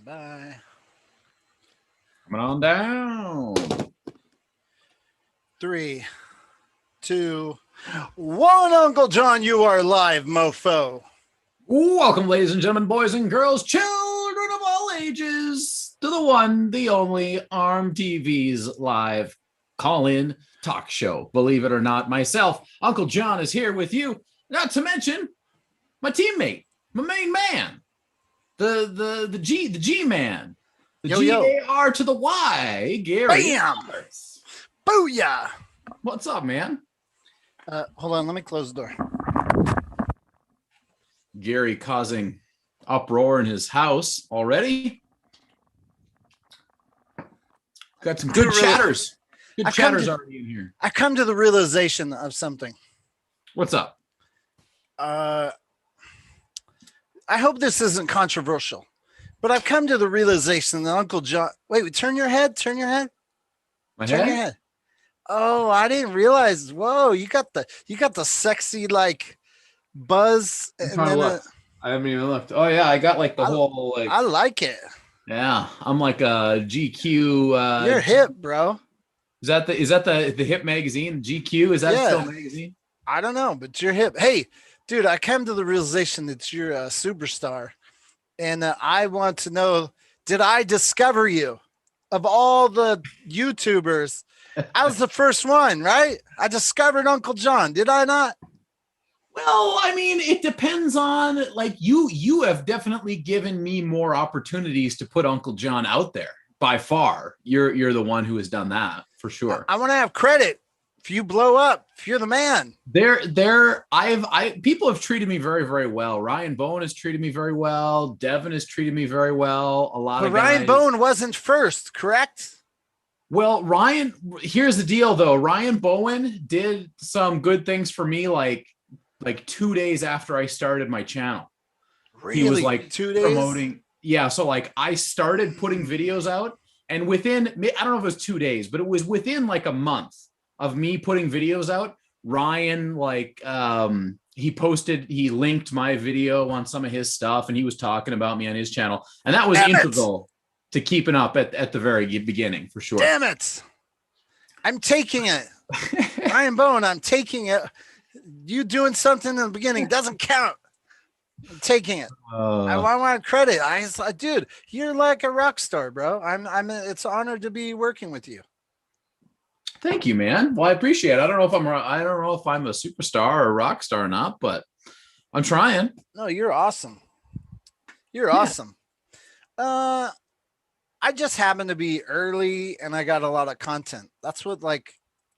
Bye. Coming on down. 3, 2, 1. Uncle John, you are live, mofo. Welcome, ladies and gentlemen, boys and girls, children of all ages, to the one, the only ARMTV's live call-in talk show. Believe it or not, myself, Uncle John, is here with you. Not to mention my teammate, my main man, the G man, the G-A-R to the Y, Gary. Bam! Booyah! What's up, man? Hold on, let me close the door. Gary causing uproar in his house already. Got some good chatters. Good chatters already in here. I come to the realization of something. What's up? I hope this isn't controversial, but I've come to the realization that Uncle John. Wait, turn your head. Turn your head. Turn your head. Oh, I didn't realize. Whoa, you got the sexy like buzz. And then I haven't even looked. Oh yeah, I got like the whole like. I like it. Yeah, I'm like a GQ. You're hip, bro. Is that the hip magazine? GQ? Is that still a magazine? I don't know, but you're hip. Hey, dude, I came to the realization that you're a superstar, and I want to know: did I discover you? Of all the YouTubers, I was the first one, right? I discovered Uncle John. Did I not? Well, I mean, it depends on like you have definitely given me more opportunities to put Uncle John out there by far. You're the one who has done that for sure. I want to have credit if you blow up, if you're the man. People have treated me very, very well. Ryan Bowen has treated me very well. Devin has treated me very well. But Ryan Bowen wasn't first, correct? Well, here's the deal though. Ryan Bowen did some good things for me like 2 days after I started my channel. Really? He was like 2 days? promoting. Yeah. So like I started putting videos out, and within, I don't know if it was 2 days, but it was within like a month of me putting videos out. Ryan, he linked my video on some of his stuff, and he was talking about me on his channel. And that was integral to keeping up at the very beginning for sure. Damn it. I'm taking it. Ryan Bowen, I'm taking it. You doing something in the beginning doesn't count. I'm taking it. I want credit. Dude, you're like a rock star, bro. It's an honor to be working with you. Thank you, man. Well, I appreciate it. I don't know if I'm a superstar or a rock star or not, but I'm trying. No, you're awesome. You're awesome. I just happen to be early and I got a lot of content. That's what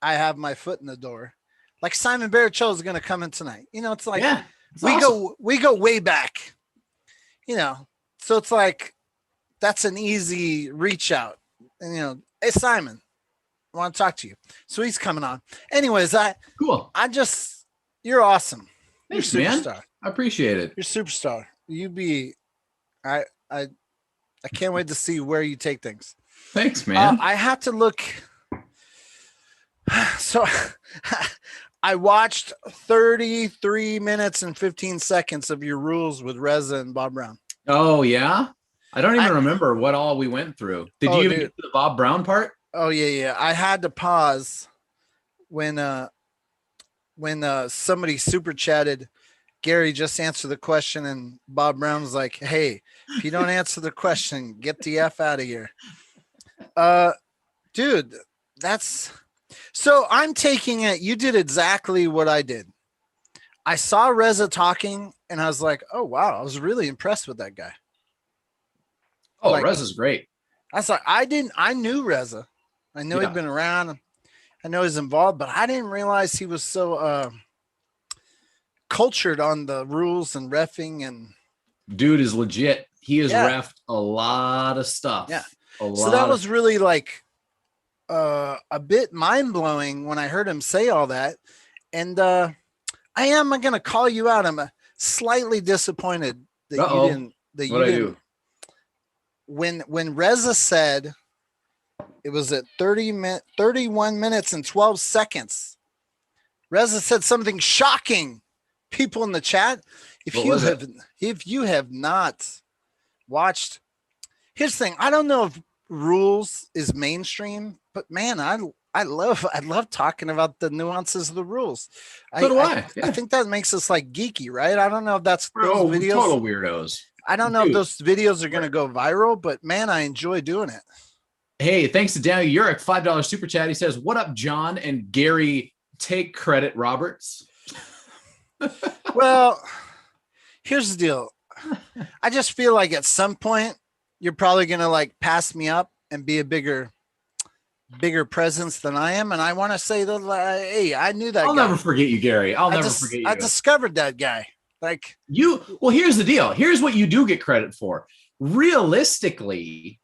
I have my foot in the door. Like Simon BERRIOCHOA is going to come in tonight. You know, it's like we go way back. You know, so it's like that's an easy reach out. And hey Simon, I want to talk to you. So he's coming on. Anyways, you're awesome. Thanks, you're a superstar. Man. I appreciate it. You're a superstar. I can't wait to see where you take things. Thanks, man. I have to look. So I watched 33 minutes and 15 seconds of your rules with Reza and Bob Brown. Oh, yeah? I don't even remember what all we went through. Did you even get to the Bob Brown part? Oh, yeah. I had to pause when somebody super chatted, Gary, just answer the question. And Bob Brown was like, hey, if you don't answer the question, get the F out of here. Dude, so I'm taking it. You did exactly what I did. I saw Reza talking and I was like, oh, wow. I was really impressed with that guy. Oh, Reza's great. I was like, I knew Reza. I know he'd been around. I know he's involved, but I didn't realize he was so cultured on the rules and reffing. And dude is legit. He has reffed a lot of stuff. Yeah. So that was really like a bit mind blowing when I heard him say all that. And I am going to call you out. I'm slightly disappointed that you didn't. What I do? When Reza said it was at 31 minutes and 12 seconds, Reza said something shocking. People in the chat, if you have not watched, Here's the thing. I don't know if rules is mainstream, but man, I love talking about the nuances of the rules. So do I I. Yeah. think that makes us like geeky, right? I don't know if that's those Oh, videos. total weirdos. I don't know if Dude. those videos are going to go viral, but man, I enjoy doing it. Hey, thanks to Daniel Urich, $5 super chat. He says, "What up, John and Gary? Take credit, Roberts." Well, here's the deal. I just feel like at some point you're probably going to like pass me up and be a bigger presence than I am. And I want to say that, hey, I knew that I'll guy. never forget you, Gary. I'll never forget you. I discovered that guy. Like you. Well, here's the deal. Here's what you do get credit for. Realistically,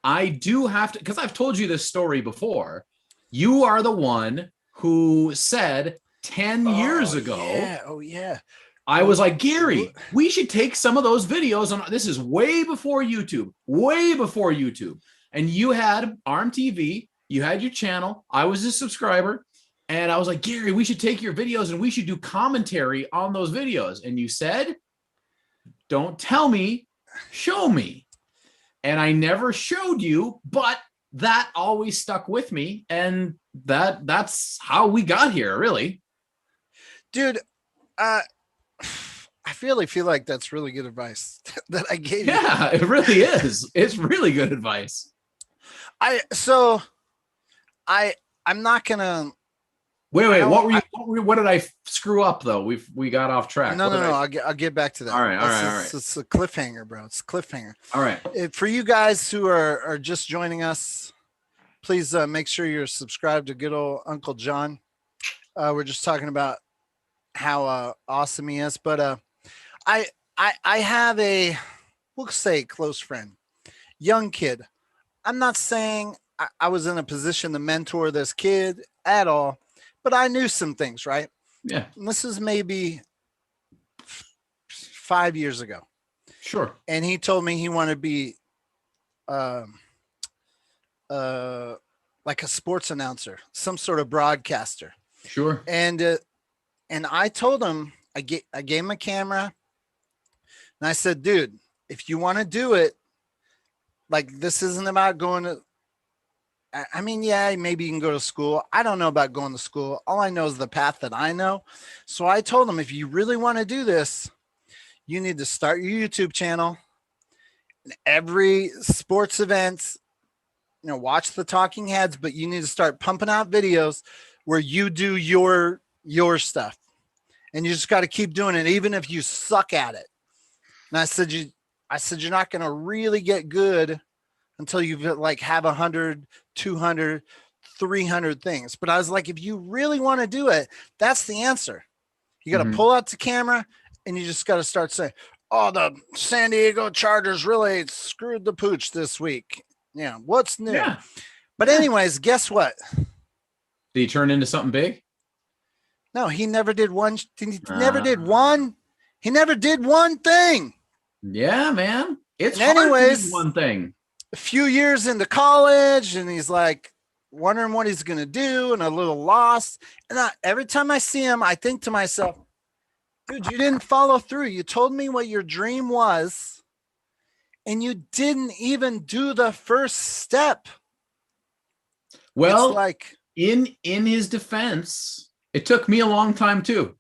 I do have to, because I've told you this story before. You are the one who said 10 years ago. Yeah. Oh, yeah. I was like, Gary, we should take some of those videos on. This is way before YouTube, way before YouTube. And you had ARMTV, you had your channel. I was a subscriber. And I was like, Gary, we should take your videos and we should do commentary on those videos. And you said, don't tell me, show me. And I never showed you, but that always stuck with me. And that's how we got here, really. Dude, I really feel like that's really good advice that I gave you. Yeah, it really is. It's really good advice. I'm not gonna. Wait. What did I screw up though? We got off track. No. I'll get back to that. All right. It's a cliffhanger, bro. It's a cliffhanger. All right. For you guys who are just joining us, please make sure you're subscribed to good old Uncle John. We're just talking about how awesome he is, but I have we'll say close friend, young kid. I'm not saying I was in a position to mentor this kid at all, but I knew some things, right? Yeah. And this is maybe 5 years ago. Sure. And he told me he wanted to be like a sports announcer, some sort of broadcaster. Sure. And I told him, I gave him a camera and I said, dude, if you want to do it, like, this isn't about going to, I mean, yeah, maybe you can go to school. I don't know about going to school. All I know is the path that I know. So I told him, if you really want to do this, you need to start your YouTube channel. And every sports event, watch the talking heads, but you need to start pumping out videos where you do your stuff. And you just got to keep doing it, even if you suck at it. And I said, you're not going to really get good until you like have 100, 200, 300 things. But I was like, if you really want to do it, that's the answer. You got to pull out the camera and you just got to start saying, oh, the San Diego Chargers really screwed the pooch this week. Yeah. What's new? Yeah. But anyways, guess what? Did he turn into something big? No, he never did one. He never did one. He never did one thing. Yeah, man. It's hard to do one thing. A few years into college, and he's like wondering what he's going to do and a little lost. And every time I see him, I think to myself, dude, you didn't follow through. You told me what your dream was, and you didn't even do the first step. Well, it's like in his defense, it took me a long time too.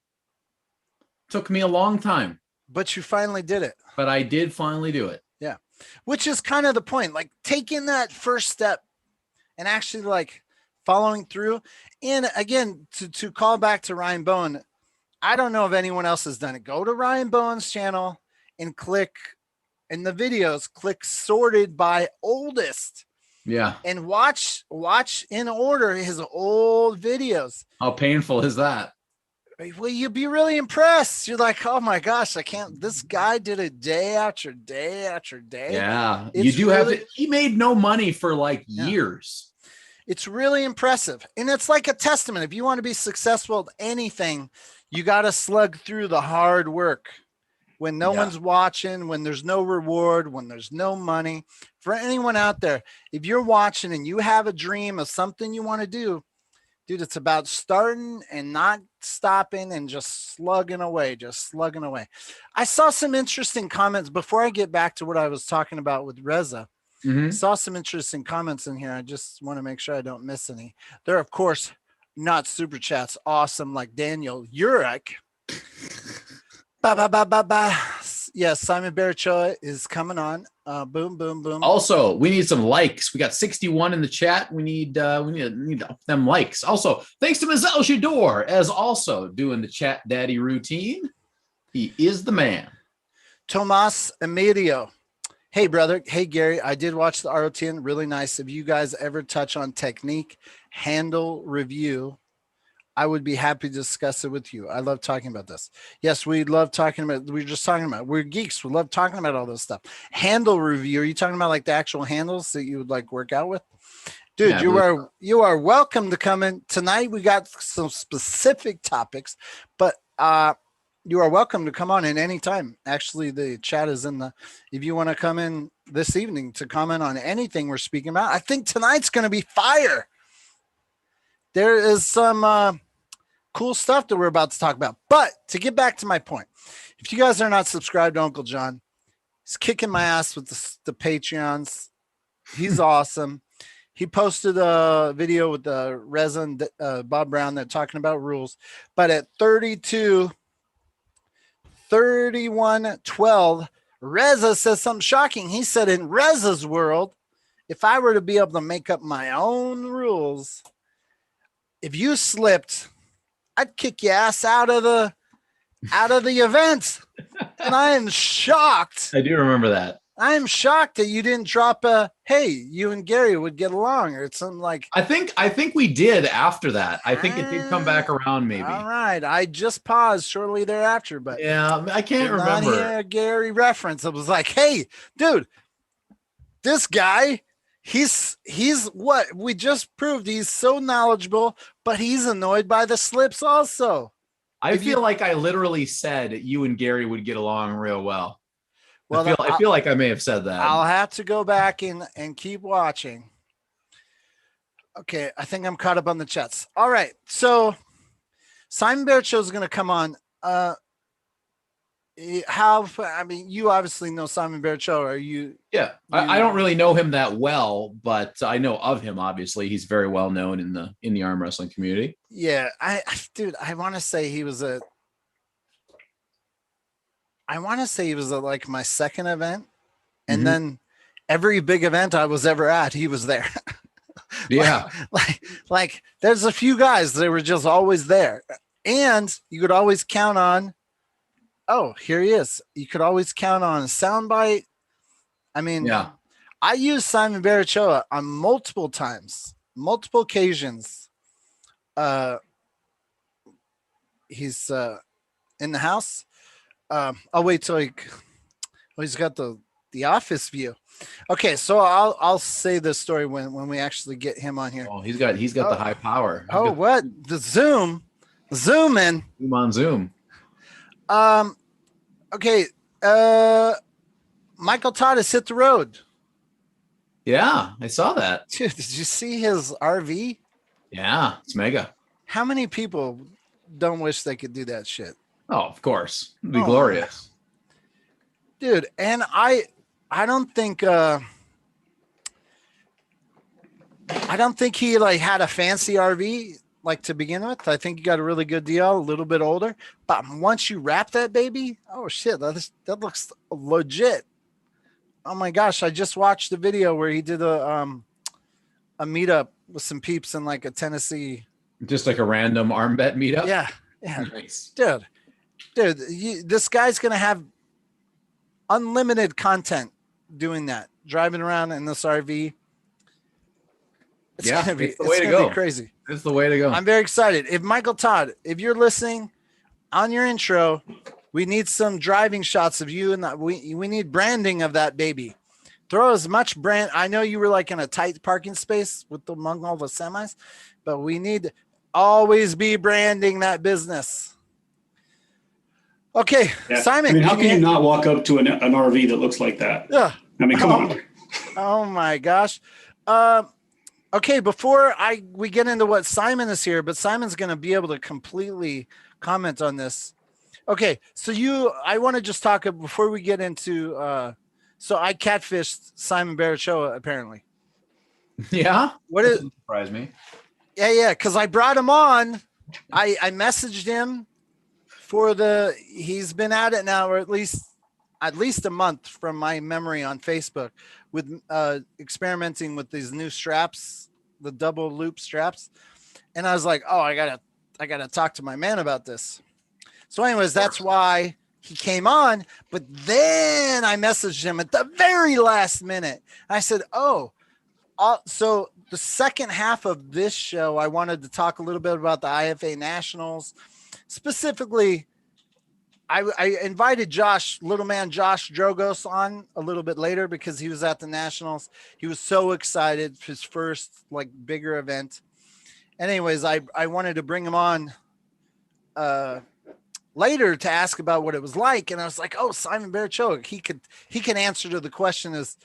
Took me a long time. But you finally did it. But I did finally do it. Yeah. Which is kind of the point, like taking that first step and actually like following through. And again, to call back to Ryan Bowen, I don't know if anyone else has done it. Go to Ryan Bowen's channel and click in the videos, click sorted by oldest. Yeah. And watch in order his old videos. How painful is that? Well, you'd be really impressed. You're like, oh my gosh, I can't. This guy did it day after day after day. Yeah, you do have to. He made no money for like years. It's really impressive, and it's like a testament. If you want to be successful at anything, you got to slug through the hard work. When no one's watching, when there's no reward, when there's no money. For anyone out there, if you're watching and you have a dream of something you want to do, dude, it's about starting and not stopping and just slugging away, I saw some interesting comments before I get back to what I was talking about with Reza. Saw some interesting comments in here. I just want to make sure I don't miss any. They're, of course, not super chats. Awesome, like Daniel Urek. Ba, ba, ba, ba, ba. Yes, Simon BERRIOCHOA is coming on. Boom, boom, boom. Also, we need some likes. We got 61 in the chat. We need up them likes. Also, thanks to Mazel Shador as also doing the chat daddy routine. He is the man. Tomas Emilio. Hey, brother. Hey, Gary. I did watch the ROTN. Really nice. If you guys ever touch on technique, handle, review, I would be happy to discuss it with you. I love talking about this. Yes, we love talking about, we're just talking about, we're geeks. We love talking about all this stuff. Handle review. Are you talking about like the actual handles that you would like work out with? Dude, yeah, you are welcome to come in. Tonight we got some specific topics, but you are welcome to come on at any time. Actually, the chat is in the, if you want to come in this evening to comment on anything we're speaking about, I think tonight's going to be fire. There is some cool stuff that we're about to talk about. But to get back to my point, if you guys are not subscribed to Uncle John, he's kicking my ass with the Patreons. He's awesome. He posted a video with the resin Bob Brown. They're talking about rules. But at 31:12, Reza says something shocking. He said, in Reza's world, if I were to be able to make up my own rules, if you slipped, I'd kick your ass out of the event. And I am shocked. I do remember that. I am shocked that you didn't drop a, hey, you and Gary would get along, or something like. I think we did after that. I think it did come back around maybe. All right. I just paused shortly thereafter, but yeah, I can't remember. Not hear a Gary reference. It was like, hey, dude, this guy, he's what we just proved. He's so knowledgeable, but he's annoyed by the slips also. I feel like I literally said you and Gary would get along real well. Well, I feel like I may have said that. I'll have to go back and keep watching. Okay, I think I'm caught up on the chats. All right, so Simon BERRIOCHOA is going to come on. I mean, you obviously know Simon BERRIOCHOA. Are you? Yeah, I don't really know him that well, but I know of him. Obviously, he's very well known in the arm wrestling community. Yeah, dude, I want to say he was like my second event, and then every big event I was ever at, he was there. Yeah, like there's a few guys that were just always there, and you could always count on. Oh, here he is. You could always count on a soundbite. I mean, yeah, I used Simon BERRIOCHOA on multiple occasions. He's in the house. I'll wait till he's got the office view. Okay, so I'll say this story when we actually get him on here. Oh, he's got the high power. What the zoom in Zoom on Zoom. Okay. Michael Todd has hit the road. Yeah, I saw that. Dude, did you see his RV? Yeah, it's mega. How many people don't wish they could do that shit? Oh, of course. It'd be glorious. Dude, and I don't think he like had a fancy RV like to begin with. I think you got a really good deal, a little bit older. But once you wrap that baby, oh shit, that looks legit. Oh my gosh, I just watched the video where he did a meetup with some peeps in like a Tennessee. Just like a random arm bet meetup? Yeah. Nice. Dude, this guy's going to have unlimited content doing that, driving around in this RV. It's going to be crazy. It's the way to go. I'm very excited. If Michael Todd, if you're listening on your intro, we need some driving shots of you, and we need branding of that baby. Throw as much brand. I know you were like in a tight parking space among all the semis, but we need always be branding that business. Okay, yeah. Simon. I mean, how can you not walk up to an RV that looks like that? Yeah. I mean, come on. Oh my gosh. Okay, before we get into what Simon is here, but Simon's going to be able to completely comment on this. Okay, so I want to just talk before we get into So I catfished Simon Barrachoa, apparently. Yeah. What That is? doesn't surprise me. Yeah, because I brought him on. I messaged him for he's been at it now, or at least a month from my memory on Facebook, with experimenting with these new straps, the double loop straps. And I was like, oh, I gotta talk to my man about this. So anyways, that's why he came on. But then I messaged him at the very last minute. I said, oh, so the second half of this show, I wanted to talk a little bit about the IFA Nationals. Specifically, I invited little man Josh Drogos on a little bit later because he was at the Nationals. He was so excited, his first like bigger event. Anyways, I wanted to bring him on later to ask about what it was like. And I was like, oh, Simon Barrachoa, he can answer to the question, is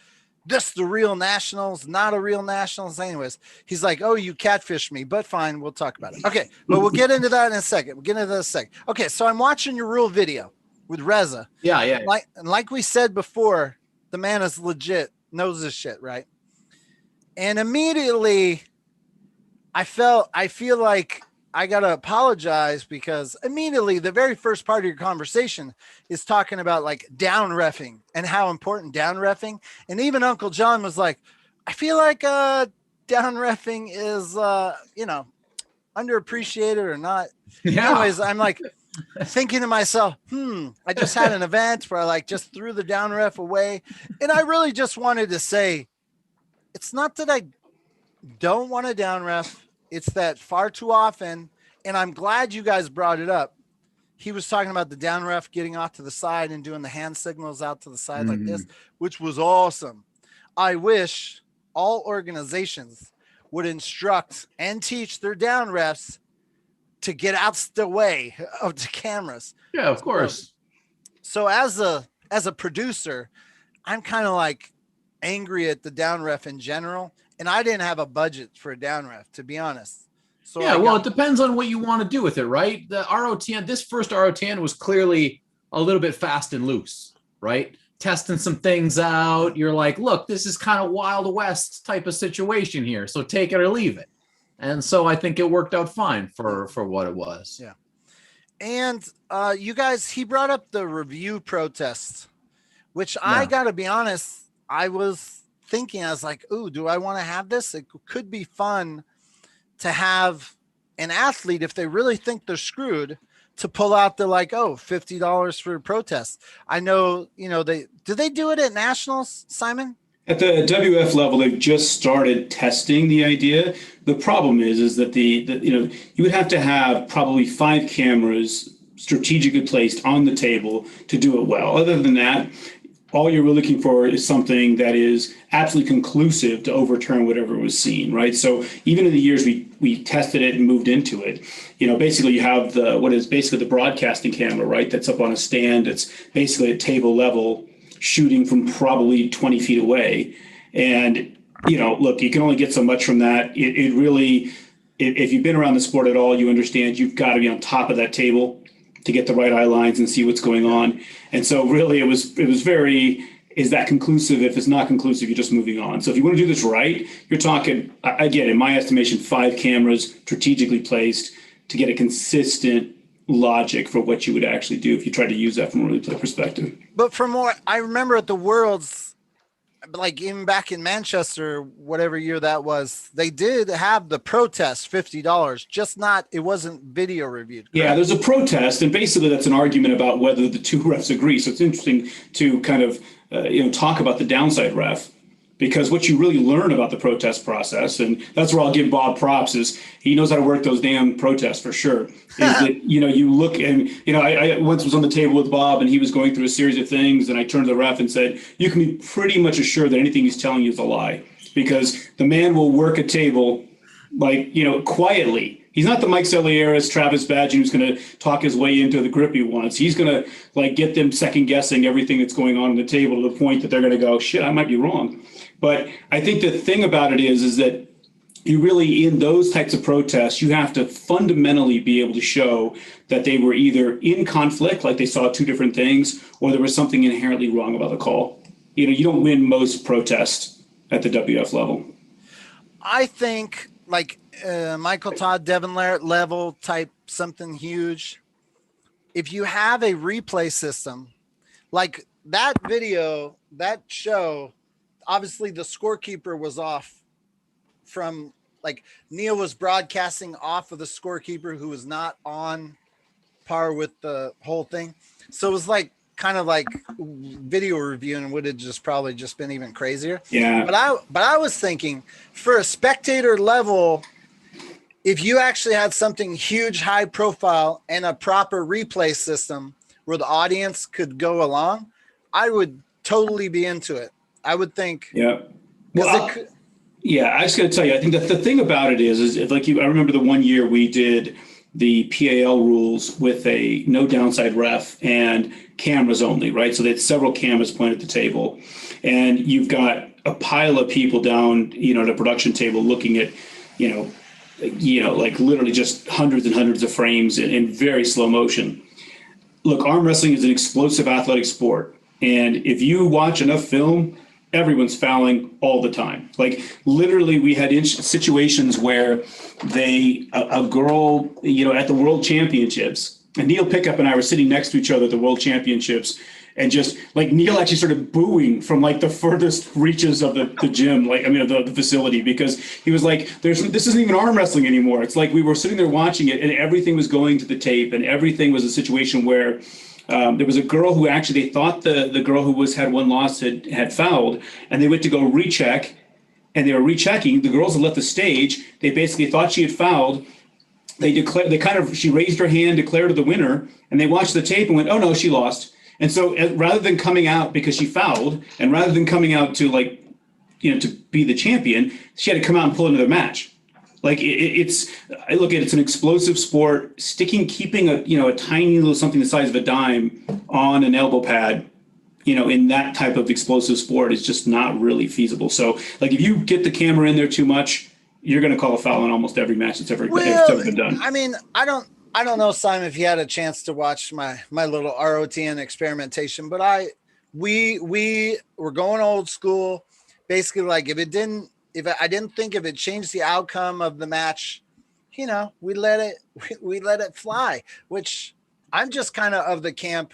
this the real Nationals, not a real Nationals? Anyways, he's like, oh, you catfished me, but fine, we'll talk about it. Okay, but we'll get into that in a second. Okay, so I'm watching your rule video with Reza. Yeah. Like we said before, the man is legit, knows his shit, right? And immediately I feel like I got to apologize, because immediately the very first part of your conversation is talking about like down reffing and how important down reffing. And even Uncle John was like, I feel like down reffing is, underappreciated or not. Yeah. Anyways, I'm like thinking to myself, I just had an event where I like just threw the down ref away. And I really just wanted to say, it's not that I don't want a down ref. It's that far too often, and I'm glad you guys brought it up. He was talking about the down ref getting off to the side and doing the hand signals out to the side like this, which was awesome. I wish all organizations would instruct and teach their down refs to get out the way of the cameras. Yeah, of course. So as a producer, I'm kind of like angry at the down ref in general. And I didn't have a budget for a down ref, to be honest. So yeah, well, it depends on what you want to do with it, right? The ROTN, this first ROTN was clearly a little bit fast and loose, right? Testing some things out. You're like, look, this is kind of Wild West type of situation here, so take it or leave it. And so I think it worked out fine for what it was. Yeah. And you guys, he brought up the review protests, which I got to be honest, I was thinking, I was like, ooh, do I want to have this? It could be fun to have an athlete, if they really think they're screwed, to pull out the like, oh, $50 for a protest. I know, do they do it at Nationals, Simon? At the WF level, they've just started testing the idea. The problem is that you would have to have probably 5 cameras strategically placed on the table to do it well. Other than that, all you're really looking for is something that is absolutely conclusive to overturn whatever was seen, right? So even in the years we tested it and moved into it, basically you have what is basically the broadcasting camera, right? That's up on a stand. It's basically at table level, shooting from probably 20 feet away. And, look, you can only get so much from that. It really, if you've been around the sport at all, you understand you've got to be on top of that table to get the right eye lines and see what's going on. And so really it was very, is that conclusive? If it's not conclusive, you're just moving on. So if you want to do this right, you're talking, again, in my estimation, 5 cameras strategically placed to get a consistent logic for what you would actually do if you tried to use that from a replay perspective. But from what I remember at the Worlds, like even back in Manchester, whatever year that was, they did have the protest $50, just not, it wasn't video reviewed. Correct? Yeah, there's a protest, and basically that's an argument about whether the 2 refs agree. So it's interesting to kind of talk about the downside ref, because what you really learn about the protest process, and that's where I'll give Bob props, is he knows how to work those damn protests for sure. Is that, you look and, I once was on the table with Bob and he was going through a series of things, and I turned to the ref and said, you can be pretty much assured that anything he's telling you is a lie, because the man will work a table like, quietly. He's not the Mike Celieris, Travis Badgett who's going to talk his way into the grip he wants. He's going to get them second guessing everything that's going on the table to the point that they're going to go, shit, I might be wrong. But I think the thing about it is that you really, in those types of protests, you have to fundamentally be able to show that they were either in conflict, like they saw 2 different things, or there was something inherently wrong about the call. you don't win most protests at the WF level. I think like Michael Todd, Devin Larratt level type something huge. If you have a replay system, like that video, that show, obviously the scorekeeper was off from, like, Neil was broadcasting off of the scorekeeper who was not on par with the whole thing. So it was like kind of like video reviewing would have just probably just been even crazier. Yeah. But I was thinking for a spectator level, if you actually had something huge, high profile, and a proper replay system where the audience could go along, I would totally be into it. I would think. Yeah. Well, I was going to tell you, I think that the thing about it is like I remember the one year we did the PAL rules with a no downside ref and cameras only, right? So they had several cameras pointed at the table, and you've got a pile of people down, at a production table looking at, like literally just hundreds and hundreds of frames in very slow motion. Look, arm wrestling is an explosive athletic sport. And if you watch enough film, everyone's fouling all the time. Like literally we had situations where a girl, at the World Championships, and Neil Pickup and I were sitting next to each other at the World Championships, and just like Neil actually started booing from like the furthest reaches of the gym, the facility, because he was like, this isn't even arm wrestling anymore. It's like we were sitting there watching it and everything was going to the tape, and everything was a situation where there was a girl who actually, they thought the girl who had one loss had fouled, and they went to go recheck, and they were rechecking. The girls had left the stage. They basically thought she had fouled. She raised her hand, declared her the winner, and they watched the tape and went, oh no, she lost. And so rather than coming out because she fouled, and rather than coming out to to be the champion, she had to come out and pull another match. Like I look at it's an explosive sport. Keeping a tiny little something the size of a dime on an elbow pad, in that type of explosive sport is just not really feasible. So like if you get the camera in there too much, you're going to call a foul in almost every match that's ever been done. I mean, I don't know, Simon, if you had a chance to watch my little ROTN experimentation, but we were going old school. Basically, like if I didn't think if it changed the outcome of the match, we let it fly, which I'm just kind of the camp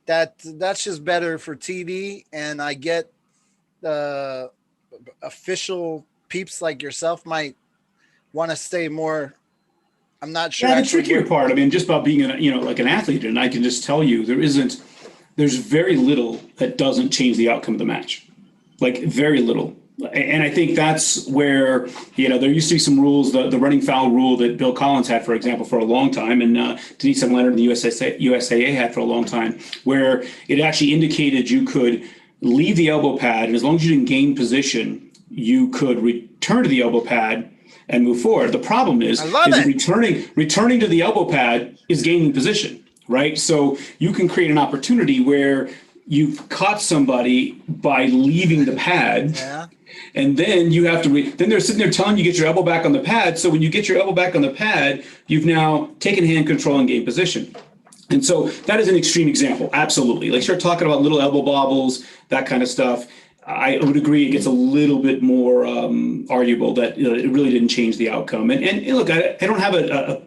that's just better for TV. And I get official peeps like yourself might want to stay more. I'm not sure. Yeah, the trickier part, just about being like an athlete, and I can just tell you there's very little that doesn't change the outcome of the match. Like very little. And I think that's where, there used to be some rules, the running foul rule that Bill Collins had, for example, for a long time, and Denise M. Leonard and the USAA had for a long time, where it actually indicated you could leave the elbow pad, and as long as you didn't gain position, you could return to the elbow pad and move forward. The problem is returning to the elbow pad is gaining position, right? So you can create an opportunity where you've caught somebody by leaving the pad. Yeah. And then you have to, then they're sitting there telling you get your elbow back on the pad. So when you get your elbow back on the pad, you've now taken hand control and gained position. And so that is an extreme example. Absolutely. Like start talking about little elbow bobbles, that kind of stuff. I would agree it gets a little bit more arguable that it really didn't change the outcome. And look, I don't have a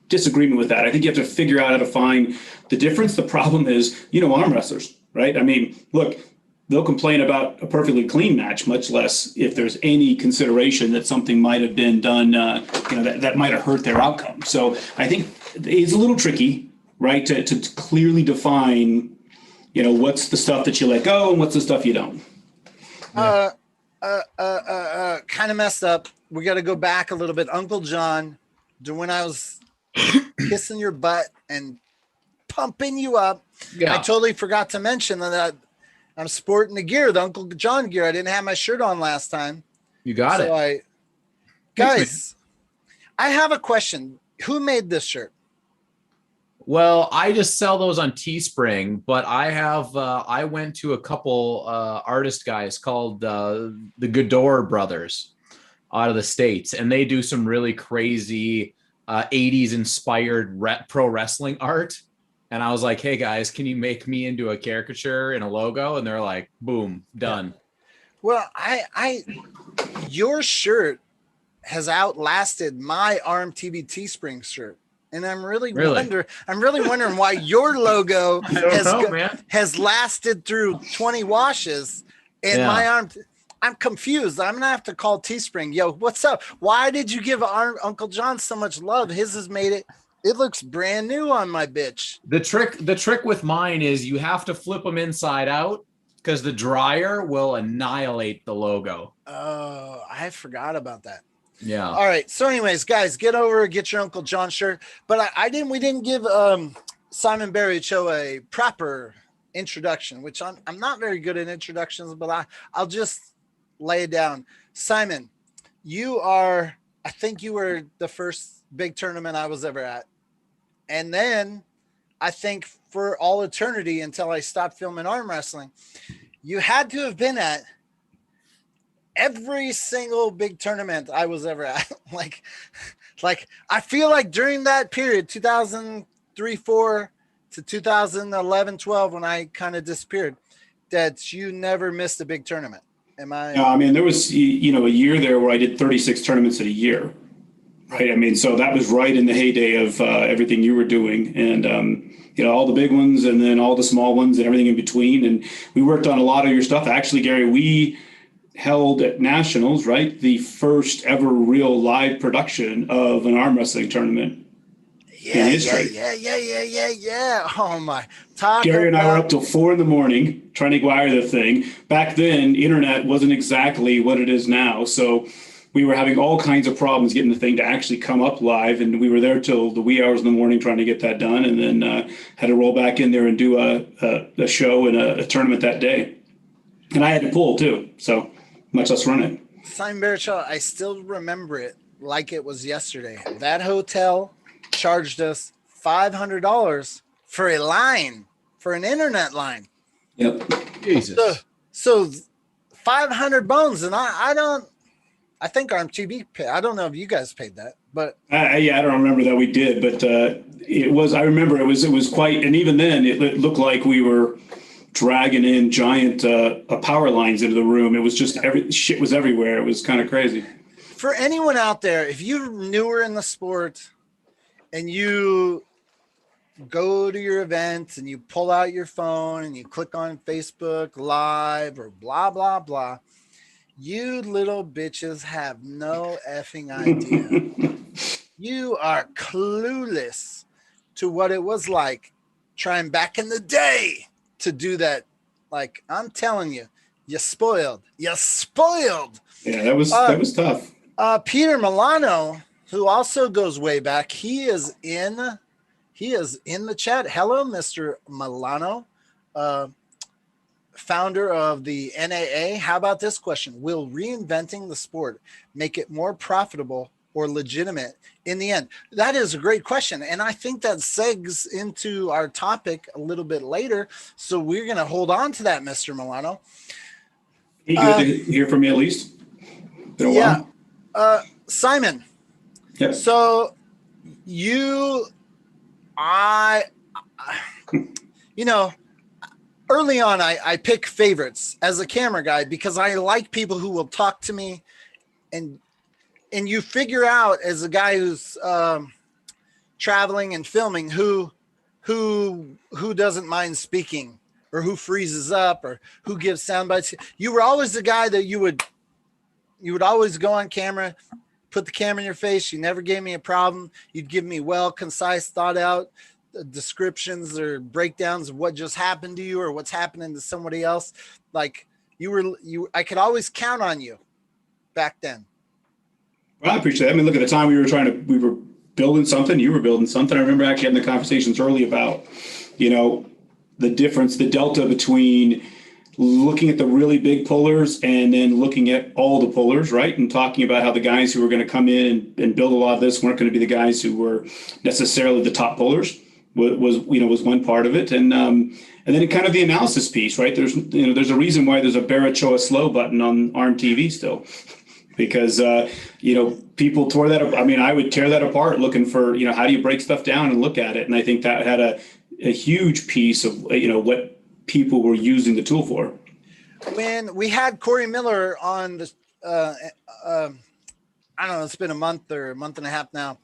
disagreement with that. I think you have to figure out how to find the difference. The problem is, arm wrestlers, right? Look, they'll complain about a perfectly clean match, much less if there's any consideration that something might have been done, that might have hurt their outcome. So I think it's a little tricky, right, to clearly define, what's the stuff that you let go and what's the stuff you don't. Kind of messed up. We got to go back a little bit. Uncle John, when I was kissing your butt and pumping you up, I totally forgot to mention that I'm sporting the gear, the Uncle John gear. I didn't have my shirt on last time. You got it. Guys, I have a question. Who made this shirt? Well, I just sell those on Teespring, but I went to a couple artist guys called the Godor brothers out of the States, and they do some really crazy 80s inspired pro wrestling art. And I was like, hey guys, can you make me into a caricature and a logo? And they're like, boom, done. Well, your shirt has outlasted my ARMTV Teespring shirt. And I'm really wondering why your logo has lasted through 20 washes and my arm. I'm confused. I'm gonna have to call Teespring. Yo, what's up? Why did you give Uncle John so much love? His has made it. It looks brand new on my bitch. The trick with mine is you have to flip them inside out because the dryer will annihilate the logo. Oh, I forgot about that. Yeah. All right. So anyways, guys, get your Uncle John shirt. But we didn't give Simon BERRIOCHOA a proper introduction, which I'm not very good at introductions, but I'll just lay it down. Simon, I think you were the first big tournament I was ever at. And then I think for all eternity until I stopped filming arm wrestling, you had to have been at every single big tournament I was ever at. like I feel like during that period, 2003-04 to 2011-12, when I kind of disappeared, that you never missed a big tournament. Am I? No, I mean, there was, a year there where I did 36 tournaments in a year. Right. I mean, so that was right in the heyday of everything you were doing, and all the big ones and then all the small ones and everything in between. And we worked on a lot of your stuff. Actually, Gary, we held at Nationals, right, the first ever real live production of an arm wrestling tournament in history. Yeah. Oh my! Gary and I were up till 4 a.m. trying to wire the thing. Back then, internet wasn't exactly what it is now, so we were having all kinds of problems getting the thing to actually come up live, and we were there till the wee hours in the morning trying to get that done, and then had to roll back in there and do a show and a tournament that day. And I had to pull too, so much less run it. Simon BERRIOCHOA, I still remember it like it was yesterday. That hotel charged us $500 for a line, for an internet line. Yep. Jesus. So 500 bones, and I think ARMTV paid. I don't know if you guys paid that, but I don't remember that we did, but it was. I remember it was quite. And even then, it looked like we were dragging in giant power lines into the room. It was just shit was everywhere. It was kind of crazy. For anyone out there, if you're newer in the sport and you go to your events and you pull out your phone and you click on Facebook Live or blah blah blah. You little bitches have no effing idea. You are clueless to what it was like trying back in the day to do that. Like, I'm telling you, you spoiled. You spoiled. Yeah, that was tough. Peter Milano, who also goes way back, he is in the chat. Hello, Mr. Milano. Founder of the NAA. How about this question? Will reinventing the sport make it more profitable or legitimate in the end? That is a great question. And I think that segs into our topic a little bit later. So we're going to hold on to that, Mr. Milano. Good to hear from you at least. Been a while. Simon. Yep. So early on, I pick favorites as a camera guy because I like people who will talk to me, and you figure out as a guy who's traveling and filming who doesn't mind speaking or who freezes up or who gives sound bites. You were always the guy that you would always go on camera, put the camera in your face. You never gave me a problem. You'd give me well, concise, thought out descriptions or breakdowns of what just happened to you or what's happening to somebody else. Like I could always count on you back then. Well, I appreciate that. I mean, look, at the time we were building something, you were building something. I remember actually having the conversations early about, the difference, the delta between looking at the really big pullers and then looking at all the pullers, right? And talking about how the guys who were going to come in and build a lot of this weren't going to be the guys who were necessarily the top pullers. Was one part of it, and then kind of the analysis piece, right? There's a reason why there's a BERRIOCHOA slow button on ARMTV still, because people tore that up. I mean, I would tear that apart looking for how do you break stuff down and look at it, and I think that had a huge piece of, what people were using the tool for. When we had Corey Miller on the, I don't know, it's been a month or a month and a half now.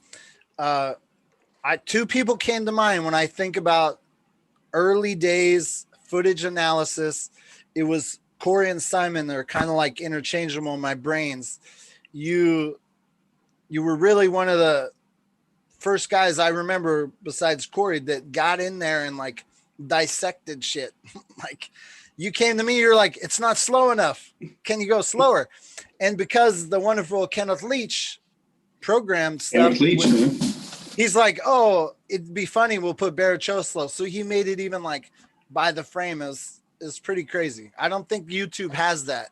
Two people came to mind when I think about early days footage analysis. It was Corey and Simon. They're kind of like interchangeable in my brains. You were really one of the first guys I remember besides Corey that got in there and like dissected shit. Like you came to me, you're like, it's not slow enough. Can you go slower? And because the wonderful Kenneth Leach programmed stuff, he's like, oh, it'd be funny. We'll put BERRIOCHOA slow. So he made it even like by the frame is pretty crazy. I don't think YouTube has that.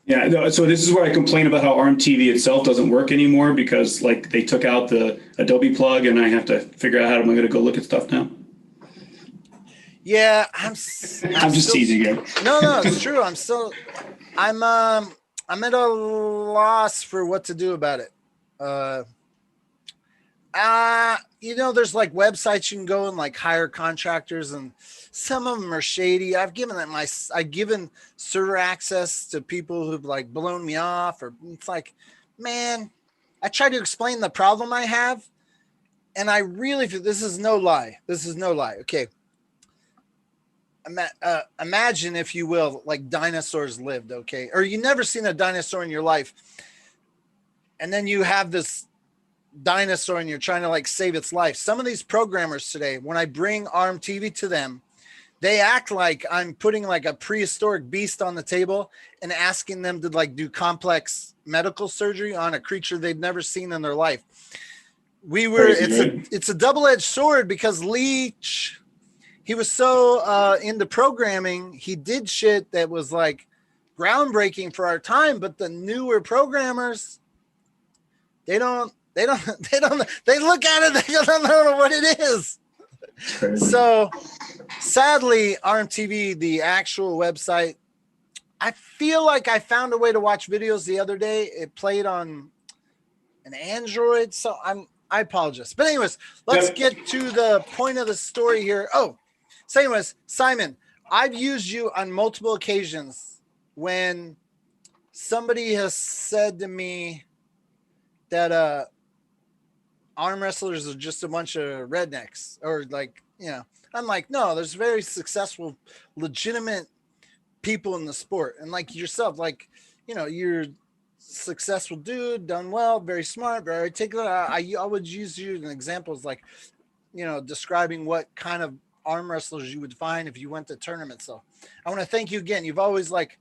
Yeah, no, so this is where I complain about how ARMTV itself doesn't work anymore because like they took out the Adobe plug and I have to figure out how am I going to go look at stuff now. Yeah, I'm just teasing you. No, it's true. I'm at a loss for what to do about it. There's like websites you can go and like hire contractors, and some of them are shady. I've given server access to people who've like blown me off, or it's like, man, I try to explain the problem I have, and I really feel this is no lie. Okay. Imagine, if you will, like dinosaurs lived, okay? Or you never seen a dinosaur in your life. And then you have this dinosaur and you're trying to like save its life. Some of these programmers today, when I bring ARMTV to them, they act like I'm putting like a prehistoric beast on the table and asking them to like do complex medical surgery on a creature they've never seen in their life. It's a double-edged sword because Leach, he was so into programming, he did shit that was like groundbreaking for our time, but the newer programmers, they look at it, they don't know what it is. So sadly, ARMTV, the actual website, I feel like I found a way to watch videos the other day. It played on an Android, so I apologize. But anyways, let's get to the point of the story here. So anyways, Simon, I've used you on multiple occasions when somebody has said to me that arm wrestlers are just a bunch of rednecks, or like, I'm like, no, there's very successful, legitimate people in the sport. And like yourself, like, you're successful dude, done well, very smart, very articulate. I would use you as examples, like, describing what kind of arm wrestlers you would find if you went to tournaments. So I want to thank you again. You've always like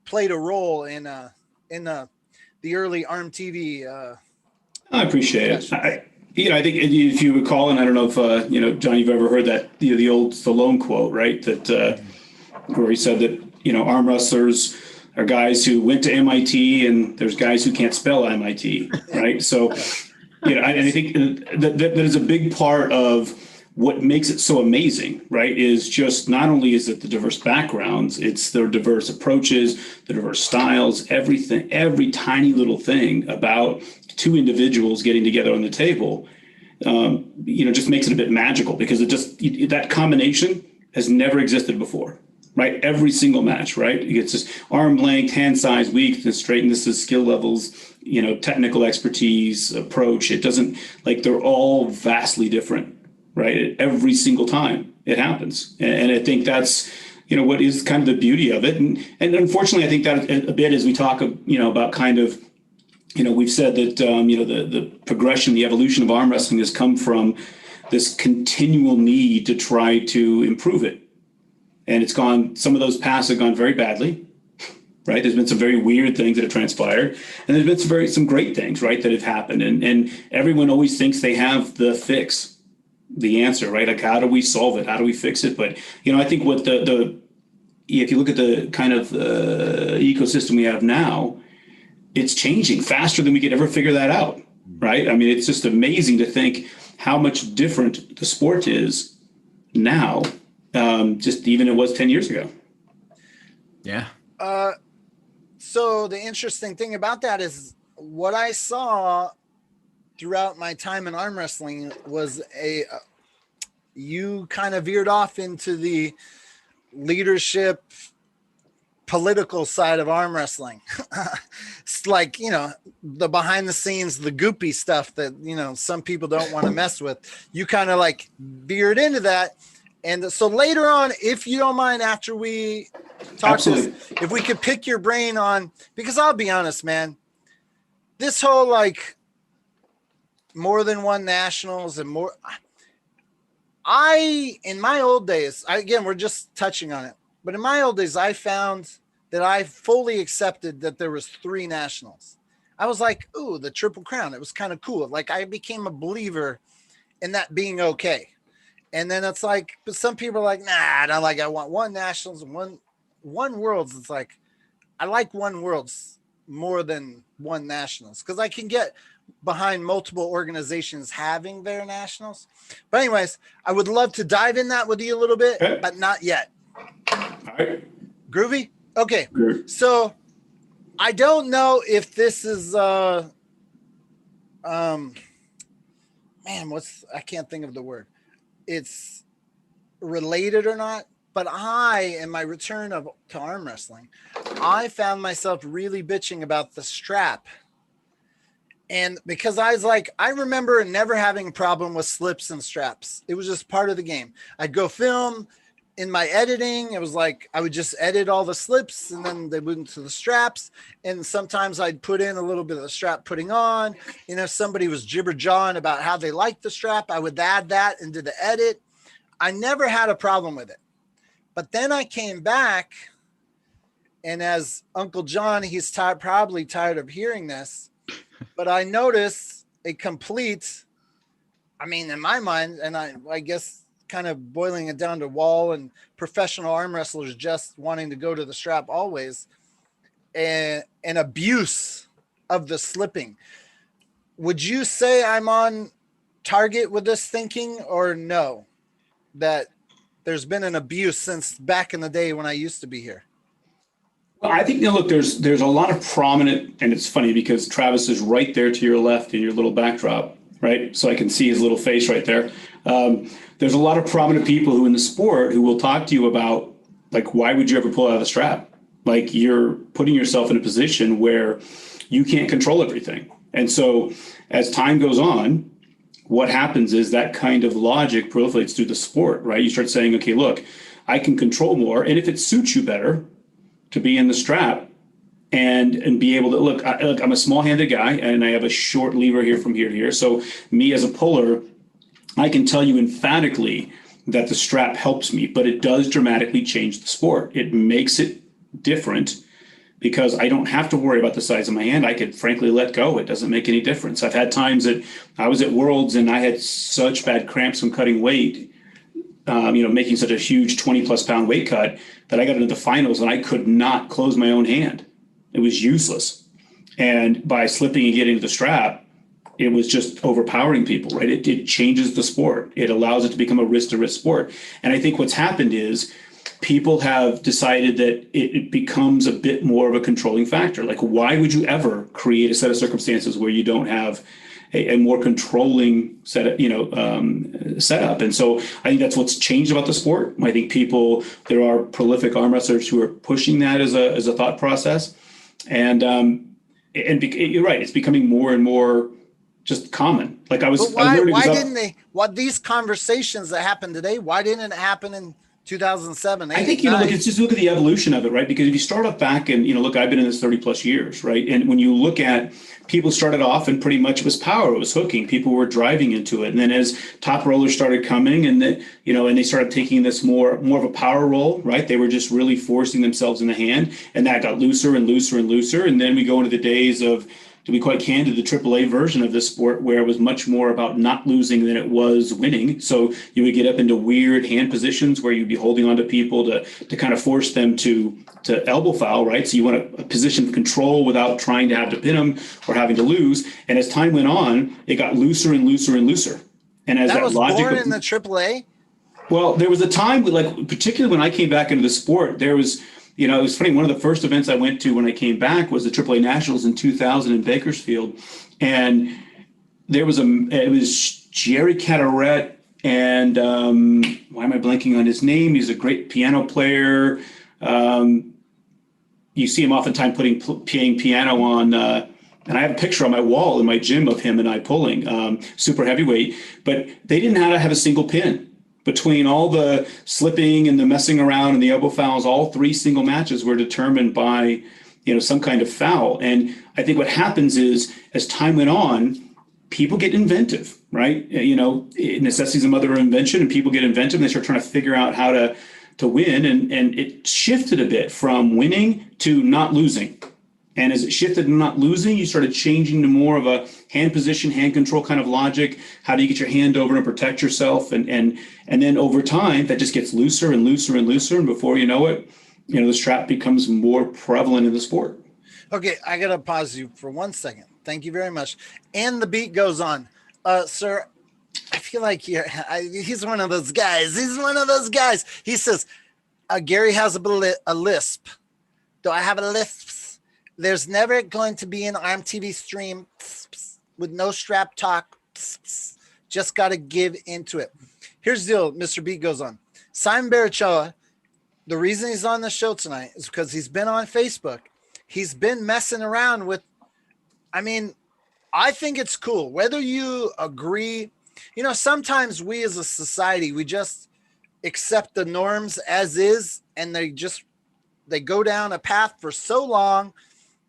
played a role in the early ARMTV. I appreciate it. I think if you recall, and I don't know if John, you've ever heard that the old Stallone quote, right? That where he said that arm wrestlers are guys who went to MIT, and there's guys who can't spell MIT, right? So I think that is a big part of what makes it so amazing, right, is just not only is it the diverse backgrounds, it's their diverse approaches, the diverse styles, everything, every tiny little thing about two individuals getting together on the table, just makes it a bit magical, because that combination has never existed before, right? Every single match, right? It's just arm length, hand size, weakness, straightness, skill levels, technical expertise, approach. It doesn't, like, they're all vastly different. Right, every single time it happens, and I think that's what is kind of the beauty of it, and unfortunately, I think that a bit as we talk about kind of we've said that the progression, the evolution of arm wrestling has come from this continual need to try to improve it, and some of those paths have gone very badly. Right, there's been some very weird things that have transpired, and there's been some great things, right, that have happened, and everyone always thinks they have the fix. The answer, right? Like, how do we solve it? How do we fix it? But I think what if you look at the kind of ecosystem we have now, it's changing faster than we could ever figure that out, right? I mean, it's just amazing to think how much different the sport is now, just even it was 10 years ago. Yeah. So the interesting thing about that is what I saw throughout my time in arm wrestling was you kind of veered off into the leadership political side of arm wrestling. It's like, you know, the behind the scenes, the goopy stuff that, you know, some people don't want to mess with. You kind of like veered into that. And so later on, if you don't mind, after we talk this, if we could pick your brain on, because I'll be honest, man, this whole like more than one nationals and more, in my old days, again, we're just touching on it, but in my old days, I found that I fully accepted that there was 3 nationals. I was like, ooh, the Triple Crown. It was kind of cool. Like I became a believer in that being okay. And then it's like, but some people are like, nah, I don't like, I want 1 nationals and one worlds. It's like, I like 1 worlds more than 1 nationals because I can get behind multiple organizations having their nationals. But anyways, I would love to dive in that with you a little bit, but not yet. All right. Groovy? Okay. So I don't know if this is man, I can't think of the word. It's related or not, but in my return to arm wrestling, I found myself really bitching about the strap. And because I was like, I remember never having a problem with slips and straps. It was just part of the game. I'd go film in my editing. It was like, I would just edit all the slips and then they went into the straps. And sometimes I'd put in a little bit of the strap putting on. You know, if somebody was jibber jawing about how they liked the strap, I would add that into the edit. I never had a problem with it. But then I came back, and as Uncle John, he's probably tired of hearing this, but I noticed a complete, I mean, in my mind, and I guess kind of boiling it down to Wall and professional arm wrestlers just wanting to go to the strap always, an abuse of the slipping. Would you say I'm on target with this thinking, or no, that there's been an abuse since back in the day when I used to be here? Well, I think, you know, look, there's a lot of prominent, and it's funny because Travis is right there to your left in your little backdrop, right? So I can see his little face right there. There's a lot of prominent people who in the sport who will talk to you about, like, why would you ever pull out of the strap? Like, you're putting yourself in a position where you can't control everything. And so as time goes on, what happens is that kind of logic proliferates through the sport, right? You start saying, okay, look, I can control more. And if it suits you better to be in the strap and be able to look, I'm a small-handed guy and I have a short lever here from here to here. So me as a puller, I can tell you emphatically that the strap helps me, but it does dramatically change the sport. It makes it different because I don't have to worry about the size of my hand. I could frankly let go. It doesn't make any difference. I've had times that I was at Worlds and I had such bad cramps from cutting weight, making such a huge 20+ pound weight cut that I got into the finals and I could not close my own hand. It was useless. And by slipping and getting to the strap, it was just overpowering people, right? It changes the sport. It allows it to become a wrist-to-wrist sport. And I think what's happened is people have decided that it becomes a bit more of a controlling factor. Like, why would you ever create a set of circumstances where you don't have a more controlling setup? And so I think that's what's changed about the sport. I think there are prolific arm wrestlers who are pushing that as a thought process. And you're right, it's becoming more and more just common. Like these conversations that happen today, why didn't it happen in 2007, 8, I think, it's just look at the evolution of it, right? Because if you start up back and, look, I've been in this 30+ years, right? And when you look at people started off and pretty much it was power, it was hooking, people were driving into it. And then as top rollers started coming and they started taking this more of a power roll, right? They were just really forcing themselves in the hand, and that got looser and looser and looser. And then we go into the days of, to be quite candid, the AAA version of this sport where it was much more about not losing than it was winning. So you would get up into weird hand positions where you'd be holding onto people to kind of force them to elbow foul, right? So you want a position of control without trying to have to pin them or having to lose. And as time went on, it got looser and looser and looser. And as that was logic born in the AAA? Well, there was a time, particularly when I came back into the sport, there was, it was funny. One of the first events I went to when I came back was the AAA Nationals in 2000 in Bakersfield. And it was Jerry Cadorette and why am I blanking on his name? He's a great piano player. You see him oftentimes playing piano on, and I have a picture on my wall in my gym of him and I pulling, super heavyweight, but they didn't have a single pin. Between all the slipping and the messing around and the elbow fouls, all 3 single matches were determined by, some kind of foul. And I think what happens is, as time went on, people get inventive, right? Necessity is the mother of invention, and people get inventive and they start trying to figure out how to win. And it shifted a bit from winning to not losing. And as it shifted to not losing, you started changing to more of a hand position, hand control kind of logic. How do you get your hand over and protect yourself? And then over time, that just gets looser and looser and looser. And before you know it, the strap becomes more prevalent in the sport. Okay, I got to pause you for 1 second. Thank you very much. And the beat goes on. Sir, I feel like he's one of those guys. He's one of those guys. He says, Gary has a lisp. Do I have a lisp? There's never going to be an ARMTV stream with no strap talk. Just got to give into it. Here's the deal. Mr. B goes on. Simon BERRIOCHOA, the reason he's on the show tonight is because he's been on Facebook. He's been messing around with, I think it's cool. Whether you agree, sometimes we as a society, we just accept the norms as is, and they go down a path for so long.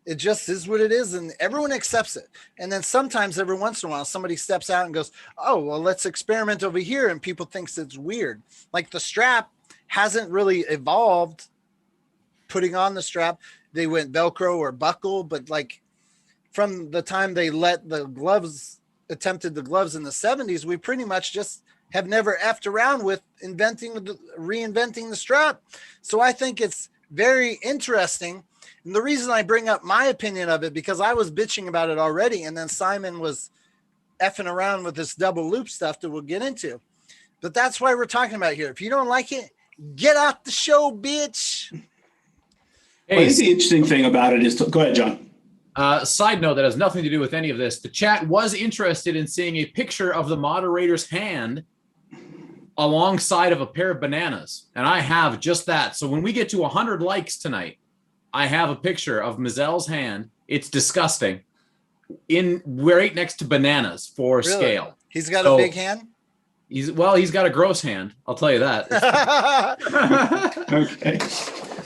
It just is what it is, and everyone accepts it. And then sometimes every once in a while, somebody steps out and goes, oh, well, let's experiment over here. And people thinks it's weird. Like the strap hasn't really evolved. Putting on the strap, they went Velcro or buckle, but like from the time they attempted the gloves in the 70s, we pretty much just have never effed around with reinventing the strap. So I think it's very interesting. And the reason I bring up my opinion of it, because I was bitching about it already, and then Simon was effing around with this double loop stuff that we'll get into. But that's why we're talking about here. If you don't like it, get off the show, bitch. Hey, I think the interesting thing about it is, go ahead, John. Side note that has nothing to do with any of this. The chat was interested in seeing a picture of the moderator's hand alongside of a pair of bananas. And I have just that. So when we get to 100 likes tonight, I have a picture of Mizelle's hand. It's disgusting. We're right next to bananas for Really? Scale. He's got a big hand? He's got a gross hand. I'll tell you that. Okay.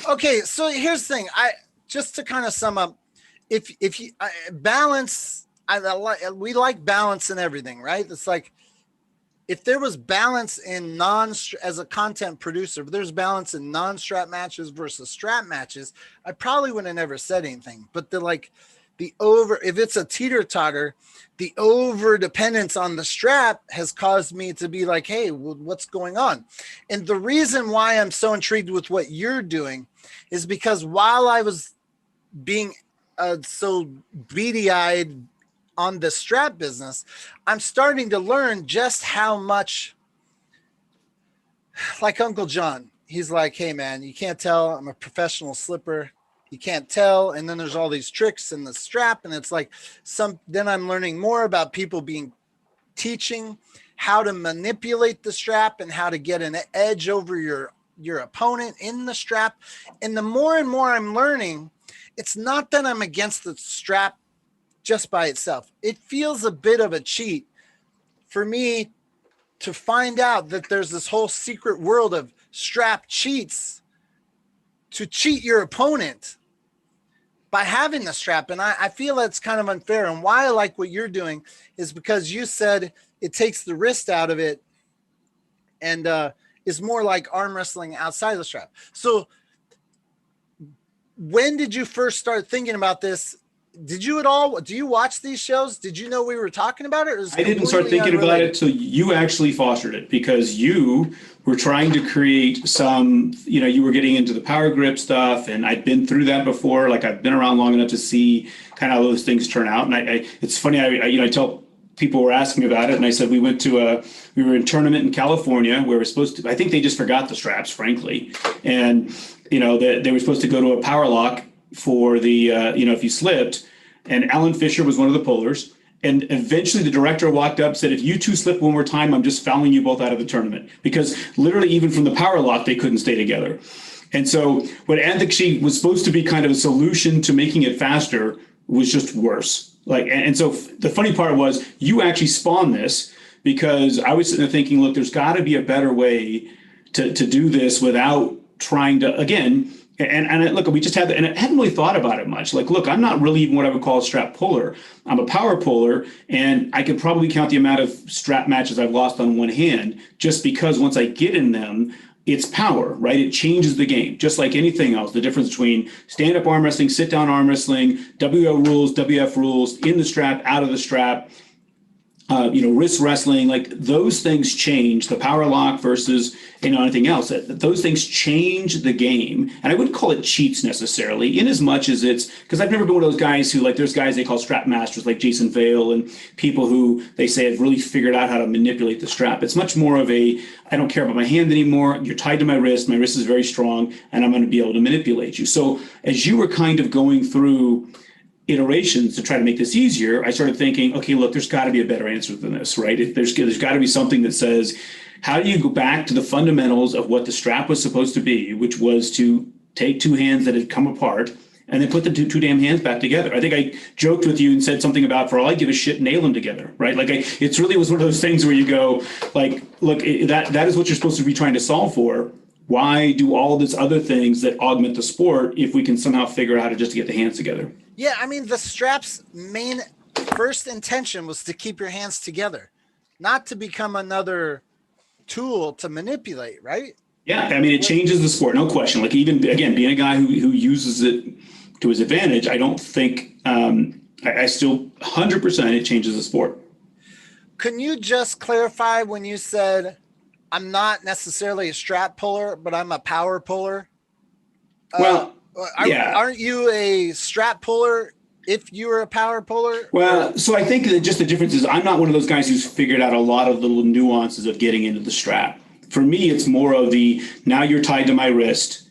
Okay, so here's the thing. Just to kind of sum up, if you balance, we like balance in everything, right? It's like if there was balance in as a content producer, if there's balance in non-strap matches versus strap matches, I probably would have never said anything. But if it's a teeter-totter, the over dependence on the strap has caused me to be like, hey, what's going on? And the reason why I'm so intrigued with what you're doing is because while I was being so beady-eyed on the strap business, I'm starting to learn just how much, like Uncle John, he's like, hey man, you can't tell I'm a professional slipper. You can't tell. And then there's all these tricks in the strap. And it's like then I'm learning more about people teaching how to manipulate the strap and how to get an edge over your opponent in the strap. And the more and more I'm learning, it's not that I'm against the strap just by itself. It feels a bit of a cheat for me to find out that there's this whole secret world of strap cheats to cheat your opponent by having the strap. And I feel that's kind of unfair. And why I like what you're doing is because you said it takes the wrist out of it and is more like arm wrestling outside of the strap. So when did you first start thinking about this? Did you do you watch these shows? Did you know we were talking about it? I didn't start thinking about it till you actually fostered it, because you were trying to create some, you were getting into the power grip stuff, and I'd been through that before. Like I've been around long enough to see kind of how those things turn out. And it's funny, I tell people were asking me about it, and I said we were in a tournament in California where we're supposed to, I think they just forgot the straps, frankly. And, they were supposed to go to a power lock for the, if you slipped, and Alan Fisher was one of the pullers, And eventually the director walked up, said, if you two slip one more time, I'm just fouling you both out of the tournament. Because literally even from the power lock, they couldn't stay together. And so what actually was supposed to be kind of a solution to making it faster was just worse. And so the funny part was you actually spawned this, because I was sitting there thinking, look, there's got to be a better way to do this without trying to, again, and look, we just had, and I hadn't really thought about it much. Like, look, I'm not really even what I would call a strap puller. I'm a power puller, and I could probably count the amount of strap matches I've lost on one hand, just because once I get in them, it's power, right? It changes the game, just like anything else. The difference between stand-up arm wrestling, sit-down arm wrestling, WO rules, WF rules, in the strap, out of the strap, wrist wrestling, like those things change. The power lock versus anything else. Those things change the game, and I wouldn't call it cheats necessarily, in as much as it's, because I've never been one of those guys who, like, there's guys they call strap masters, like Jason Vale, and people who they say have really figured out how to manipulate the strap. It's much more of a, I don't care about my hand anymore. You're tied to my wrist is very strong, and I'm going to be able to manipulate you. So as you were kind of going through iterations to try to make this easier, I started thinking, okay, look, there's got to be a better answer than this, right? There's got to be something that says, how do you go back to the fundamentals of what the strap was supposed to be, which was to take two hands that had come apart and then put the two damn hands back together. I think I joked with you and said something about, for all I give a shit, nail them together, right? Like, it's really was one of those things where you go, like, look, that is what you're supposed to be trying to solve for. Why do all these other things that augment the sport if we can somehow figure out how to just get the hands together? Yeah, I mean, the strap's main first intention was to keep your hands together, not to become another tool to manipulate, right? Yeah, I mean, it changes the sport, no question. Like, even, again, being a guy who uses it to his advantage, I don't think, I still 100% it changes the sport. Can you just clarify when you said, I'm not necessarily a strap puller, but I'm a power puller? Well, yeah. Aren't you a strap puller if you were a power puller? Well, so I think that just the difference is I'm not one of those guys who's figured out a lot of the little nuances of getting into the strap. For me, it's more of the, now you're tied to my wrist.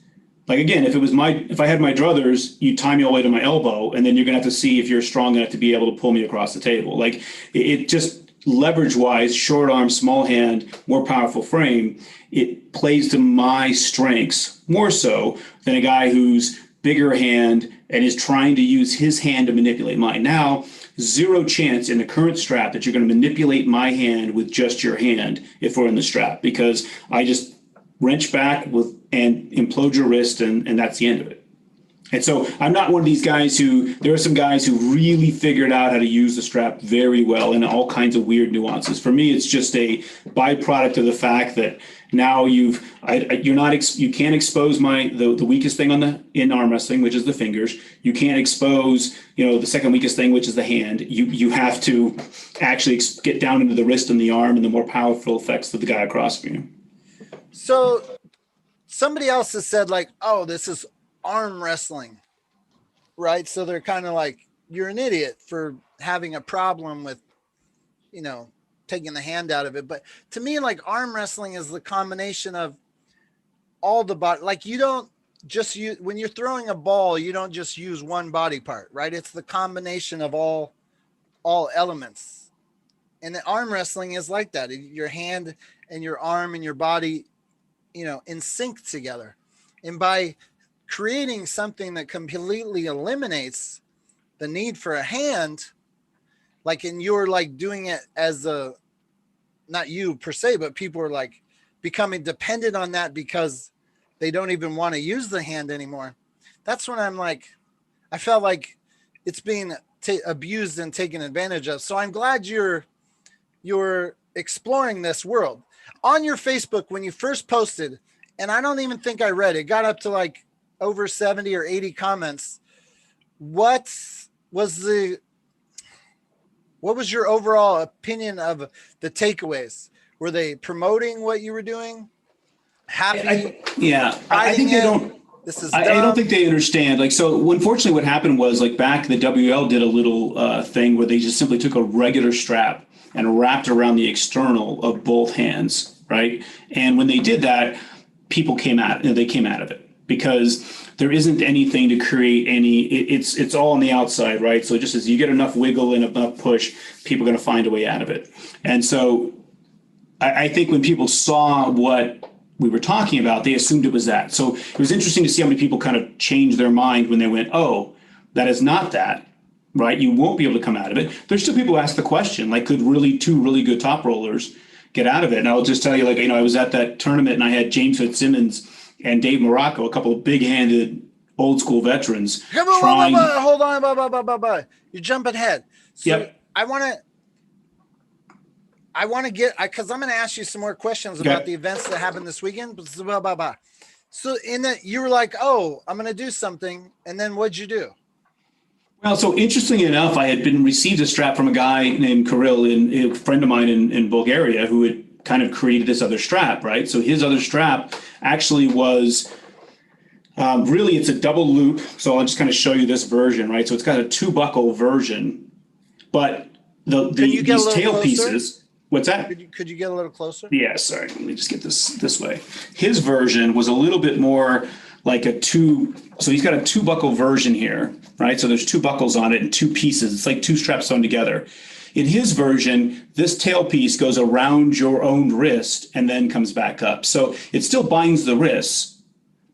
Like, again, if I had my druthers, you tie me all the way to my elbow, and then you're gonna have to see if you're strong enough to be able to pull me across the table. Like, it just, leverage-wise, short arm, small hand, more powerful frame, it plays to my strengths more so than a guy who's bigger hand and is trying to use his hand to manipulate mine. Now, zero chance in the current strap that you're going to manipulate my hand with just your hand if we're in the strap, because I just wrench back and implode your wrist, and that's the end of it. And so I'm not one of these guys there are some guys who really figured out how to use the strap very well in all kinds of weird nuances. For me, it's just a byproduct of the fact that now you can't expose the weakest thing in arm wrestling, which is the fingers. You can't expose, the second weakest thing, which is the hand. You have to actually get down into the wrist and the arm and the more powerful effects of the guy across from you. So somebody else has said, like, oh, this is arm wrestling, right? So they're kind of like, you're an idiot for having a problem with, taking the hand out of it. But to me, like, arm wrestling is the combination of all the body. Like, you don't just use, when you're throwing a ball, you don't just use one body part, right? It's the combination of all elements. And the arm wrestling is like that. Your hand and your arm and your body, in sync together. And by creating something that completely eliminates the need for a hand, like, and you're like doing it as not you per se, but people are like becoming dependent on that because they don't even want to use the hand anymore. That's when I'm like, I felt like it's being abused and taken advantage of. So I'm glad you're exploring this world. On your Facebook, when you first posted, and I don't even think I read it, got up to like over 70 or 80 comments. What was your overall opinion of the takeaways? Were they promoting what you were doing? Happy? I think they don't. This is I don't think they understand. Like, so unfortunately what happened was, like, back the WL did a little thing where they just simply took a regular strap and wrapped around the external of both hands, right? And when they did that, people came out of it. because there isn't anything to create any, it's all on the outside, right? So just as you get enough wiggle and enough push, people are going to find a way out of it. And so I think when people saw what we were talking about, they assumed it was that. So it was interesting to see how many people kind of changed their mind when they went, oh, that is not that, right? You won't be able to come out of it. There's still people who ask the question, like, could two really good top rollers get out of it? And I'll just tell you, like, I was at that tournament and I had James Fitzsimmons and Dave Morocco, a couple of big-handed old school veterans. Hold on, you're jumping ahead. So yep. I want to get, because I'm going to ask you some more questions about the events that happened this weekend. So in that, you were like, oh, I'm going to do something. And then what'd you do? Well, so interestingly enough, I had received a strap from a guy named Kirill, a friend of mine in Bulgaria, who had kind of created this other strap, right? So his other strap actually was really, it's a double loop. So I'll just kind of show you this version, right? So it's got a 2-buckle version, but these tail pieces. What's that? Could you get a little closer? Yeah, sorry. Let me just get this way. His version was a little bit more like so he's got a 2-buckle version here, right? So there's 2 buckles on it and 2 pieces. It's like 2 straps sewn together. In his version, this tail piece goes around your own wrist and then comes back up. So it still binds the wrists,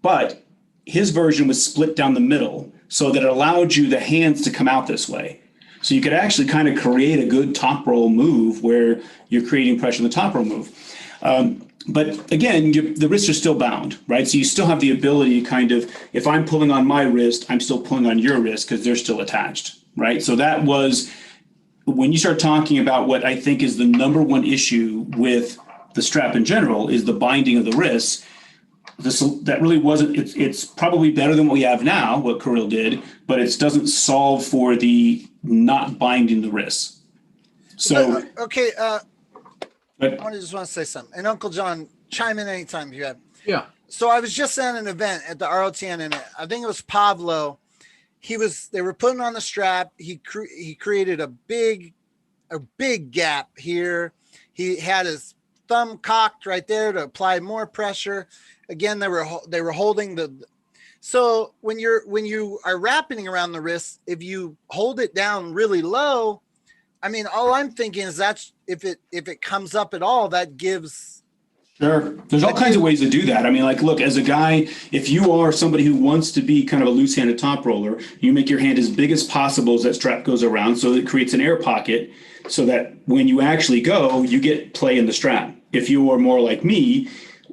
but his version was split down the middle so that it allowed you the hands to come out this way. So you could actually kind of create a good top roll move where you're creating pressure in the top roll move. But again, the wrists are still bound, right? So you still have the ability to kind of, if I'm pulling on my wrist, I'm still pulling on your wrist because they're still attached, right? So that was, when you start talking about what I think is the number one issue with the strap in general, is the binding of the wrists. That really wasn't, it's probably better than what we have now, what Kirill did, but it doesn't solve for the not binding the wrists. So I just want to say something, and Uncle John, chime in anytime you have. Yeah. So I was just at an event at the ROTN, and I think it was Pablo. They were putting on the strap. He created a big gap here. He had his thumb cocked right there to apply more pressure. Again, they were holding so when you are wrapping around the wrist, if you hold it down really low, I mean, all I'm thinking is that's if it comes up at all, that gives. Sure. There's all kinds of ways to do that. I mean, like, look, as a guy, if you are somebody who wants to be kind of a loose-handed top roller, you make your hand as big as possible as that strap goes around, so it creates an air pocket so that when you actually go, you get play in the strap. If you are more like me,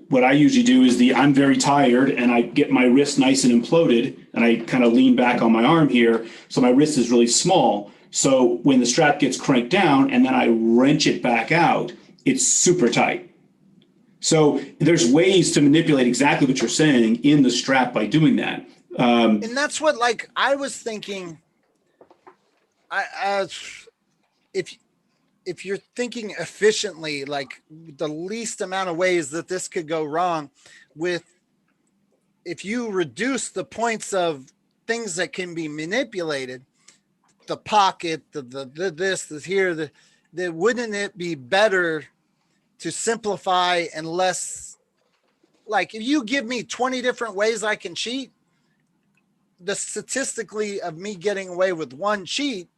what I usually do is I'm very tired and I get my wrist nice and imploded and I kind of lean back on my arm here. So my wrist is really small. So when the strap gets cranked down and then I wrench it back out, it's super tight. So there's ways to manipulate exactly what you're saying in the strap by doing that. And that's what, like, I was thinking, if you're thinking efficiently, like the least amount of ways that this could go wrong if you reduce the points of things that can be manipulated, the pocket, this here, wouldn't it be better to simplify and less, like, if you give me 20 different ways I can cheat, the statistically of me getting away with one cheat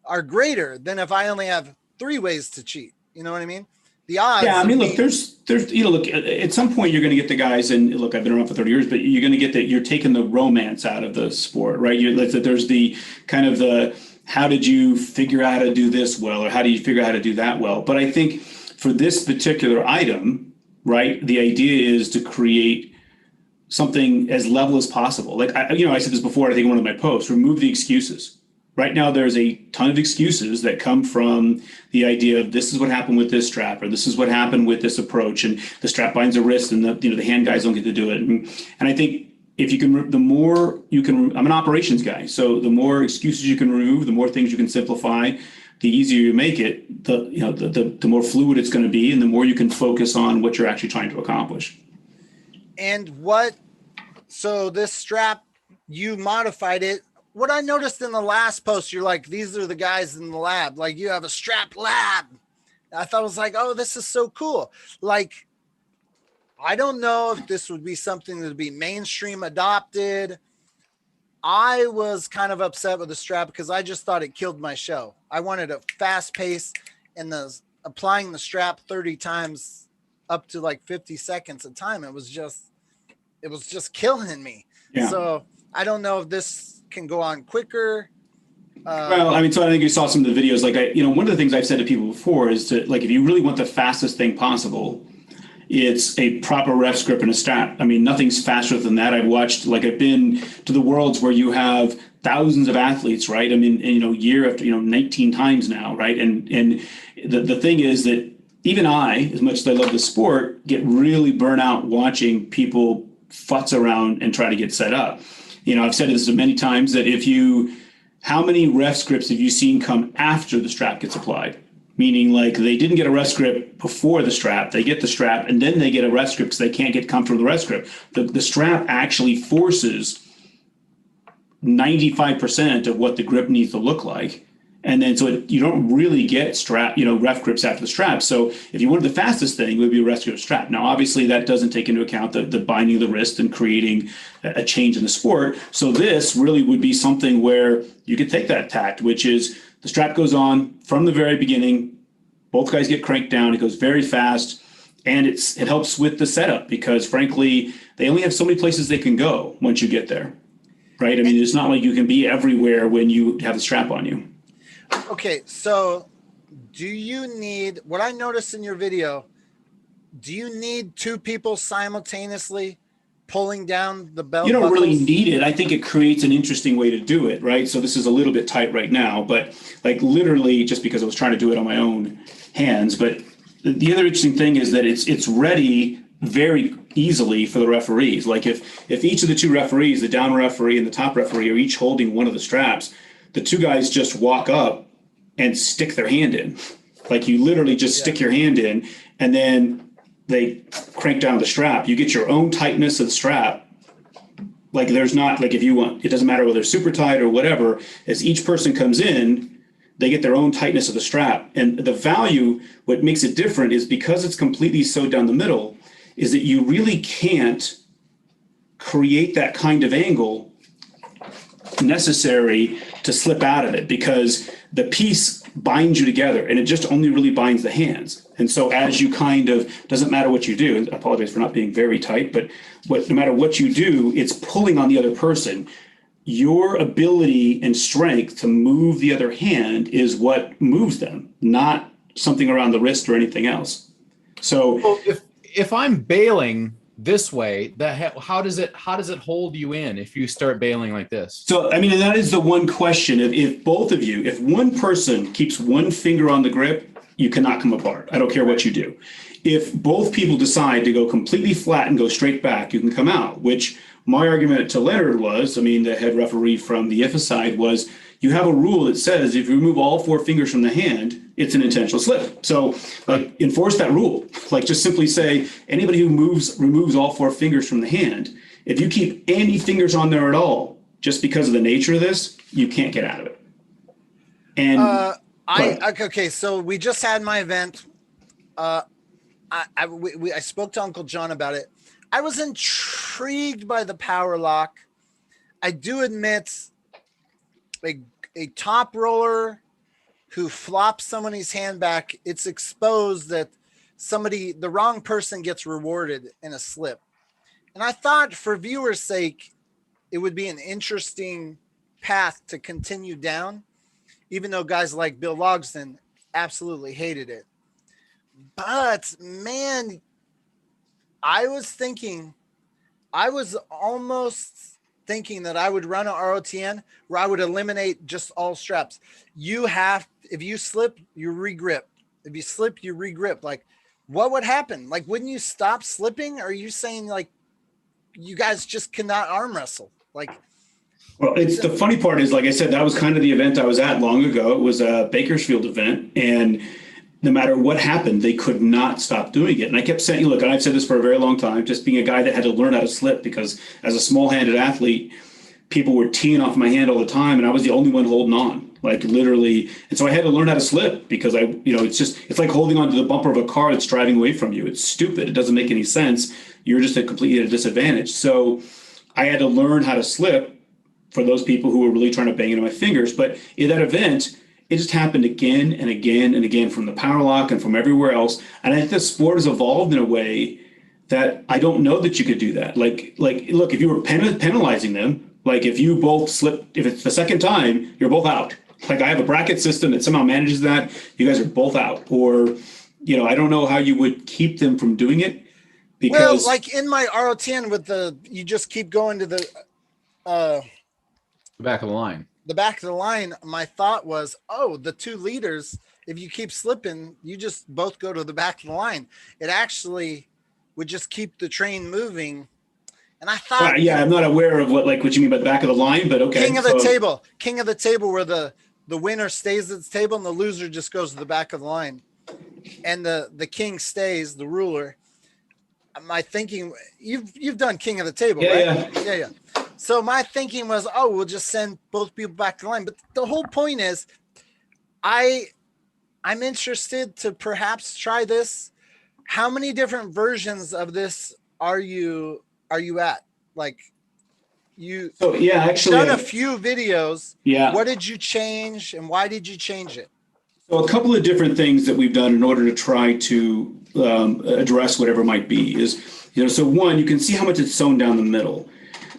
are greater than if I only have 3 ways to cheat. You know what I mean? The odds. Yeah, I mean, look, there's, look, at some point you're going to get the guys, and look, I've been around for 30 years, but you're going to get that you're taking the romance out of the sport, right? There's the kind of the, how did you figure out how to do this well, or how do you figure out how to do that well? But I think for this particular item, right, the idea is to create something as level as possible. Like, I said this before, I think in one of my posts, remove the excuses. Right now, there's a ton of excuses that come from the idea of this is what happened with this strap, or this is what happened with this approach, and the strap binds the wrist, and the hand guys don't get to do it. And I think if you can, the more you can, I'm an operations guy, so the more excuses you can remove, the more things you can simplify, the easier you make it, the more fluid it's going to be, and the more you can focus on what you're actually trying to accomplish. And so this strap, you modified it. What I noticed in the last post, you're like, these are the guys in the lab. Like, you have a strap lab. I thought it was like, oh, this is so cool. Like, I don't know if this would be something that would be mainstream adopted. I was kind of upset with the strap because I just thought it killed my show. I wanted a fast pace, and applying the strap 30 times up to like 50 seconds a time. It was just killing me. Yeah. So I don't know if this can go on quicker. Well, I mean, so I think you saw some of the videos. Like, one of the things I've said to people before is to, like, if you really want the fastest thing possible, it's a proper ref grip and a strap. I mean, nothing's faster than that. I've been to the worlds where you have thousands of athletes, right? I mean, year after, 19 times now, right? And the thing is that even I, as much as I love the sport, get really burnt out watching people futz around and try to get set up. I've said this many times that how many ref scripts have you seen come after the strap gets applied? Meaning, like, they didn't get a ref script before the strap, they get the strap, and then they get a ref script because they can't get comfortable with the ref script. The strap actually forces 95% of what the grip needs to look like. And then you don't really get ref grips after the strap. So if you wanted the fastest thing, it would be a ref grip strap. Now, obviously, that doesn't take into account the binding of the wrist and creating a change in the sport. So this really would be something where you could take that tact, which is the strap goes on from the very beginning. Both guys get cranked down. It goes very fast. And it helps with the setup because, frankly, they only have so many places they can go once you get there, right? I mean, it's not like you can be everywhere when you have the strap on you. Okay, so do you need, what I noticed in your video, do you need two people simultaneously pulling down the belt? You don't really need it. I think it creates an interesting way to do it, right? So this is a little bit tight right now, but like literally just because I was trying to do it on my own hands. But the other interesting thing is that it's ready very easily for the referees. Like if each of the two referees, the down referee and the top referee, are each holding one of the straps, the two guys just walk up and stick their hand in. Like you literally just stick your hand in and then they crank down the strap. You get your own tightness of the strap. Like there's not, like if you want, it doesn't matter whether they're super tight or whatever, as each person comes in, they get their own tightness of the strap. And the value, what makes it different is because it's completely sewed down the middle, is that you really can't create that kind of angle necessary to slip out of it because the piece binds you together and it just only really binds the hands. And so as you kind of, doesn't matter what you do, and I apologize for not being very tight, but no matter what you do, it's pulling on the other person. Your ability and strength to move the other hand is what moves them, not something around the wrist or anything else. So well, if I'm bailing this way, how does it hold you in if you start bailing like this? So, I mean, that is the one question. If both of you, if one person keeps one finger on the grip, you cannot come apart. I don't care what you do. If both people decide to go completely flat and go straight back, you can come out, which my argument to Leonard was, I mean, the head referee from the IFA side was, you have a rule that says if you remove all four fingers from the hand, it's an intentional slip. So like enforce that rule. Like just simply say anybody who removes all four fingers from the hand, if you keep any fingers on there at all, just because of the nature of this, you can't get out of it. And okay, so we just had my event. I spoke to Uncle John about it. I was intrigued by the power lock. I do admit a top roller who flops somebody's hand back, it's exposed that the wrong person gets rewarded in a slip. And I thought for viewers' sake, it would be an interesting path to continue down, even though guys like Bill Logsdon absolutely hated it. But man, I was almost thinking that I would run an ROTN where I would eliminate just all straps. If you slip, you regrip. If you slip, you regrip. Like, what would happen? Like, wouldn't you stop slipping? Or are you saying like you guys just cannot arm wrestle? Like, well, it's the funny part is, like I said, that was kind of the event I was at long ago. It was a Bakersfield event, and no matter what happened, they could not stop doing it. And I kept saying, look, and I've said this for a very long time, just being a guy that had to learn how to slip because as a small-handed athlete, people were teeing off my hand all the time, and I was the only one holding on, like literally. And so I had to learn how to slip because it's like holding onto the bumper of a car that's driving away from you. It's stupid. It doesn't make any sense. You're just completely at a disadvantage. So I had to learn how to slip for those people who were really trying to bang into my fingers. But in that event, it just happened again and again and again from the power lock and from everywhere else. And I think the sport has evolved in a way that I don't know that you could do that. Like, look, if you were penalizing them, like if you both slip, if it's the second time, you're both out. Like I have a bracket system that somehow manages that. You guys are both out. Or, I don't know how you would keep them from doing it. Because, well, like in my ROTN you just keep going to the back of the line. The back of the line, my thought was, the two leaders, if you keep slipping, you just both go to the back of the line. It actually would just keep the train moving. And I thought, I'm not aware of what you mean by the back of the line, but okay. King of the table, where the winner stays at the table and the loser just goes to the back of the line, and the king stays, the ruler. My thinking, you've done king of the table, right? Yeah. So my thinking was, we'll just send both people back to the line. But the whole point is, I'm interested to perhaps try this. How many different versions of this are you at? Like actually, done a few videos. Yeah. What did you change and why did you change it? So a couple of different things that we've done in order to try to address whatever might be is, so one, you can see how much it's sewn down the middle.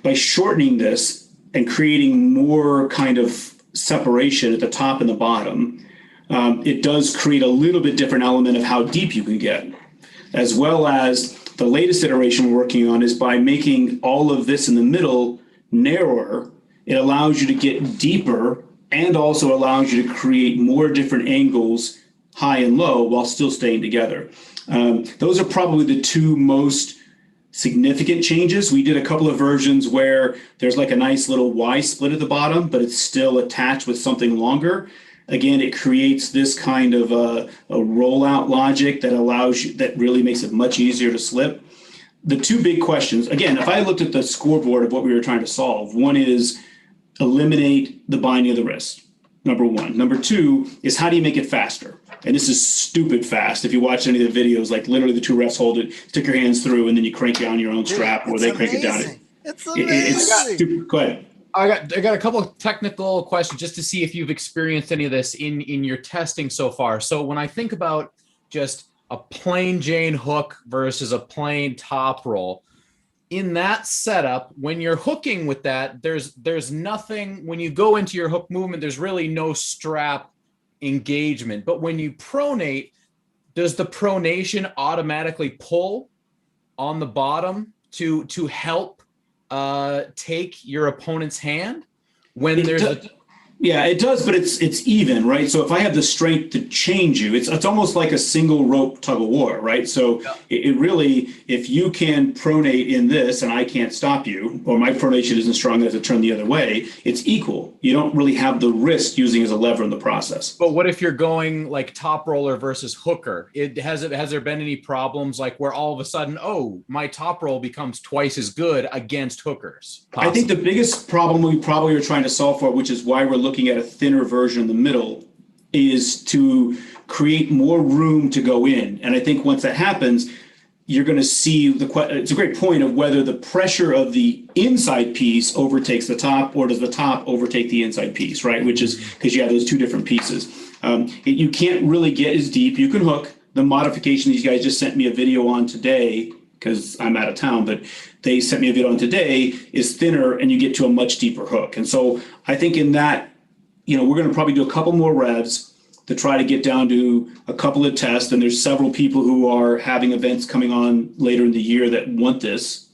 By shortening this and creating more kind of separation at the top and the bottom, it does create a little bit different element of how deep you can get. As well as the latest iteration we're working on is by making all of this in the middle narrower, it allows you to get deeper and also allows you to create more different angles, high and low, while still staying together. Those are probably the two most significant changes. We did a couple of versions where there's like a nice little Y split at the bottom, but it's still attached with something longer. Again, it creates this kind of a rollout logic that that really makes it much easier to slip. The two big questions, again, if I looked at the scoreboard of what we were trying to solve, one is eliminate the binding of the wrist, number one. Number two is how do you make it faster? And this is stupid fast. If you watch any of the videos, like literally the two refs hold it, stick your hands through, and then you crank it on your own strap, or they crank it down. It's amazing. It's stupid. Go ahead. I got a couple of technical questions just to see if you've experienced any of this in your testing so far. So when I think about just a plain Jane hook versus a plain top roll, in that setup, when you're hooking with that, there's nothing, when you go into your hook movement, there's really no strap engagement. But when you pronate, does the pronation automatically pull on the bottom to help take your opponent's hand when Yeah, it does, but it's even, right? So if I have the strength to change you, it's almost like a single rope tug of war, right? So it really, if you can pronate in this and I can't stop you, or my pronation isn't strong enough to turn the other way, it's equal. You don't really have the wrist using as a lever in the process. But what if you're going like top roller versus hooker? Has there been any problems like where all of a sudden, my top roll becomes twice as good against hookers? Possibly. I think the biggest problem we probably are trying to solve for, which is why we're looking at a thinner version in the middle, is to create more room to go in. And I think once that happens, you're going to see it's a great point of whether the pressure of the inside piece overtakes the top, or does the top overtake the inside piece, right? Which is because you have those two different pieces. You can't really get as deep. You can hook. The modification these guys just sent me a video on today, because I'm out of town, but they sent me a video on today, is thinner, and you get to a much deeper hook. And so I think in that, we're going to probably do a couple more revs to try to get down to a couple of tests. And there's several people who are having events coming on later in the year that want this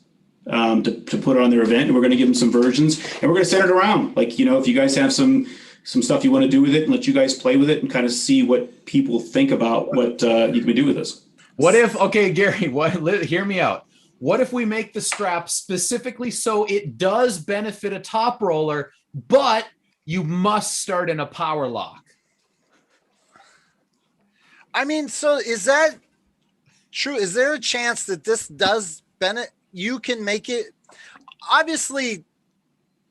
to put on their event. And we're going to give them some versions, and we're going to send it around. Like, if you guys have some stuff you want to do with it, and let you guys play with it and kind of see what people think about what you can do with this. What if, okay, Gary, hear me out. What if we make the strap specifically so it does benefit a top roller, but you must start in a power lock? I mean, so is that true? Is there a chance that this does benefit? You can make it, obviously,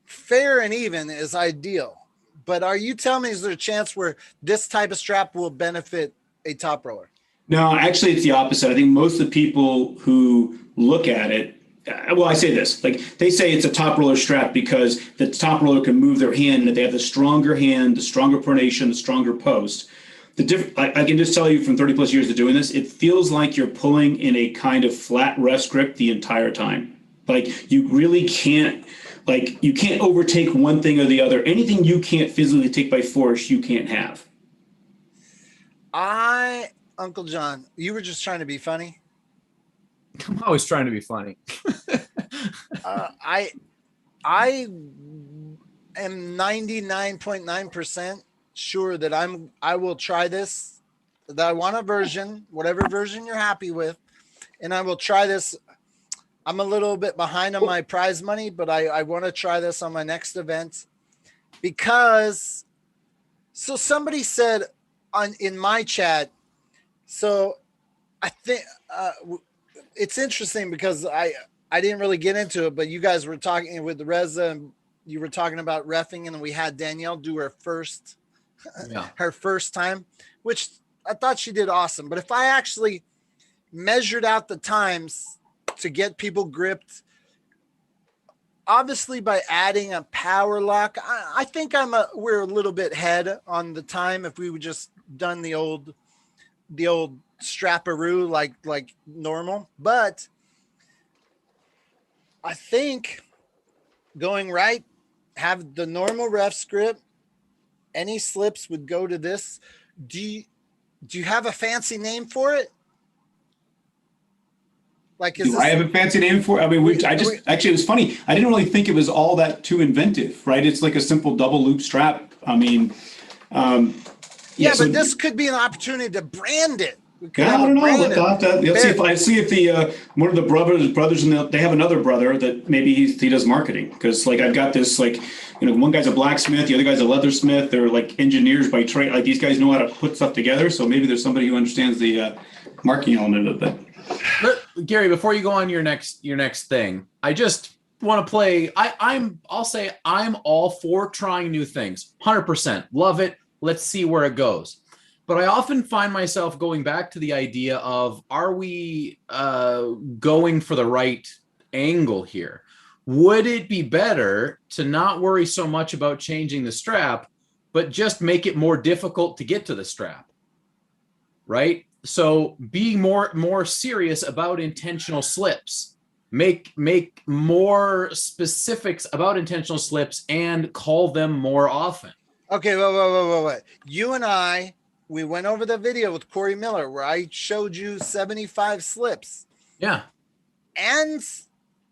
fair and even is ideal. But are you telling me is there a chance where this type of strap will benefit a top roller? No, actually, it's the opposite. I think most of the people who look at it, well, I say this, like they say it's a top roller strap because the top roller can move their hand, and that they have the stronger hand, the stronger pronation, the stronger post. I can just tell you from 30 plus years of doing this, it feels like you're pulling in a kind of flat rest grip the entire time. Like you really can't, like you can't overtake one thing or the other. Anything you can't physically take by force, you can't have. Uncle John, you were just trying to be funny. I'm always trying to be funny. I am 99.9% sure that I will try this, that I want a version, whatever version you're happy with, and I will try this. I'm a little bit behind on my prize money, but I want to try this on my next event because, so somebody said in my chat, so I think it's interesting because I didn't really get into it, but you guys were talking with Reza and you were talking about reffing, and we had Danielle do her first time, which I thought she did awesome. But if I actually measured out the times to get people gripped, obviously by adding a power lock, I think we're a little bit ahead on the time if we would just done the old strapperoo like normal. But I think going right, have the normal ref grip. Any slips would go to this. Do you have a fancy name for it? Like, I have a fancy name for it? I mean, actually, it was funny. I didn't really think it was all that too inventive, right? It's like a simple double loop strap. I mean, Yeah, but this could be an opportunity to brand it. Yeah, I don't know. Let's see if the one of the brothers they have another brother that maybe he does marketing, because like I've got this, like, you know, one guy's a blacksmith, the other guy's a leathersmith. They're like engineers by trade. Like these guys know how to put stuff together. So maybe there's somebody who understands the marketing element of it. But, Gary, before you go on your next thing, I just want to play. I'll say I'm all for trying new things. 100% love it. Let's see where it goes. But I often find myself going back to the idea of, are we going for the right angle here? Would it be better to not worry so much about changing the strap, but just make it more difficult to get to the strap, right? So be more serious about intentional slips. Make more specifics about intentional slips and call them more often. Okay, wait. You and we went over the video with Corey Miller where I showed you 75 slips. Yeah. And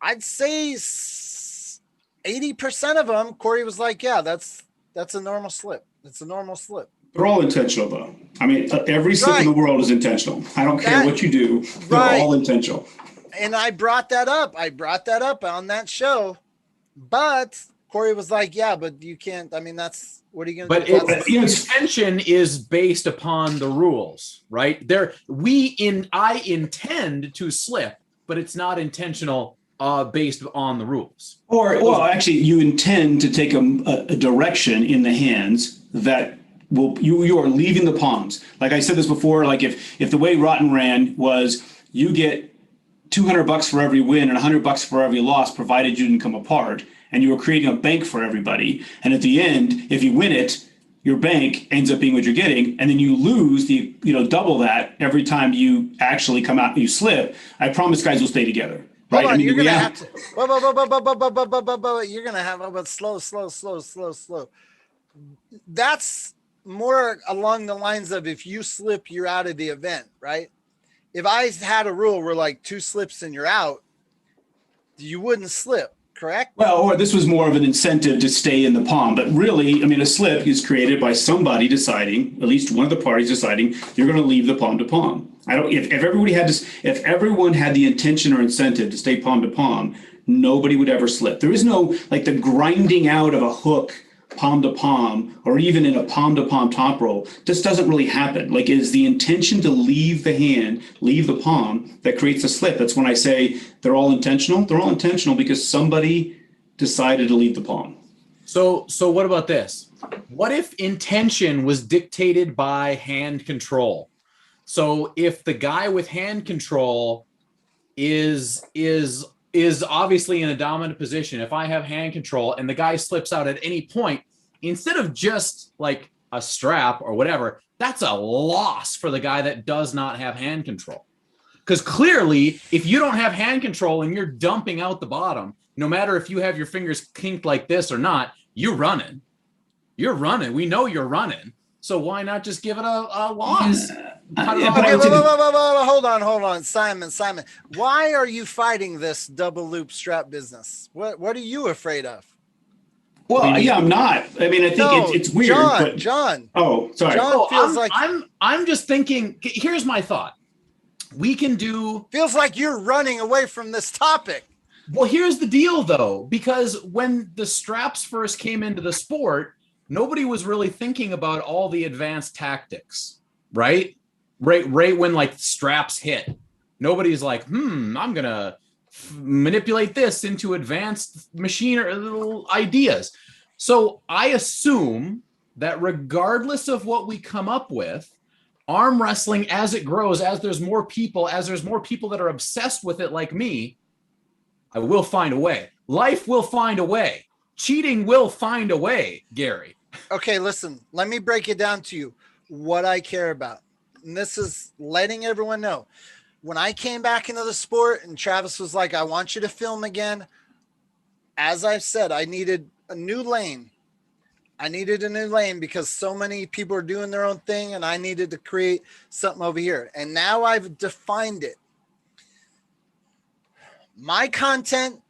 I'd say 80% of them, Corey was like, yeah, that's a normal slip. It's a normal slip. They're all intentional, though. I mean, every slip in the world is intentional. I don't care what you do. They're all intentional. And I brought that up. On that show. But Corey was like, yeah, but you can't. I mean, that's, what are you going to do? But intention is based upon the rules, right? I intend to slip, but it's not intentional based on the rules. Well, actually, you intend to take a direction in the hands that you are leaving the palms. Like I said this before, like if the way Rotten ran was you get $200 for every win and $100 for every loss, provided you didn't come apart, and you were creating a bank for everybody. And at the end, if you win it, your bank ends up being what you're getting, and then you lose double that every time you actually come out and you slip. I promise guys will stay together. Right? Hold on, you're gonna have to. You're gonna have slow. That's more along the lines of if you slip, you're out of the event, right? If I had a rule where like 2 slips and you're out, you wouldn't slip, correct? Well, or this was more of an incentive to stay in the palm. But really, I mean, a slip is created by somebody deciding, at least one of the parties deciding, you're going to leave the palm to palm. If everyone had the intention or incentive to stay palm to palm, nobody would ever slip. There is no, like, the grinding out of a hook palm to palm, or even in a palm to palm top roll, just doesn't really happen. Like, it is the intention to leave the hand, leave the palm, that creates a slip. That's when I say they're all intentional. They're all intentional because somebody decided to leave the palm. So what about this? What if intention was dictated by hand control? So if the guy with hand control is obviously in a dominant position, if I have hand control and the guy slips out at any point, instead of just like a strap or whatever, that's a loss for the guy that does not have hand control. Because clearly, if you don't have hand control and you're dumping out the bottom, no matter if you have your fingers kinked like this or not, you're running. You're running. We know you're running. So why not just give it a loss? Hold on, Simon. Why are you fighting this double loop strap business? What are you afraid of? Well, yeah, I'm not. I mean, I think it's weird. John. Oh, sorry. John feels I'm just thinking. Here's my thought. We can do. Feels like you're running away from this topic. Well, here's the deal, though, because when the straps first came into the sport, nobody was really thinking about all the advanced tactics, right? Right when like straps hit, nobody's like, I'm gonna manipulate this into advanced machine or little ideas. So I assume that regardless of what we come up with, arm wrestling, as it grows, as there's more people that are obsessed with it like me, I will find a way. Life will find a way. Cheating will find a way, Gary. Okay, listen, let me break it down to you. What I care about. And this is letting everyone know. When I came back into the sport and Travis was like, I want you to film again. As I've said, I needed a new lane. Because so many people are doing their own thing and I needed to create something over here. And now I've defined it. My content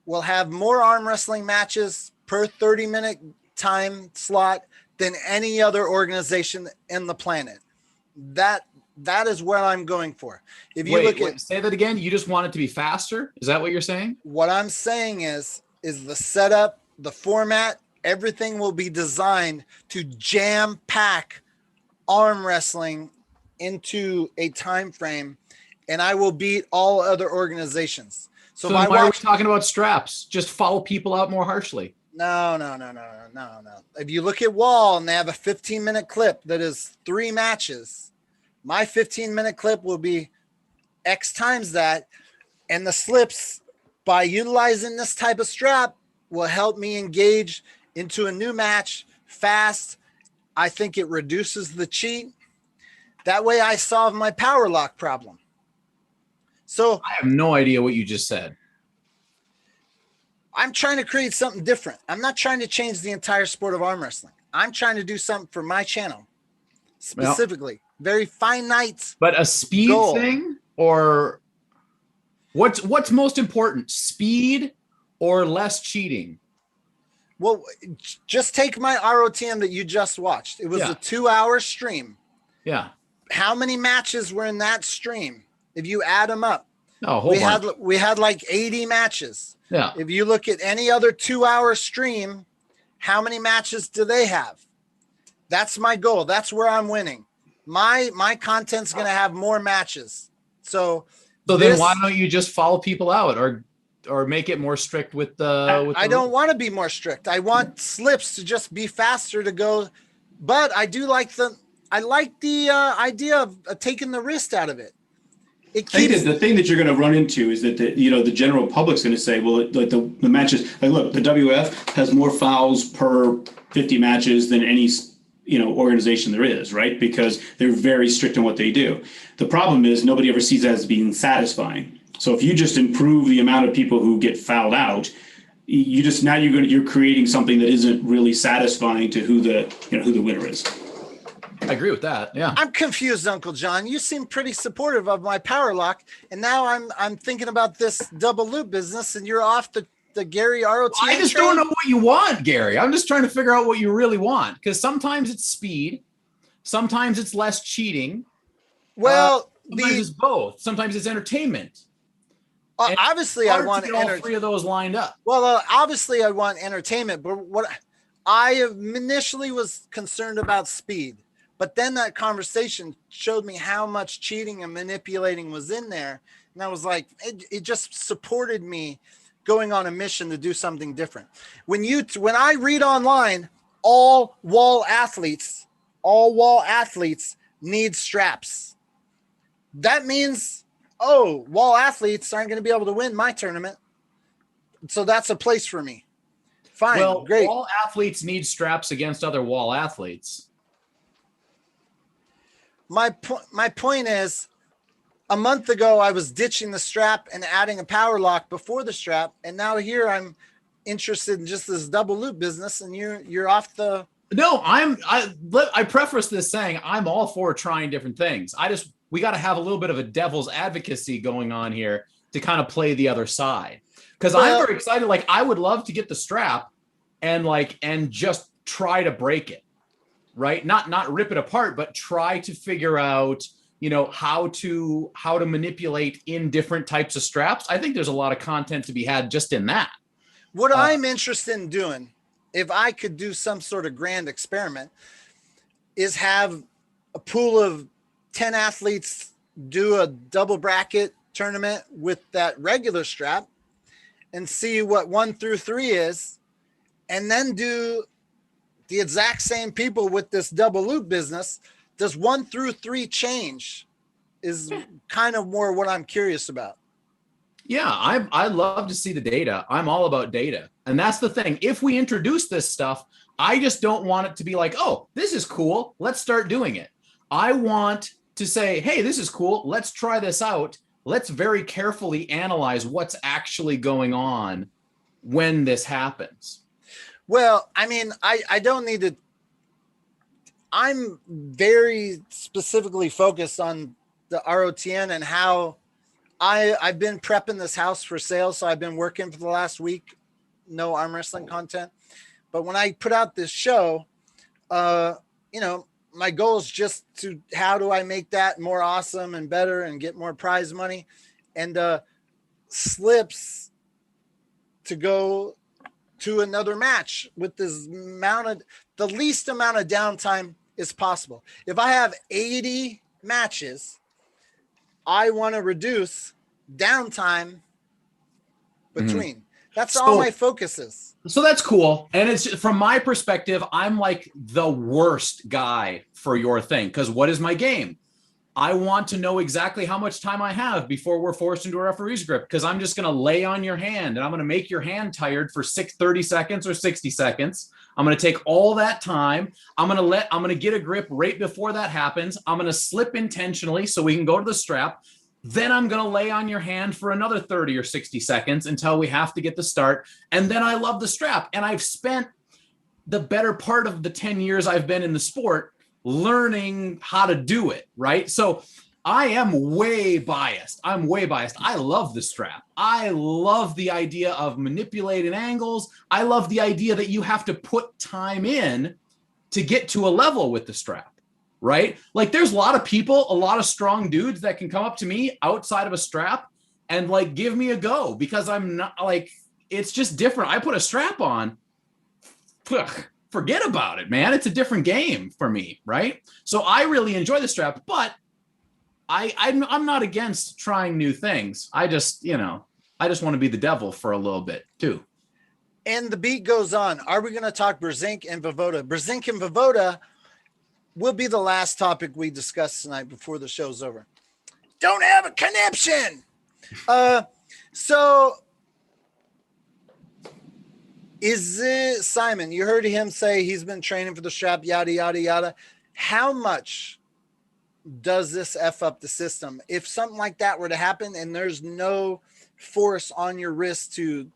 will have more arm wrestling matches per 30-minute time slot than any other organization in the planet. That is what I'm going for. If you say that again, you just want it to be faster? Is that what you're saying? What I'm saying is the setup, the format, everything will be designed to jam pack arm wrestling into a time frame, and I will beat all other organizations. So why are we talking about straps? Just follow people out more harshly. No. If you look at Wall and they have a 15-minute clip that is 3 matches, my 15-minute clip will be X times that. And the slips, by utilizing this type of strap, will help me engage into a new match fast. I think it reduces the cheat. That way I solve my power lock problem. So I have no idea what you just said. I'm trying to create something different. I'm not trying to change the entire sport of arm wrestling. I'm trying to do something for my channel specifically. Very finite. But a speed thing, or what's most important, speed or less cheating? Well, just take my ROTM that you just watched. It was a 2-hour stream. Yeah. How many matches were in that stream? If you add them up, we had like 80 matches. Yeah. If you look at any other 2-hour stream, how many matches do they have? That's my goal. That's where I'm winning. My content's going to have more matches. So then why don't you just follow people out or make it more strict with the I don't want to be more strict. I want slips to just be faster to go, but I do like the idea of taking the wrist out of it. I think that the thing that you're going to run into is that the general public's going to say, well, the matches, like, look, the WF has more fouls per 50 matches than any organization there is, right? Because they're very strict on what they do. The problem is nobody ever sees that as being satisfying. So if you just improve the amount of people who get fouled out, you're creating something that isn't really satisfying to who the winner is. I agree with that. Yeah. I'm confused, Uncle John. You seem pretty supportive of my power lock, and now I'm thinking about this double loop business, and you're off the Gary ROT. I just don't know what you want, Gary. I'm just trying to figure out what you really want, because sometimes it's speed, sometimes it's less cheating. Well, sometimes it's both. Sometimes it's entertainment. Obviously, I want all 3 of those lined up. Well, obviously, I want entertainment, but what I initially was concerned about speed. But then that conversation showed me how much cheating and manipulating was in there. And I was like, it just supported me going on a mission to do something different. When I read online, all wall athletes need straps. That means, oh, wall athletes aren't going to be able to win my tournament. So that's a place for me. Fine, well, great. Wall athletes need straps against other wall athletes. My point is, a month ago, I was ditching the strap and adding a power lock before the strap. And now here I'm interested in just this double loop business, and you're off the... No, I preface this saying I'm all for trying different things. We got to have a little bit of a devil's advocacy going on here to kind of play the other side. Because I'm very excited. Like, I would love to get the strap and just try to break it, right? Not rip it apart, but try to figure out, how to manipulate in different types of straps. I think there's a lot of content to be had just in that. What I'm interested in doing, if I could do some sort of grand experiment, is have a pool of 10 athletes do a double bracket tournament with that regular strap and see what 1 through 3 is, and then do the exact same people with this double loop business. Does 1 through 3 change? Is kind of more what I'm curious about. Yeah, I love to see the data. I'm all about data. And that's the thing. If we introduce this stuff, I just don't want it to be like, oh, this is cool, let's start doing it. I want to say, hey, this is cool, let's try this out. Let's very carefully analyze what's actually going on when this happens. Well, I mean, I don't need to. I'm very specifically focused on the ROTN and how I've been prepping this house for sale. So I've been working for the last week, no arm wrestling content. But when I put out this show, my goal is just to, how do I make that more awesome and better and get more prize money, and slips to go to another match with the least amount of downtime is possible. If I have 80 matches, I want to reduce downtime between. That's all my focus is. So that's cool. And it's, from my perspective, I'm like the worst guy for your thing. Because what is my game? I want to know exactly how much time I have before we're forced into a referee's grip, because I'm just going to lay on your hand and I'm going to make your hand tired for 30 seconds or 60 seconds. I'm going to take all that time. I'm going to get a grip right before that happens. I'm going to slip intentionally so we can go to the strap. Then I'm going to lay on your hand for another 30 or 60 seconds until we have to get the start. And then I love the strap. And I've spent the better part of the 10 years I've been in the sport learning how to do it, right? So I am way biased. I'm way biased. I love the strap. I love the idea of manipulating angles. I love the idea that you have to put time in to get to a level with the strap. Right? Like, there's a lot of people, a lot of strong dudes that can come up to me outside of a strap and like give me a go, because I'm not like, it's just different. I put a strap on, forget about it, man. It's a different game for me. Right? So I really enjoy the strap, but I'm not against trying new things. I just want to be the devil for a little bit too. And the beat goes on. Are we going to talk BRZENK and VOEVODA? BRZENK and VOEVODA will be the last topic we discuss tonight before the show's over. Don't have a connection. So is it, Simon, you heard him say he's been training for the strap, yada, yada, yada. How much does this F up the system? If something like that were to happen and there's no force on your wrist to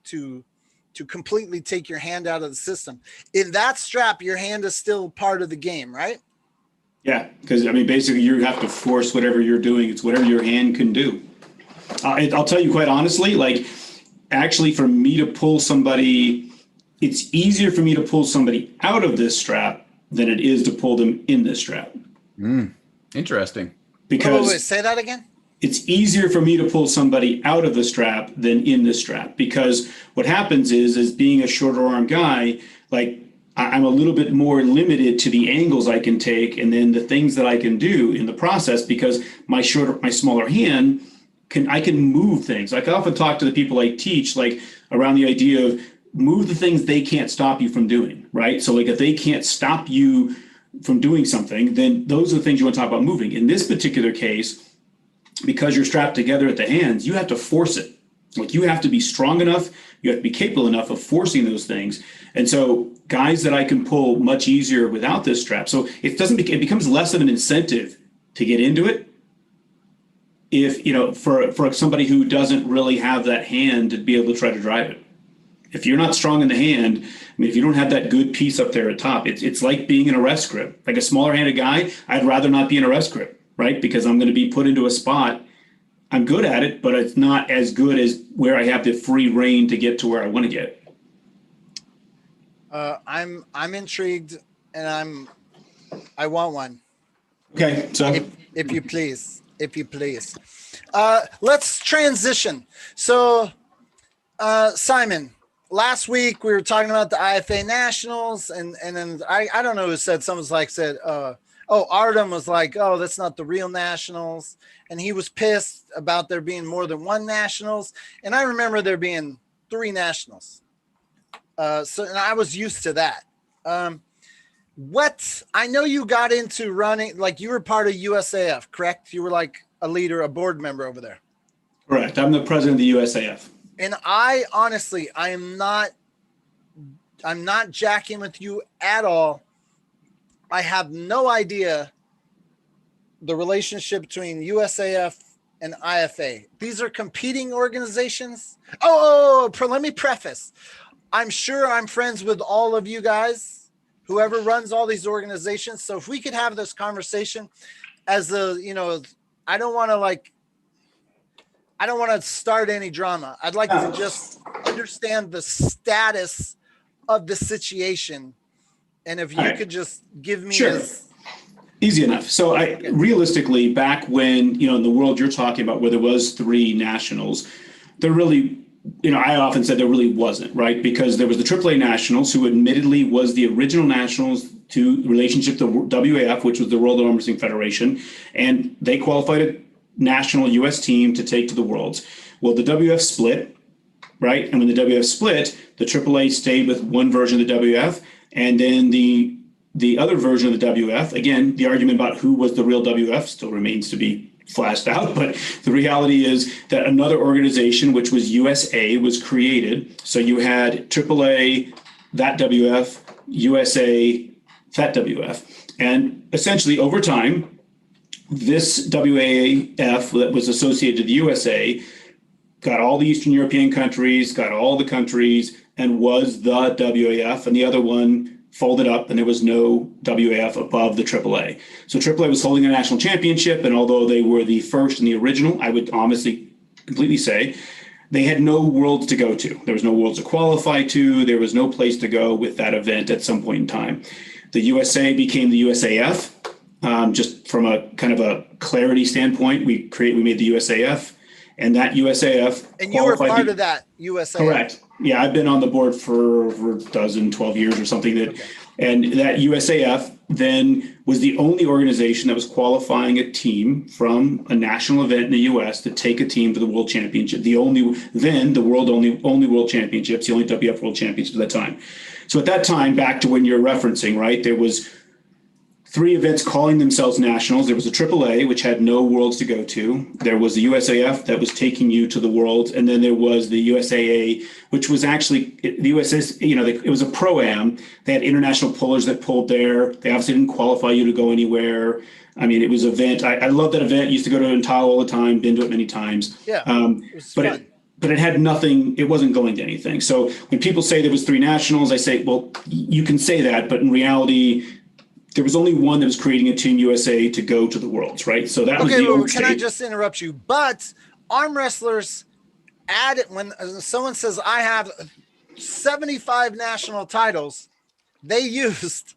completely take your hand out of the system, in that strap, your hand is still part of the game, right? Yeah, because I mean, basically, you have to force whatever you're doing. It's whatever your hand can do. I'll tell you quite honestly, like, actually, for me to pull somebody, it's easier for me to pull somebody out of this strap than it is to pull them in this strap. Interesting. Because wait, say that again. It's easier for me to pull somebody out of the strap than in the strap, because what happens is being a shorter arm guy, like, I'm a little bit more limited to the angles I can take and then the things that I can do in the process, because my smaller hand I can move things. Like I often talk to the people I teach, like around the idea of move the things they can't stop you from doing, right? So like if they can't stop you from doing something, then those are the things you want to talk about moving. In this particular case, because you're strapped together at the hands, you have to force it. Like you have to be strong enough, you have to be capable enough of forcing those things. And so guys that I can pull much easier without this strap. So it becomes less of an incentive to get into it. If, you know, for somebody who doesn't really have that hand to be able to try to drive it. If you're not strong in the hand, I mean, if you don't have that good piece up there at top, it's like being in a rest grip. Like a smaller handed guy, I'd rather not be in a rest grip, right? Because I'm going to be put into a spot. I'm good at it, but it's not as good as where I have the free reign to get to where I want to get. I'm intrigued, and I want one. Okay, so if you please, let's transition. So, Simon, last week we were talking about the IFA Nationals, and then I don't know who said, Artem was like, oh, that's not the real Nationals, and he was pissed about there being more than one Nationals, and I remember there being 3 Nationals. And I was used to that. I know you got into running, like you were part of USAF, correct? You were like a leader, a board member over there. Correct. I'm the president of the USAF. And I'm not jacking with you at all. I have no idea the relationship between USAF and IFA. These are competing organizations. Let me preface. I'm sure I'm friends with all of you guys, whoever runs all these organizations. So if we could have this conversation as I don't want to start any drama. I'd like to just understand the status of the situation. And if you could just give me Easy enough. So realistically, back when, in the world you're talking about where there was 3 Nationals, there really, I often said there really wasn't, right? Because there was the AAA Nationals, who admittedly was the original Nationals to relationship to WAF, which was the World Arm Wrestling Federation, and they qualified a national U.S. team to take to the Worlds. Well, the WF split, right? And when the WF split, the AAA stayed with one version of the WF, and then the other version of the WF, again, the argument about who was the real WF still remains to be flashed out, but the reality is that another organization, which was USA, was created. So you had AAA, that WF, USA, that WF. And essentially over time, this WAF that was associated to the USA got all the Eastern European countries, got all the countries, and was the WAF, and the other one folded up, and there was no WAF above the AAA. So AAA was holding a national championship, and although they were the first and the original, I would honestly completely say, they had no worlds to go to. There was no worlds to qualify to. There was no place to go with that event at some point in time. The USA became the USAF. Just from a kind of a clarity standpoint, we made the USAF, and that USAF. And you were part of that USAF. Correct. Yeah, I've been on the board for a dozen, 12 years or something. And that USAF then was the only organization that was qualifying a team from a national event in the U.S. to take a team for the World Championship. The only World Championships, the only WF World Championships at that time. So at that time, back to when you're referencing, right, there was 3 events calling themselves nationals. There was a AAA, which had no worlds to go to. There was the USAF that was taking you to the worlds. And then there was the USAA, which was actually the USS, it was a pro-am. They had international pullers that pulled there. They obviously didn't qualify you to go anywhere. I mean, it was an event. I love that event. Used to go to it in Tahoe all the time, been to it many times. Yeah, it was fun. But it had nothing, it wasn't going to anything. So when people say there was 3 nationals, I say, well, you can say that, but in reality, there was only one that was creating a Team USA to go to the Worlds, right? So that was the old can I just interrupt you? But arm wrestlers when someone says I have 75 national titles, they used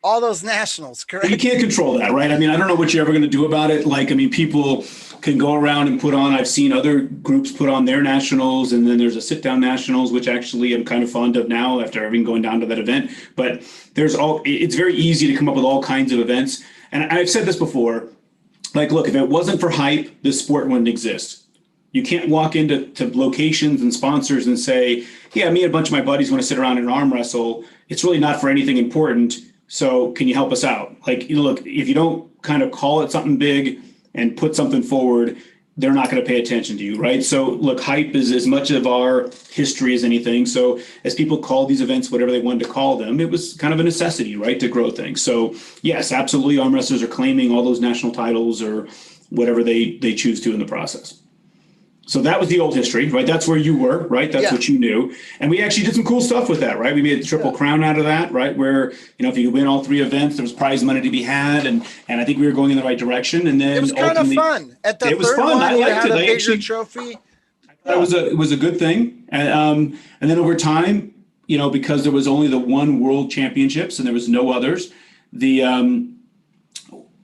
all those nationals, correct? You can't control that, right? I mean, I don't know what you're ever going to do about it. Like, I mean, people can go around and put on, I've seen other groups put on their nationals, and then there's a sit-down nationals, which actually I'm kind of fond of now after having going down to that event. But it's very easy to come up with all kinds of events. And I've said this before, like, look, if it wasn't for hype, this sport wouldn't exist. You can't walk into locations and sponsors and say, yeah, me and a bunch of my buddies want to sit around and arm wrestle. It's really not for anything important. So can you help us out? Like, look, if you don't kind of call it something big and put something forward, they're not going to pay attention to you, right? So look, hype is as much of our history as anything. So as people call these events whatever they wanted to call them, it was kind of a necessity, right, to grow things. So yes, absolutely, arm wrestlers are claiming all those national titles or whatever they choose to in the process. So that was the old history, right? That's where you were, right? That's what you knew. And we actually did some cool stuff with that, right? We made the Triple Crown out of that, right? Where, if you could win all 3 events, there was prize money to be had. And I think we were going in the right direction. And then it was kind of fun. At the third one, I liked it. A bigger trophy. It was a good thing. And then over time, because there was only the one world championships and there was no others, the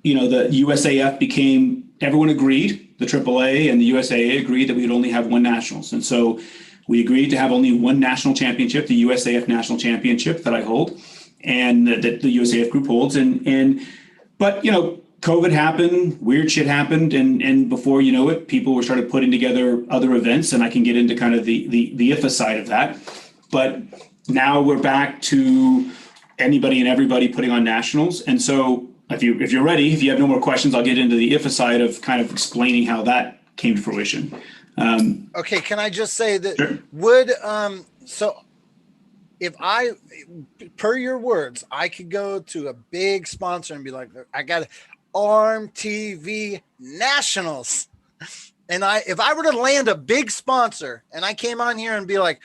USAF became, everyone agreed, the AAA and the USAA agreed that we would only have one nationals. And so we agreed to have only one national championship, the USAF national championship that I hold and that the USAF group holds. But COVID happened, weird shit happened. And before you know it, people were started putting together other events, and I can get into kind of the IFA side of that. But now we're back to anybody and everybody putting on nationals. And so if you're ready, if you have no more questions, I'll get into the IFA side of kind of explaining how that came to fruition. Okay, can I just say that Sure. so if I, per your words, I could go to a big sponsor and be like, I got ARMTV Nationals. And if I were to land a big sponsor and I came on here and be like,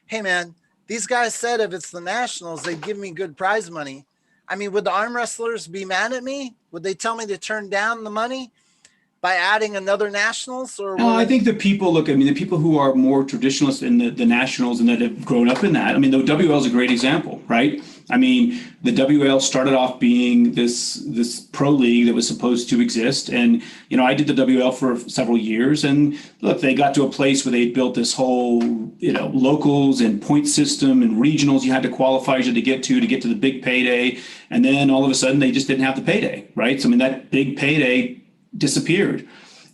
hey man, these guys said if it's the Nationals, they'd give me good prize money. I mean, would the arm wrestlers be mad at me? Would they tell me to turn down the money by adding another nationals? Or I think the people the people who are more traditionalists in the nationals and that have grown up in that. I mean, the WL is a great example, right? I mean, the WL started off being this pro league that was supposed to exist. And, I did the WL for several years. And look, they got to a place where they built this whole, locals and point system and regionals you had to qualify to get to the big payday. And then all of a sudden they just didn't have the payday, right? So, I mean, that big payday disappeared.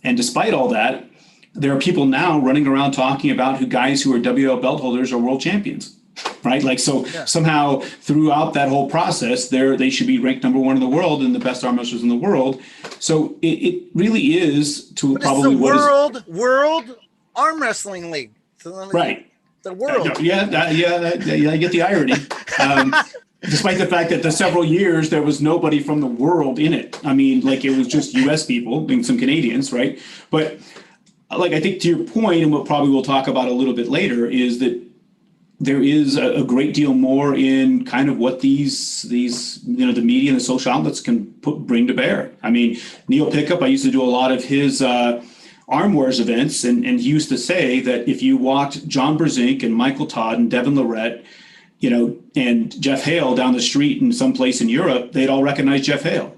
And despite all that, there are people now running around talking about guys who are WL belt holders are world champions. Right. Like, so somehow throughout that whole process they should be ranked #1 in the world and the best arm wrestlers in the world. So it really is probably the world arm wrestling league. So right. The world. I get the irony. Despite the fact that the several years there was nobody from the world in it. I mean, like it was just US people and some Canadians. Right. But like, I think to your point, and what probably we'll talk about a little bit later, is that there is a great deal more in kind of what these the media and the social outlets can bring to bear. I mean, Neil Pickup, I used to do a lot of his Arm Wars events, and he used to say that if you walked John BRZENK and Michael Todd and Devin Lorette, and Jeff Hale down the street in some place in Europe, they'd all recognize Jeff Hale.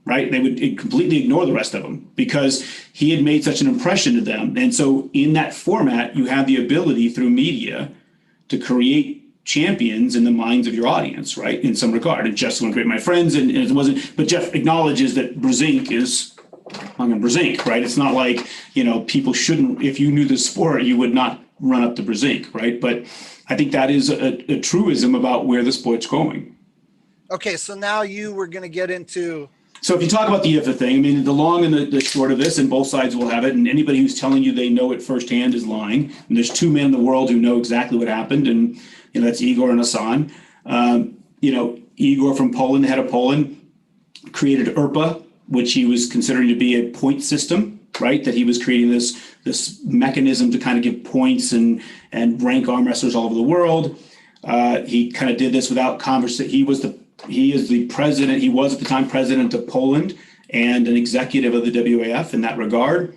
Right? They would completely ignore the rest of them because he had made such an impression to them. And so in that format, you have the ability through media to create champions in the minds of your audience, right? In some regard. And Jeff's one of my friends, and it wasn't, but Jeff acknowledges that BRZENK is BRZENK, right? It's not like, people shouldn't, if you knew the sport, you would not run up to BRZENK, right? But I think that is a truism about where the sport's going. Okay, so now you were going to get into. So if you talk about the IFA thing, I mean, the long and the short of this, and both sides will have it, and anybody who's telling you they know it firsthand is lying. And there's 2 men in the world who know exactly what happened, and that's Igor and Hassan. Igor from Poland, the head of Poland, created IRPA, which he was considering to be a point system, right? That he was creating this mechanism to kind of give points and rank arm wrestlers all over the world. He kind of did this without conversation. He is the president. He was at the time president of Poland and an executive of the WAF in that regard.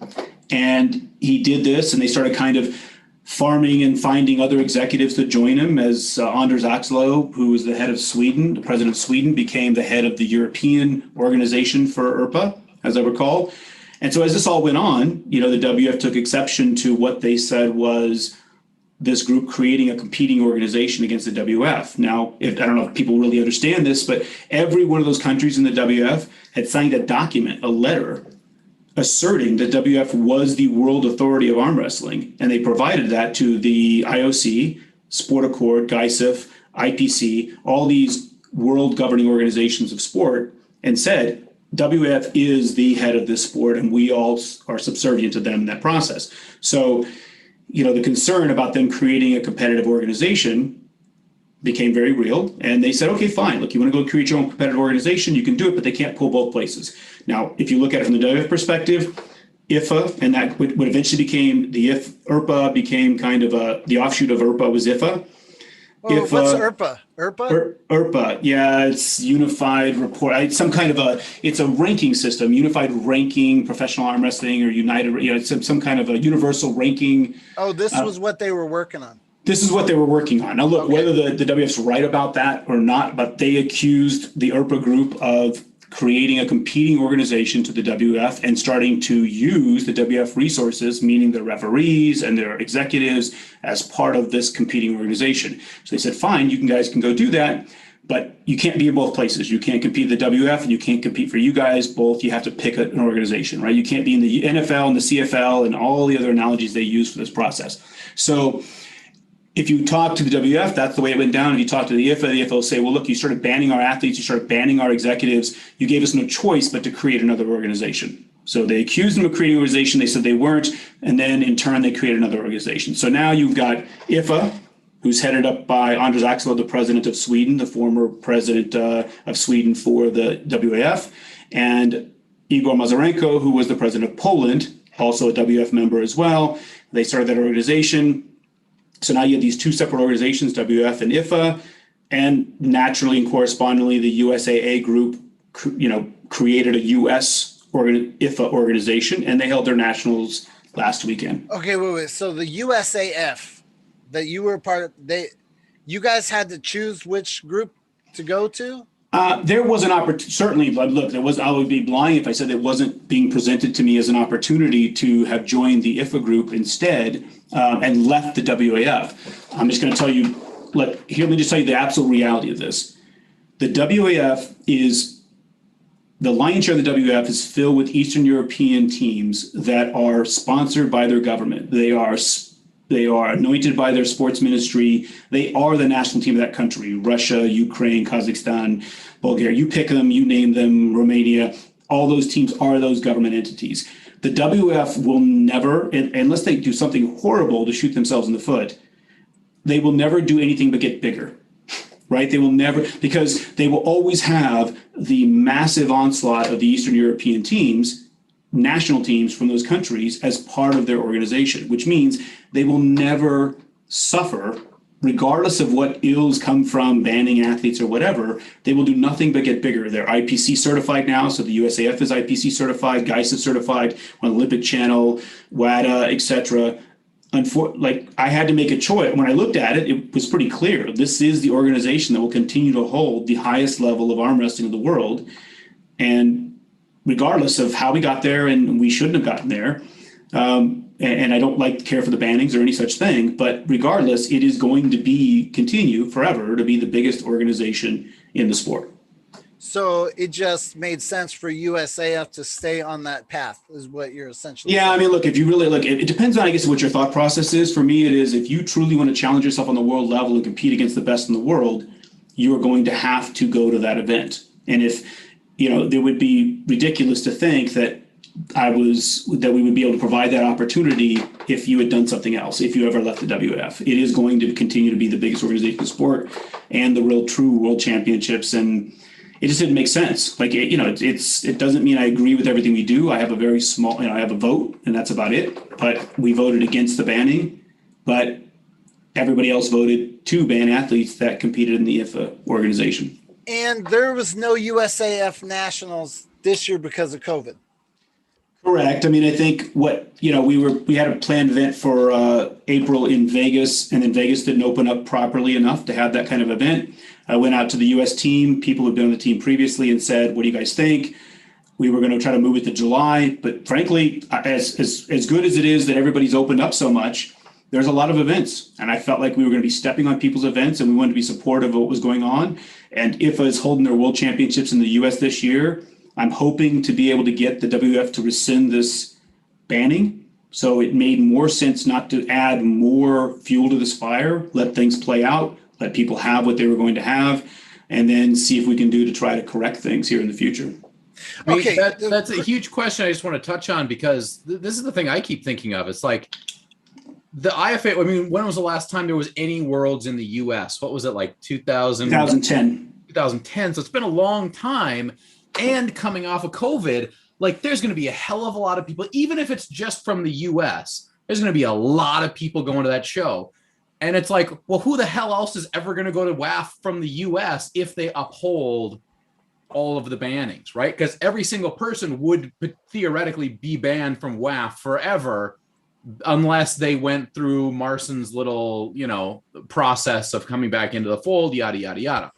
And he did this, and they started kind of farming and finding other executives to join him, as Anders Axlo, who was the head of Sweden, the president of Sweden, became the head of the European organization for IRPA, as I recall. And so as this all went on, the WF took exception to what they said was this group creating a competing organization against the WF. Now, I don't know if people really understand this, but every one of those countries in the WF had signed a document, a letter, asserting that WF was the world authority of arm wrestling. And they provided that to the IOC, Sport Accord, GISIF, IPC, all these world governing organizations of sport, and said, WF is the head of this sport, and we all are subservient to them in that process. So, the concern about them creating a competitive organization became very real. And they said, okay, fine. Look, you want to go create your own competitive organization, you can do it, but they can't pull both places. Now, if you look at it from the WF perspective, IFA, and that what eventually became IRPA became kind of the offshoot of IRPA was IFA. Well, what's IRPA? IRPA, yeah, it's unified report. It's a ranking system, unified ranking professional arm wrestling, or united, it's some kind of a universal ranking. Oh, this was what they were working on. This is what they were working on. Now, look, Okay. whether the WF's right about that or not, but they accused the IRPA group of creating a competing organization to the WF and starting to use the WF resources, meaning their referees and their executives, as part of this competing organization. So they said, fine, you guys can go do that, but you can't be in both places. You can't compete in the WF and you can't compete for you guys both. You have to pick an organization, right? You can't be in the NFL and the CFL and all the other analogies they use for this process. So if you talk to the WF, that's the way it went down. If you talk to the IFA will say, well, look, you started banning our athletes, you started banning our executives. You gave us no choice but to create another organization. So they accused them of creating an organization. They said they weren't. And then in turn, they created another organization. So now you've got IFA, who's headed up by Anders Axel, the president of Sweden, the former president of Sweden for the WAF, and Igor Mazarenko, who was the president of Poland, also a WF member as well. They started that organization. So now you have these two separate organizations, WF and IFA, and naturally and correspondingly, the USAA group, created a US IFA organization, and they held their nationals last weekend. Okay, wait. So the USAF that you were part of, you guys had to choose which group to go to? There was an opportunity, certainly, but look, I would be lying if I said it wasn't being presented to me as an opportunity to have joined the IFA group instead and left the WAF. I'm just going to tell you, let me just tell you the absolute reality of this. The WAF the lion's share of the WAF is filled with Eastern European teams that are sponsored by their government. They are anointed by their sports ministry. They are the national team of that country. Russia, Ukraine, Kazakhstan, Bulgaria. You pick them, you name them, Romania. All those teams are those government entities. The WF will never, unless they do something horrible to shoot themselves in the foot, they will never do anything but get bigger, right? They will never, because they will always have the massive onslaught of the Eastern European teams, national teams from those countries, as part of their organization, which means they will never suffer, regardless of what ills come from banning athletes or whatever. They will do nothing but get bigger. They're IPC certified now, so the USAF is IPC certified, GISA certified, on Olympic Channel, WADA, etc. I had to make a choice. When I looked at it, it was pretty clear. This is the organization that will continue to hold the highest level of arm wrestling in the world. And regardless of how we got there, and we shouldn't have gotten there, and I don't care for the bannings or any such thing, but regardless, it is going to continue forever to be the biggest organization in the sport. So it just made sense for USAF to stay on that path, is what you're essentially saying. I mean, look, if you really it depends on, I guess, what your thought process is. For me, it is, if you truly want to challenge yourself on the world level and compete against the best in the world, you are going to have to go to that event. And if, it would be ridiculous to think that we would be able to provide that opportunity if you had done something else, if you ever left the WF. It is going to continue to be the biggest organization in sport and the real true world championships. And it just didn't make sense. It doesn't mean I agree with everything we do. I have a very small, I have a vote, and that's about it. But we voted against the banning, but everybody else voted to ban athletes that competed in the IFA organization. And there was no USAF nationals this year because of COVID. Correct. I mean, I think we had a planned event for April in Vegas, and then Vegas didn't open up properly enough to have that kind of event. I went out to the U.S. team, people who'd been on the team previously, and said, what do you guys think? We were going to try to move it to July, but frankly, as good as it is that everybody's opened up so much, there's a lot of events, and I felt like we were going to be stepping on people's events, and we wanted to be supportive of what was going on. And IFA is holding their world championships in the U.S. this year. I'm hoping to be able to get the WF to rescind this banning. So it made more sense not to add more fuel to this fire, let things play out, let people have what they were going to have, and then see if we can do to try to correct things here in the future. I mean, Okay, that's a huge question I just want to touch on, because this is the thing I keep thinking of. It's like the IFA, I mean, when was the last time there was any Worlds in the US? What was it, like 2010. 2010. So it's been a long time. And coming off of COVID, like there's going to be a hell of a lot of people, even if it's just from the US, there's going to be a lot of people going to that show. And it's like, well, who the hell else is ever going to go to WAF from the US if they uphold all of the bannings, right? Because every single person would theoretically be banned from WAF forever, unless they went through Marson's little, you know, process of coming back into the fold, yada, yada, yada.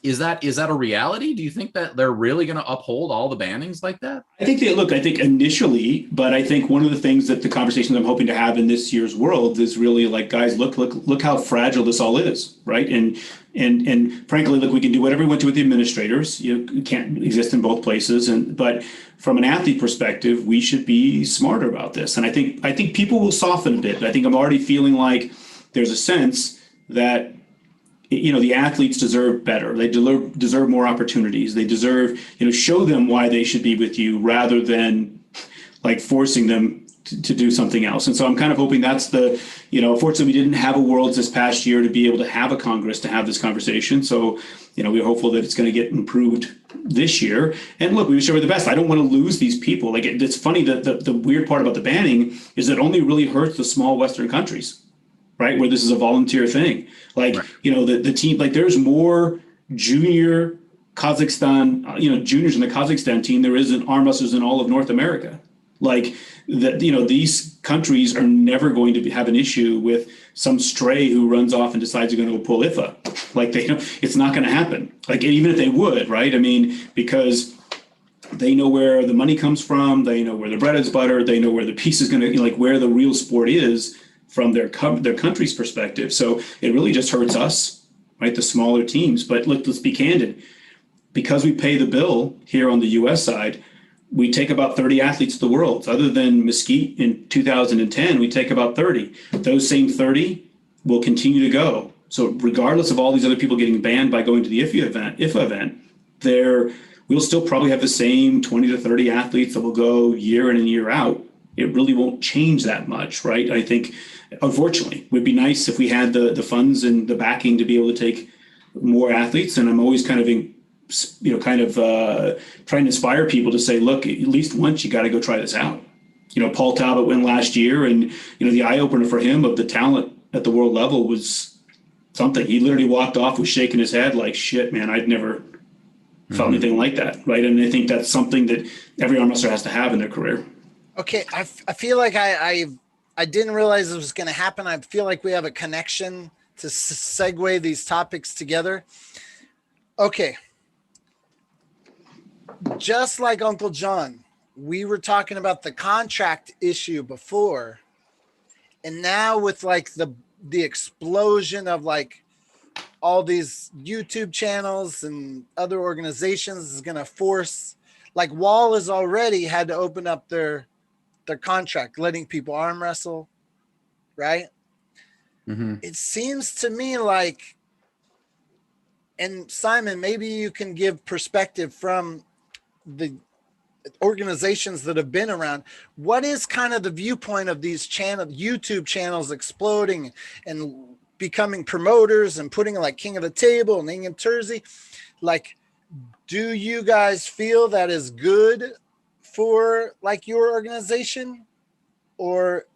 Is that a reality? Do you think that they're really going to uphold all the bannings like that? I think I think initially, but I think one of the things that the conversations I'm hoping to have in this year's World is really like, guys, look how fragile this all is, right? And frankly, look, we can do whatever we want to with the administrators. You can't exist in both places. But from an athlete perspective, we should be smarter about this. And I think people will soften a bit. I think I'm already feeling like there's a sense that, you know, the athletes deserve better. They deserve more opportunities. They deserve, you know, show them why they should be with you rather than like forcing them to do something else. And so I'm kind of hoping that's the, you know, fortunately we didn't have a Worlds this past year to be able to have a Congress to have this conversation. So, you know, we're hopeful that it's going to get improved this year. And look, we wish they were the best. I don't want to lose these people. Like it's funny that the weird part about the banning is that it only really hurts the small Western countries, right? Where this is a volunteer thing. Like, right. You know, the team, like there's more junior Kazakhstan, you know, juniors in the Kazakhstan team, there isn't arm wrestlers in all of North America. Like that, you know, these countries are never going to have an issue with some stray who runs off and decides they're going to go pull IFA. Like they, you know, it's not going to happen. Like even if they would, right? I mean, because they know where the money comes from, they know where the bread is buttered, they know where the piece is going to, you know, like where the real sport is from their country's perspective. So it really just hurts us, right? The smaller teams. But look, let's be candid. Because we pay the bill here on the U.S. side, we take about 30 athletes to the Worlds. Other than Mesquite in 2010, we take about 30. Those same 30 will continue to go. So regardless of all these other people getting banned by going to the IFA event, we'll still probably have the same 20 to 30 athletes that will go year in and year out. It really won't change that much, right? I think, unfortunately, it would be nice if we had the funds and the backing to be able to take more athletes. And I'm always kind of trying to inspire people to say, look, at least once you got to go try this out. You know, Paul Talbot went last year, and, you know, the eye opener for him of the talent at the world level was something. He literally walked off with shaking his head like, shit, man, I'd never felt anything like that, right? And I think that's something that every arm wrestler has to have in their career. Okay, I feel like I didn't realize it was going to happen. I feel like we have a connection to segue these topics together. Okay. Just like Uncle John, we were talking about the contract issue before, and now with like the explosion of like all these YouTube channels and other organizations is going to force, like Wall has already had to open up their contract, letting people arm wrestle, right? Mm-hmm. It seems to me like, and Simon, maybe you can give perspective from the organizations that have been around. What is kind of the viewpoint of these YouTube channels exploding and becoming promoters and putting like King of the Table and Ing and Terzi? Like, do you guys feel that is good for like your organization? Or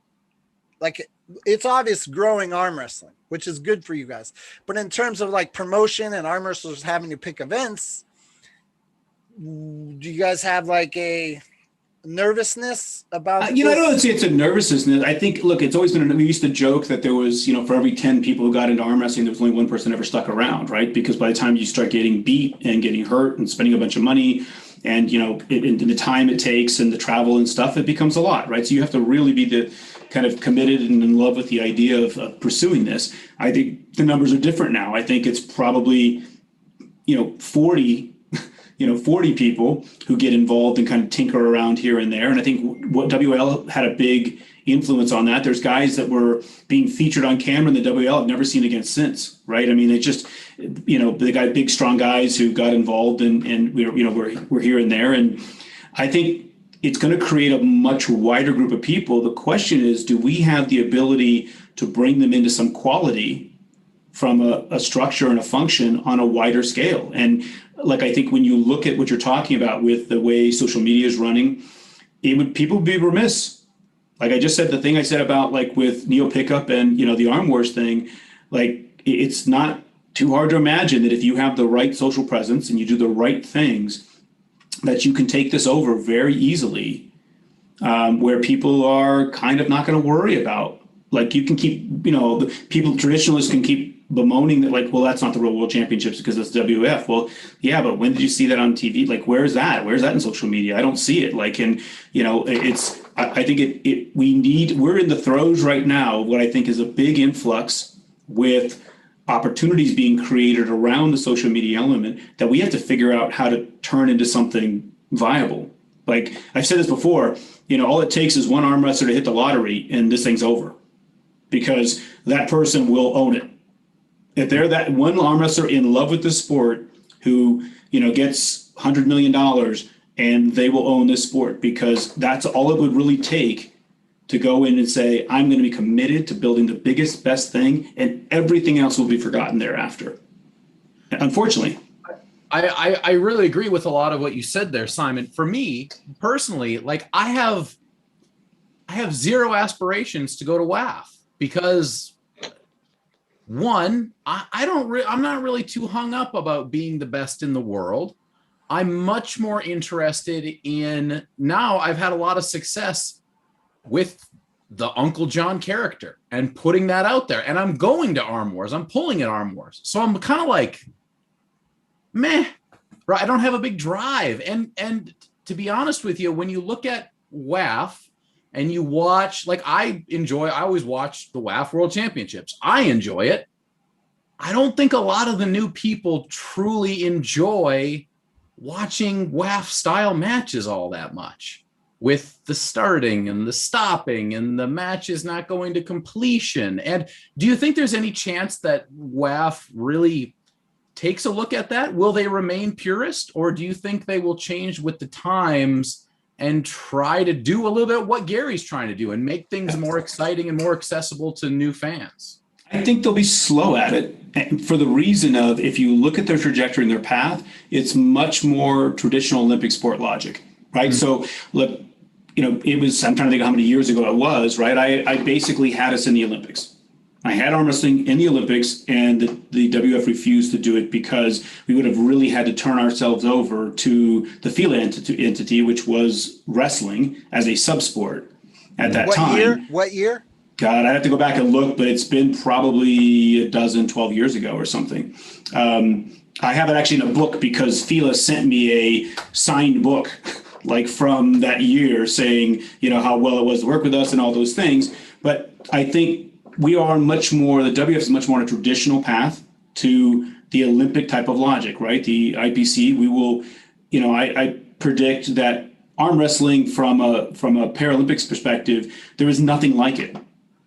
like, it's obvious growing arm wrestling, which is good for you guys, but in terms of like promotion and arm wrestlers having to pick events, do you guys have like a nervousness about I don't say it's a nervousness. I think, look, it's always been, we used to joke that there was, you know, for every 10 people who got into arm wrestling, there was only one person ever stuck around, right? Because by the time you start getting beat and getting hurt and spending a bunch of money and, you know, in the time it takes and the travel and stuff, it becomes a lot, right? So you have to really be the kind of committed and in love with the idea of pursuing this. I think the numbers are different now. I think it's probably, you know, 40 40 people who get involved and kind of tinker around here and there. And I think what WL had a big influence on that. There's guys that were being featured on camera in the WL I've never seen again since, right? I mean, they just, big, strong guys who got involved and we're here and there. And I think it's going to create a much wider group of people. The question is, do we have the ability to bring them into some quality from a structure and a function on a wider scale? And like, I think when you look at what you're talking about with the way social media is running, people would be remiss. Like I just said, the thing I said about like with Neo Pickup and, the Arm Wars thing, like it's not too hard to imagine that if you have the right social presence and you do the right things, that you can take this over very easily, where people are kind of not going to worry about, like you can keep, the people, traditionalists can keep bemoaning that, like, well, that's not the real world championships because it's WF. Well, yeah, but when did you see that on TV? Like, where's that? Where's that in social media? I don't see it. Like, and I think we're in the throes right now of what I think is a big influx with opportunities being created around the social media element that we have to figure out how to turn into something viable. Like I've said this before, all it takes is one arm wrestler to hit the lottery and this thing's over, because that person will own it. If they're that one arm wrestler in love with the sport who, gets $100 million, and they will own this sport, because that's all it would really take to go in and say, I'm going to be committed to building the biggest, best thing, and everything else will be forgotten thereafter. Unfortunately. I really agree with a lot of what you said there, Simon. For me personally, like I have zero aspirations to go to WAF, because one, I'm not really too hung up about being the best in the world. I'm much more interested in, now I've had a lot of success with the Uncle John character and putting that out there. And I'm going to Arm Wars. I'm pulling at Arm Wars. So I'm kind of like, meh, right? I don't have a big drive. And to be honest with you, when you look at WAF and you watch, like I always watch the WAF World Championships. I enjoy it. I don't think a lot of the new people truly enjoy watching WAF style matches all that much, with the starting and the stopping and the matches not going to completion. And do you think there's any chance that WAF really takes a look at that? Will they remain purist, or do you think they will change with the times and try to do a little bit what Gary's trying to do and make things more exciting and more accessible to new fans? I think they'll be slow at it, for the reason of, if you look at their trajectory and their path, it's much more traditional Olympic sport logic, right? Mm-hmm. So look, it was, I'm trying to think how many years ago it was, right? I basically had us in the Olympics. I had arm wrestling in the Olympics, and the WF refused to do it because we would have really had to turn ourselves over to the FILA entity, which was wrestling as a subsport at that time. What year? God, I'd have to go back and look, but it's been probably 12 years ago or something. I have it actually in a book, because FILA sent me a signed book like from that year saying, how well it was to work with us and all those things. But I think we are much more, the WF is much more on a traditional path to the Olympic type of logic, right? The IPC, we will, I predict that arm wrestling from a Paralympics perspective, there is nothing like it.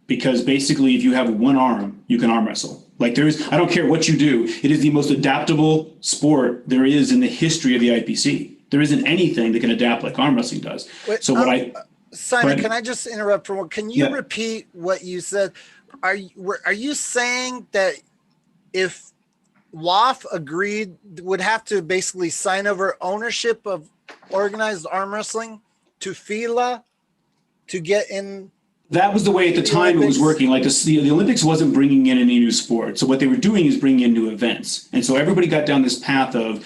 Because basically, if you have one arm, you can arm wrestle. Like I don't care what you do, it is the most adaptable sport there is in the history of the IPC. There isn't anything that can adapt like arm wrestling does. Wait, Simon, can I just interrupt for one? Can you repeat what you said? Are you saying that if WAF agreed, would have to basically sign over ownership of organized arm wrestling to FILA to get in? That was the way at the time Olympics. It was working. Like the Olympics wasn't bringing in any new sport. So what they were doing is bringing in new events. And so everybody got down this path of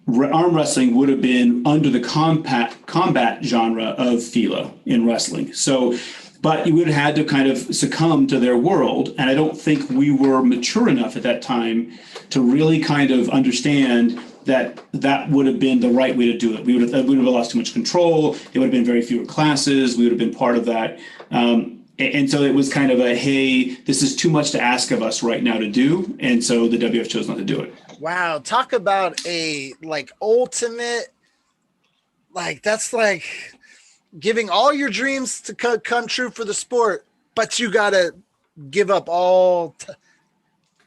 arm wrestling would have been under the combat genre of FILA in wrestling. So, but you would have had to kind of succumb to their world. And I don't think we were mature enough at that time to really kind of understand that would have been the right way to do it. We would have lost too much control. It would have been very fewer classes. We would have been part of that. And so it was kind of a, hey, this is too much to ask of us right now to do. And so the WF chose not to do it. Wow, talk about a like ultimate, like that's like giving all your dreams to come true for the sport, but you gotta give up all.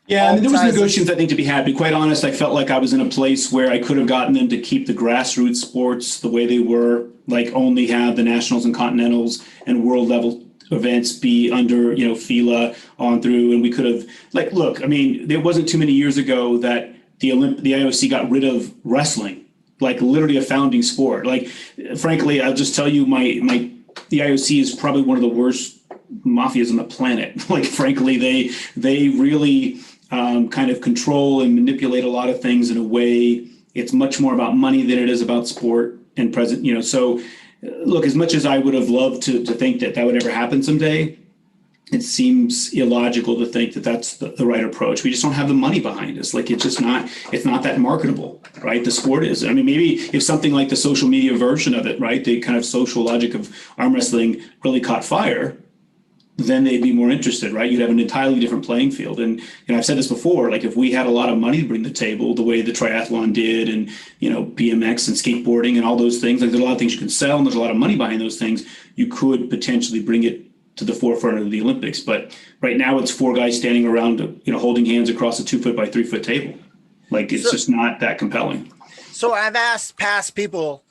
Yeah, I mean, there was ties and- negotiations, I think, to be had. To be quite honest, I felt like I was in a place where I could have gotten them to keep the grassroots sports the way they were, like only have the nationals and continentals and world level events be under, FILA on through. And we could have, like, look, I mean, it wasn't too many years ago that the IOC got rid of wrestling, like literally a founding sport. Like, frankly, I'll just tell you, the IOC is probably one of the worst mafias on the planet. Like, frankly, they really kind of control and manipulate a lot of things in a way. It's much more about money than it is about sport and present. So look, as much as I would have loved to think that would ever happen someday, it seems illogical to think that that's the right approach. We just don't have the money behind us. Like, it's not that marketable, right? The sport is. I mean, maybe if something like the social media version of it, right, the kind of social logic of arm wrestling really caught fire, then they'd be more interested, right? You'd have an entirely different playing field. And I've said this before, like if we had a lot of money to bring to the table, the way the triathlon did, and BMX and skateboarding and all those things, like there's a lot of things you can sell, and there's a lot of money behind those things. You could potentially bring it to the forefront of the Olympics. But right now it's four guys standing around, holding hands across a 2 foot by 3 foot table. Like it's just not that compelling. So I've asked past people,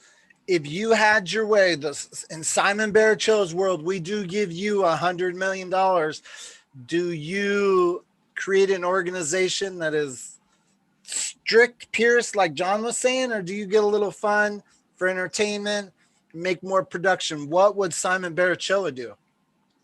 if you had your way, in Simon BERRIOCHOA's world, we do give you $100 million. Do you create an organization that is strict, pierced, like John was saying, or do you get a little fun for entertainment, make more production? What would Simon BERRIOCHOA do?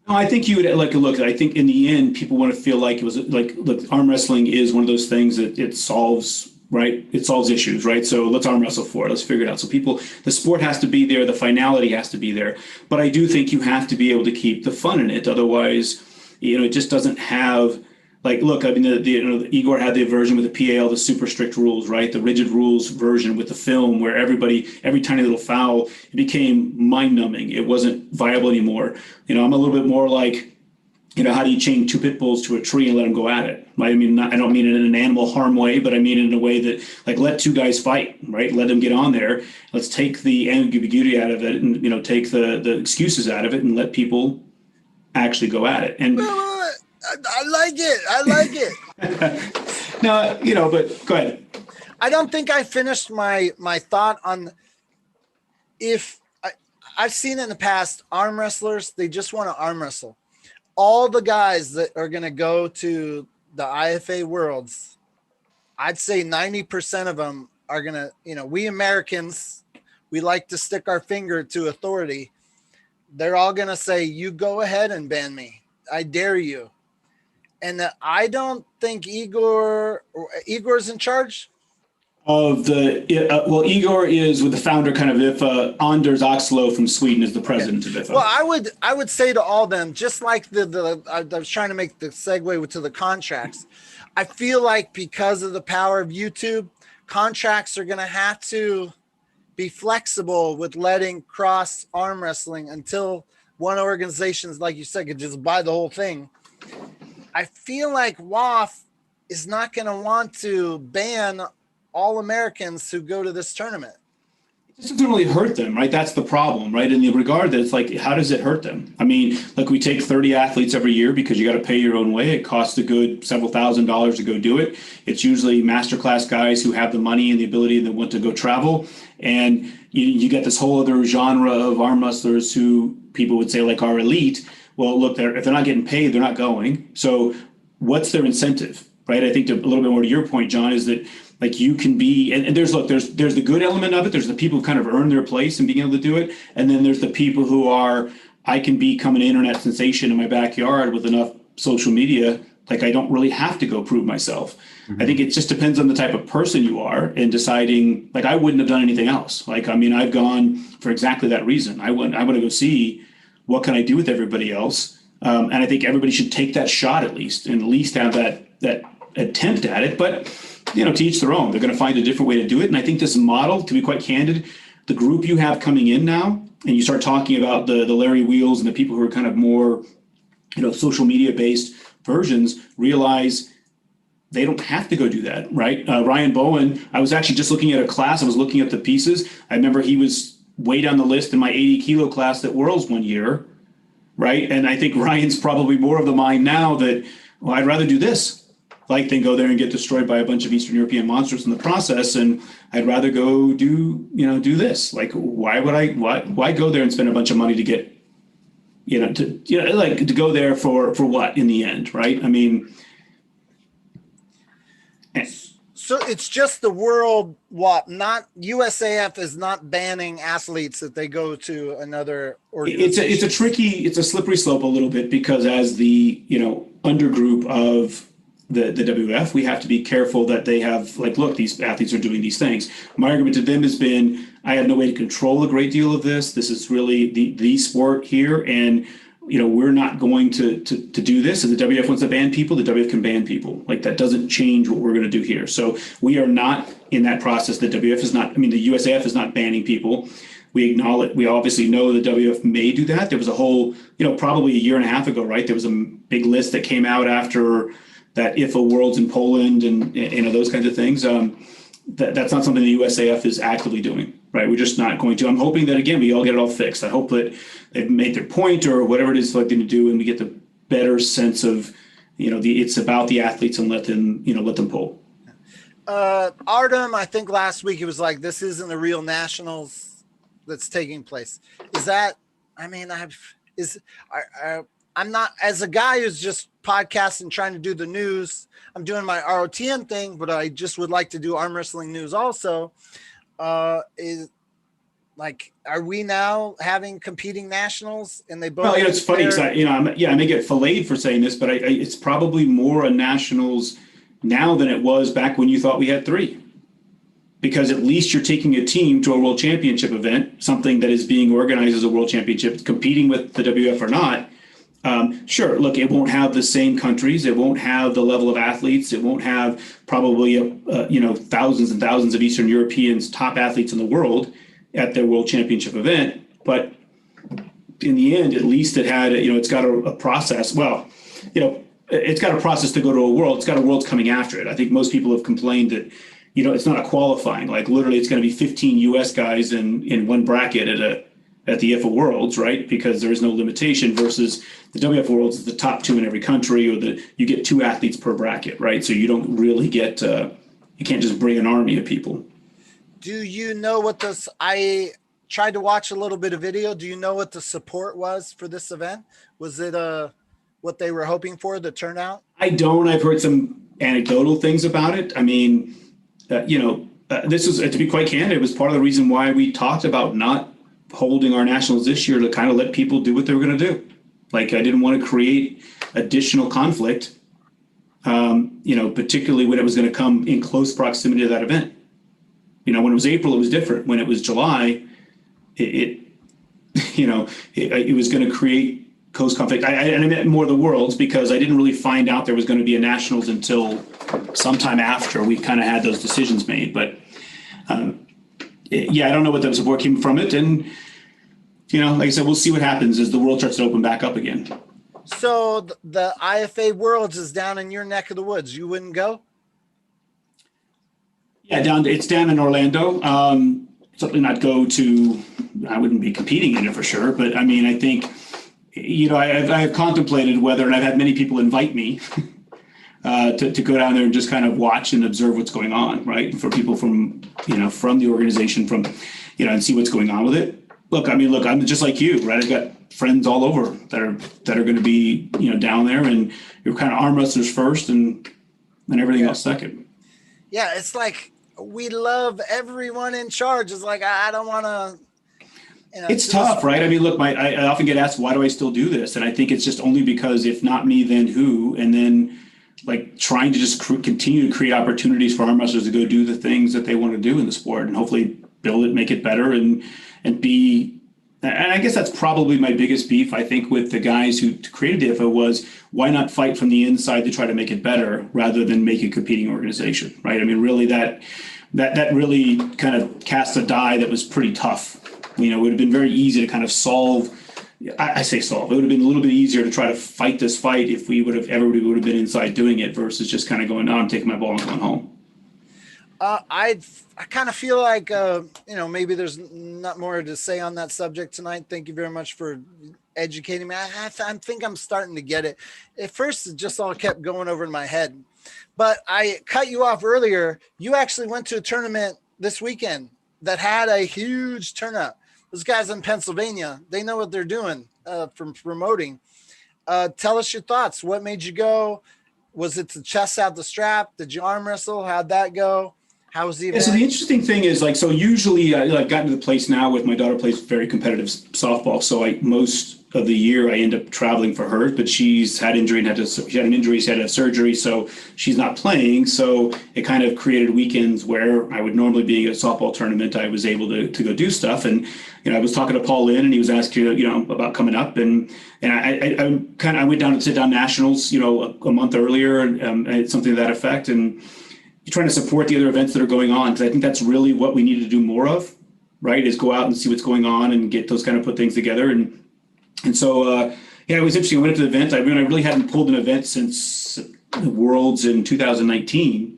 No, I think you would look. I think in the end, people want to feel like it was like, look, arm wrestling is one of those things that it solves. Right? It solves issues, right? So let's arm wrestle for it. Let's figure it out. So the sport has to be there. The finality has to be there. But I do think you have to be able to keep the fun in it. Otherwise, it just doesn't have, like, look, I mean, Igor had the version with the PAL, the super strict rules, right? The rigid rules version with the film where every tiny little foul, it became mind numbing. It wasn't viable anymore. I'm a little bit more like, how do you chain two pit bulls to a tree and let them go at it? Right? I mean, I don't mean it in an animal harm way, but I mean it in a way that, like, let two guys fight, right? Let them get on there. Let's take the ambiguity out of it, and take the excuses out of it, and let people actually go at it. And I like it. I like it. No, but go ahead. I don't think I finished my thought on I've seen in the past arm wrestlers, they just want to arm wrestle. All the guys that are going to go to the IFA Worlds, I'd say 90% of them are going to, we Americans, we like to stick our finger to authority. They're all going to say, you go ahead and ban me. I dare you. And I don't think Igor's in charge of Igor is with the founder kind of IFA. Anders Axlo from Sweden is the president of IFA. Well, I would say to all them, just like I was trying to make the segue to the contracts. I feel like because of the power of YouTube, contracts are going to have to be flexible with letting cross arm wrestling until one organization, like you said, could just buy the whole thing. I feel like WAF is not going to want to ban all Americans who go to this tournament. It doesn't really hurt them, right? That's the problem, right? In the regard that it's like, how does it hurt them? I mean, like we take 30 athletes every year because you got to pay your own way. It costs a good several $1,000s to go do it. It's usually masterclass guys who have the money and the ability that want to go travel. And you get this whole other genre of arm wrestlers who people would say like are elite. Well, look, if they're not getting paid, they're not going. So what's their incentive, right? I think a little bit more to your point, John, is that like you can be, and there's the good element of it. There's the people who kind of earn their place and being able to do it. And then there's the people who are, I can become an internet sensation in my backyard with enough social media. Like I don't really have to go prove myself. Mm-hmm. I think it just depends on the type of person you are and deciding, like I wouldn't have done anything else. Like, I mean, I've gone for exactly that reason. I want to go see what can I do with everybody else. And I think everybody should take that shot at least have that attempt at it. But to each their own. They're going to find a different way to do it. And I think this model, to be quite candid, the group you have coming in now, and you start talking about the Larry Wheels and the people who are kind of more, social media based versions, realize they don't have to go do that, right? Ryan Bowen, I was actually just looking at a class. I was looking at the pieces. I remember he was way down the list in my 80 kilo class at Worlds one year, right? And I think Ryan's probably more of the mind now that, well, I'd rather do this, like, than go there and get destroyed by a bunch of Eastern European monsters in the process. And I'd rather go do this. Like, why go there and spend a bunch of money to get, to go there for what in the end, right? I mean, so it's just the world. What? Not USAF is not banning athletes if they go to another organization. It's a slippery slope a little bit, because as the undergroup of the WF, we have to be careful that they have, like, look, these athletes are doing these things. My argument to them has been, I have no way to control a great deal of this. This is really the sport here, and we're not going to do this. If the WF wants to ban people, the WF can ban people. Like, that doesn't change what we're going to do here. So we are not in that process. The WF is not. I mean, the USAF is not banning people. We acknowledge. We obviously know the WF may do that. There was a whole, probably a year and a half ago, right? There was a big list that came out after that IFA Worlds in Poland and those kinds of things. That's not something the USAF is actively doing, right? We're just not going to. I'm hoping that, again, we all get it all fixed. I hope that they've made their point or whatever it is selecting to do, and we get the better sense of, it's about the athletes, and let them pull. Artem, I think last week it was like, this isn't the real nationals that's taking place. Is that? I mean, I'm not, as a guy who's just podcasting, trying to do the news. I'm doing my ROTN thing, but I just would like to do arm wrestling news also. Is like, are we now having competing nationals, and they both? Well, it's funny because I may get filleted for saying this, but it's probably more a nationals now than it was back when you thought we had 3. Because at least you're taking a team to a world championship event, something that is being organized as a world championship, competing with the WF or not. Sure, look, it won't have the same countries. It won't have the level of athletes. It won't have probably, thousands and thousands of Eastern Europeans, top athletes in the world at their world championship event. But in the end, at least it had, it's got a process. Well, it's got a process to go to a world. It's got a world coming after it. I think most people have complained that, it's not a qualifying. Like, literally, it's going to be 15 U.S. guys in one bracket at the IFA Worlds, right? Because there is no limitation, versus the WF Worlds is the top 2 in every country, or you get 2 athletes per bracket, right? So you don't really get, you can't just bring an army of people. Do you know what this, I tried to watch a little bit of video. Do you know what the support was for this event? Was it what they were hoping for, the turnout? I don't. I've heard some anecdotal things about it. I mean, this is, to be quite candid, it was part of the reason why we talked about not holding our nationals this year, to kind of let people do what they were going to do. Like, I didn't want to create additional conflict, particularly when it was going to come in close proximity to that event. When it was April, it was different. When it was July, it was going to create close conflict. I meant more the Worlds, because I didn't really find out there was going to be a nationals until sometime after we kind of had those decisions made. But I don't know what the support came from it. And, like I said, we'll see what happens as the world starts to open back up again. So the IFA Worlds is down in your neck of the woods. You wouldn't go? Yeah, it's down in Orlando. Something I'd go to. I wouldn't be competing in it for sure. But, I mean, I think, I've contemplated whether, and I've had many people invite me to go down there and just kind of watch and observe what's going on, right? For people from the organization, and see what's going on with it. Look, I'm just like you, right? I've got friends all over that are going to be, down there, and you're kind of arm wrestlers first and everything else second. Yeah. It's like, we love everyone in charge. It's like, I don't want to, it's tough, right? I mean, look, I often get asked, why do I still do this? And I think it's just only because, if not me, then who? And then, like, trying to just continue to create opportunities for arm wrestlers to go do the things that they want to do in the sport, and hopefully build it, make it better, and be. And I guess that's probably my biggest beef, I think, with the guys who created the IFA, was, why not fight from the inside to try to make it better rather than make a competing organization, right? I mean, really, that really kind of cast a die that was pretty tough. It would have been very easy to kind of solve, I say solve. It would have been a little bit easier to try to fight this fight if everybody would have been inside doing it versus just kind of going, "No, I'm taking my ball and going home." I kind of feel like maybe there's not more to say on that subject tonight. Thank you very much for educating me. I think I'm starting to get it. At first, it just all kept going over in my head. But I cut you off earlier. You actually went to a tournament this weekend that had a huge turnout. Those guys in Pennsylvania, they know what they're doing from promoting. Tell us your thoughts. What made you go? Was it the chest out the strap? Did you arm wrestle? How'd that go? How was the event? Yeah, so the interesting thing is, like, so usually I've gotten to the place now with my daughter plays very competitive softball. So most of the year I end up traveling for her, but she's had injury and she had an injury, she had to have surgery, so she's not playing. So it kind of created weekends where I would normally be at a softball tournament. I was able to go do stuff, and I was talking to Paul Lynn, and he was asking about coming up, and I went down to sit down nationals a month earlier, and it's something to that effect, and trying to support the other events that are going on, because I think that's really what we need to do more of, right? Is go out and see what's going on and get those kind of put things together. And so, it was interesting. I went up to the event. I really hadn't pulled an event since the Worlds in 2019,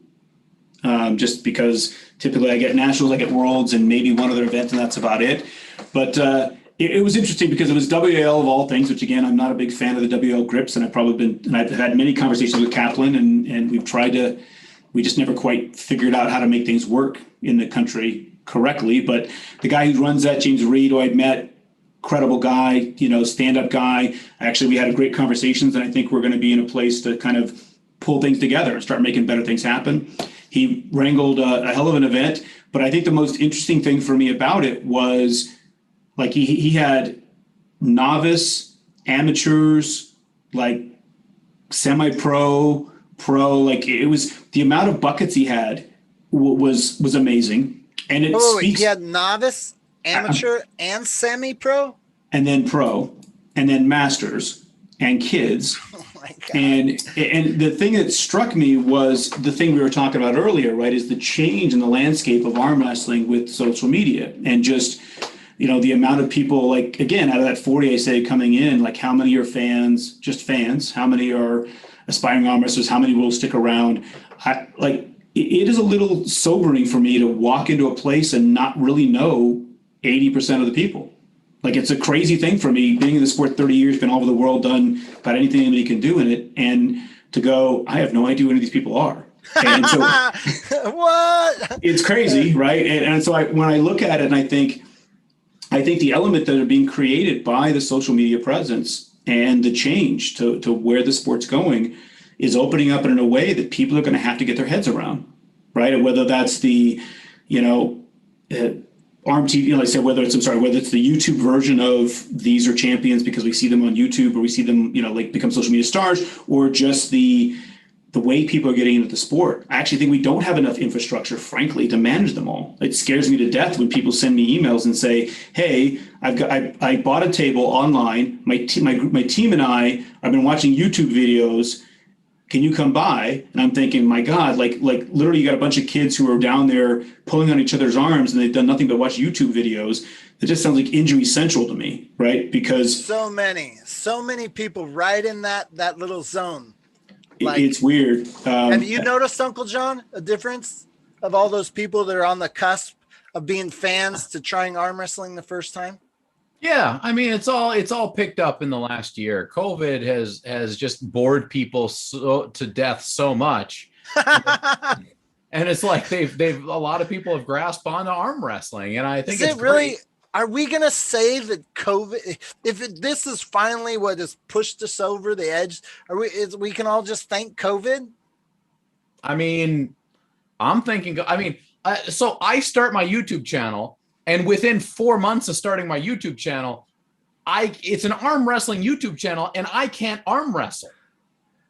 just because typically I get nationals, I get Worlds, and maybe one other event, and that's about it. But it was interesting because it was WAL of all things, which again, I'm not a big fan of the WAL grips, and I've had many conversations with Kaplan, and we just never quite figured out how to make things work in the country correctly. But the guy who runs that, James Reed, who I'd met, credible guy, stand-up guy. Actually, we had great conversations, and I think we're going to be in a place to kind of pull things together and start making better things happen. He wrangled a hell of an event, but I think the most interesting thing for me about it was, like, he had novice, amateurs, like semi-pro, pro, like it was the amount of buckets he had was amazing. And he had novice, amateur, and semi-pro, and then pro, and then masters, and kids. Oh my God. And the thing that struck me was the thing we were talking about earlier, right? Is the change in the landscape of arm wrestling with social media, and just the amount of people, like, again, out of that 40, I say, coming in, like, how many are fans, just fans? How many are aspiring arm wrestlers? How many will stick around? It is a little sobering for me to walk into a place and not really know 80% of the people. Like, it's a crazy thing for me, being in the sport 30 years, been all over the world, done about anything anybody can do in it, and to go, I have no idea who any of these people are. And so what? It's crazy, right? And so when I look at it, and I think the element that are being created by the social media presence and the change to where the sport's going is opening up in a way that people are going to have to get their heads around, right? And whether that's the, ARMTV, like I said, whether it's the YouTube version of these are champions because we see them on YouTube, or we see them, become social media stars, or just the way people are getting into the sport. I actually think we don't have enough infrastructure, frankly, to manage them all. It scares me to death when people send me emails and say, "Hey, I bought a table online. My team and I have been watching YouTube videos. Can you come by?" And I'm thinking, my God, like literally, you got a bunch of kids who are down there pulling on each other's arms, and they've done nothing but watch YouTube videos. It just sounds like injury central to me, right? Because so many people right in that little zone. Like, it's weird. Have you noticed, Uncle John, a difference of all those people that are on the cusp of being fans to trying arm wrestling the first time? Yeah, I mean, it's all picked up in the last year. COVID has just bored people to death so much, and it's like they've a lot of people have grasped onto arm wrestling, and I think it's really great. Are we going to say that COVID, this is finally what has pushed us over the edge, we can all just thank COVID? I mean, so I start my YouTube channel, and within 4 months of starting my YouTube channel, it's an arm wrestling YouTube channel, and I can't arm wrestle,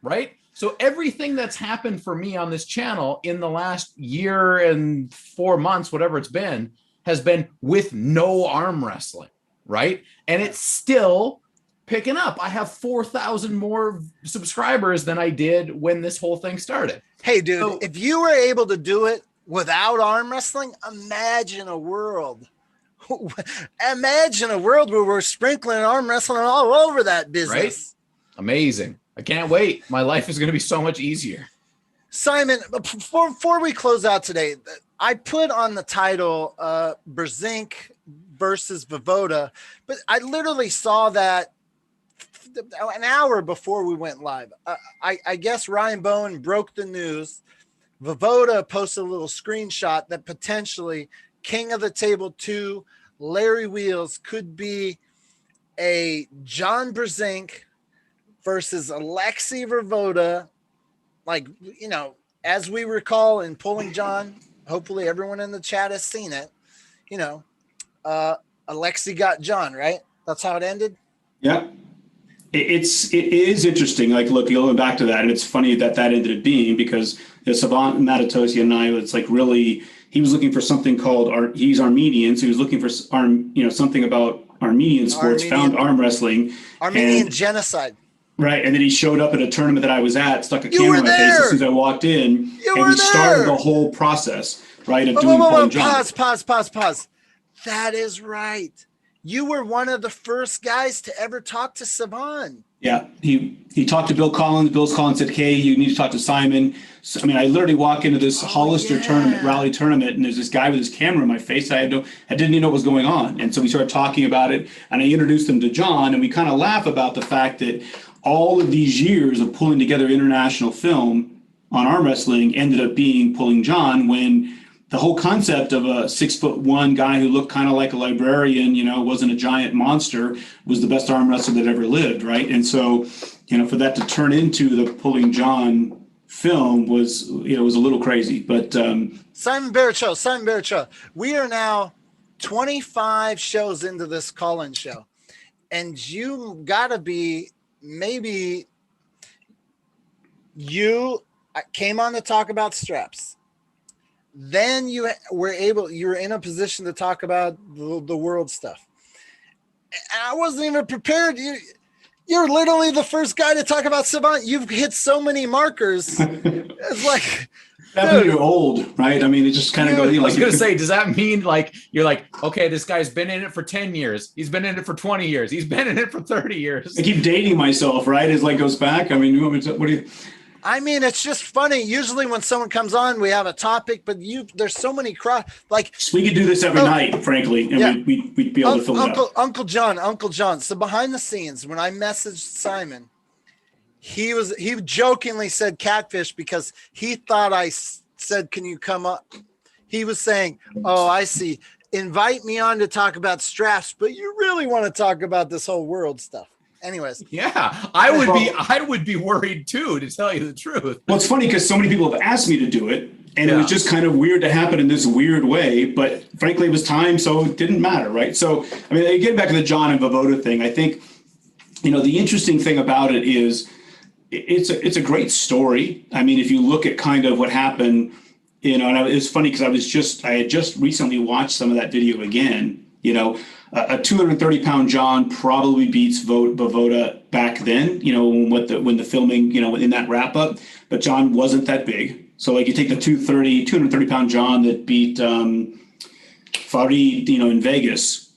right? So everything that's happened for me on this channel in the last year and 4 months, whatever it's been, has been with no arm wrestling, right? And it's still picking up. I have 4,000 more subscribers than I did when this whole thing started. Hey, dude, if you were able to do it without arm wrestling, imagine a world. Imagine a world where we're sprinkling arm wrestling all over that business. Right? Amazing. I can't wait. My life is going to be so much easier. Simon, before we close out today, I put on the title BRZENK versus VOEVODA, but I literally saw that an hour before we went live. I guess Ryan Bowen broke the news. VOEVODA posted a little screenshot that potentially King of the Table 2, Larry Wheels, could be a John BRZENK versus Alexei VOEVODA. Like, you know, as we recall in Pulling John, hopefully everyone in the chat has seen it. You know, Alexei got John, right? That's how it ended. Yeah. It is interesting. Like, look, going back to that, and it's funny that ended up being because Savant Matatosi and I, it's like really, he was looking for something called, he's Armenian, so he was looking for something about Armenian sports, found arm wrestling. Armenian genocide. Right, and then he showed up at a tournament that I was at, stuck a camera in my face as soon as I walked in, and we started the whole process, right, of doing Pulling John. Pause. That is right. You were one of the first guys to ever talk to Saban. Yeah, he talked to Bill Collins. Bill Collins said, "Hey, you need to talk to Simon." So, I mean, I literally walk into this Hollister rally tournament, and there's this guy with his camera in my face. I didn't even know what was going on, and so we started talking about it, and I introduced him to John, and we kind of laugh about the fact that all of these years of pulling together international film on arm wrestling ended up being Pulling John, when the whole concept of a 6'1" guy who looked kind of like a librarian, you know, wasn't a giant monster, was the best arm wrestler that ever lived, right? And so, you know, for that to turn into the Pulling John film was, you know, was a little crazy. But Simon BERRIOCHOA, we are now 25 shows into this call-in show, and you gotta be, maybe you came on to talk about straps. Then you were in a position to talk about the world stuff. And I wasn't even prepared. You're literally the first guy to talk about Savant. You've hit so many markers. It's like, definitely you're old, right? I mean, it just kind of goes. You know, I was going to say, does that mean like you're like, okay, this guy's been in it for 10 years. He's been in it for 20 years. He's been in it for 30 years. I keep dating myself, right? As like goes back. I mean, you want me to, what do you? I mean, it's just funny. Usually when someone comes on, we have a topic, but there's so many like we could do this every night, frankly, and we'd be able to fill it up. Uncle John. So behind the scenes, when I messaged Simon, he jokingly said catfish because he thought I said, "Can you come up?" He was saying, "Oh, I see. Invite me on to talk about straps, but you really want to talk about this whole world stuff." Anyways, yeah, I would be worried too, to tell you the truth. Well, it's funny because so many people have asked me to do it, and it was just kind of weird to happen in this weird way. But frankly, it was time, so it didn't matter, right? So, I mean, getting back to the John and VOEVODA thing, I think, you know, the interesting thing about it is it's a great story. I mean, if you look at kind of what happened, you know, and it's funny because I had just recently watched some of that video again. You know, a 230-pound John probably beats VOEVODA back then, you know, when the filming, you know, in that wrap up, but John wasn't that big. So like you take the 230-pound John that beat Farid, you know, in Vegas,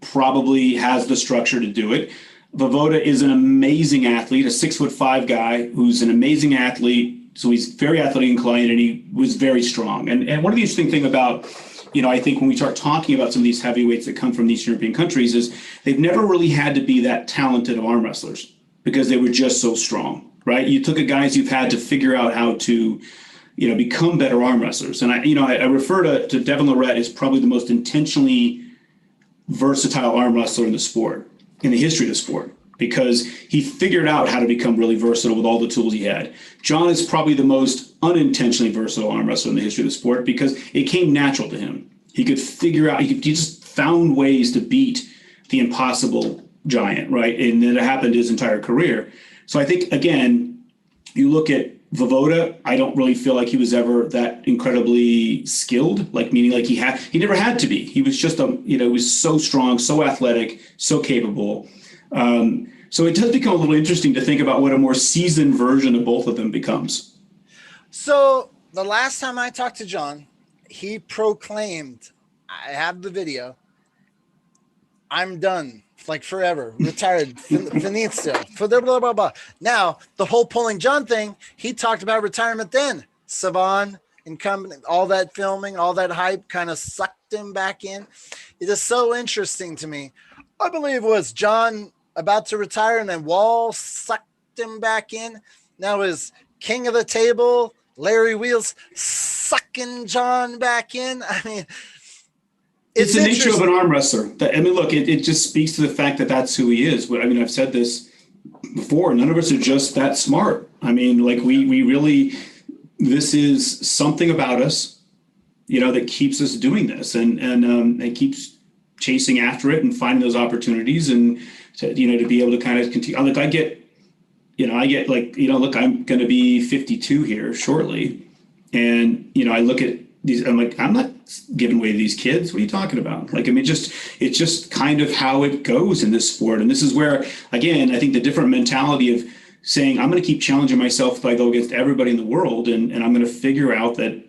probably has the structure to do it. VOEVODA is an amazing athlete, a 6'5" guy who's an amazing athlete. So he's very athletic inclined, and he was very strong. And one of the interesting thing about, you know, I think when we start talking about some of these heavyweights that come from these European countries is they've never really had to be that talented of arm wrestlers because they were just so strong, right? You took guys you've had to figure out how to, you know, become better arm wrestlers. And I refer to Devin Lorette as probably the most intentionally versatile arm wrestler in the sport, in the history of the sport, because he figured out how to become really versatile with all the tools he had. John is probably the most unintentionally versatile arm wrestler in the history of the sport because it came natural to him. He could figure out, he just found ways to beat the impossible giant, right? And that happened his entire career. So I think, again, you look at VOEVODA, I don't really feel like he was ever that incredibly skilled, like meaning like he never had to be. He was just he was so strong, so athletic, so capable. So it does become a little interesting to think about what a more seasoned version of both of them becomes. So the last time I talked to John, he proclaimed, I have the video, I'm done, like forever, retired, finito, for blah, blah, blah, blah. Now, the whole Pulling John thing, he talked about retirement then. Saban and company, all that filming, all that hype kind of sucked him back in. It is so interesting to me. I believe it was John about to retire, and then Wall sucked him back in. Now is king of the table, Larry Wheels, sucking John back in. I mean, it's the nature of an arm wrestler. I mean, look, it just speaks to the fact that that's who he is. I mean, I've said this before. None of us are just that smart. I mean, like we really, this is something about us, you know, that keeps us doing this, and it keeps chasing after it and finding those opportunities, and to, you know, to be able to kind of continue. Look, I get like, you know, look, I'm going to be 52 here shortly, and you know, I look at these, I'm like, I'm not giving away to these kids. What are you talking about? Like, I mean, it's just kind of how it goes in this sport. And this is where, again, I think the different mentality of saying, I'm going to keep challenging myself if I go against everybody in the world, and I'm going to figure out that,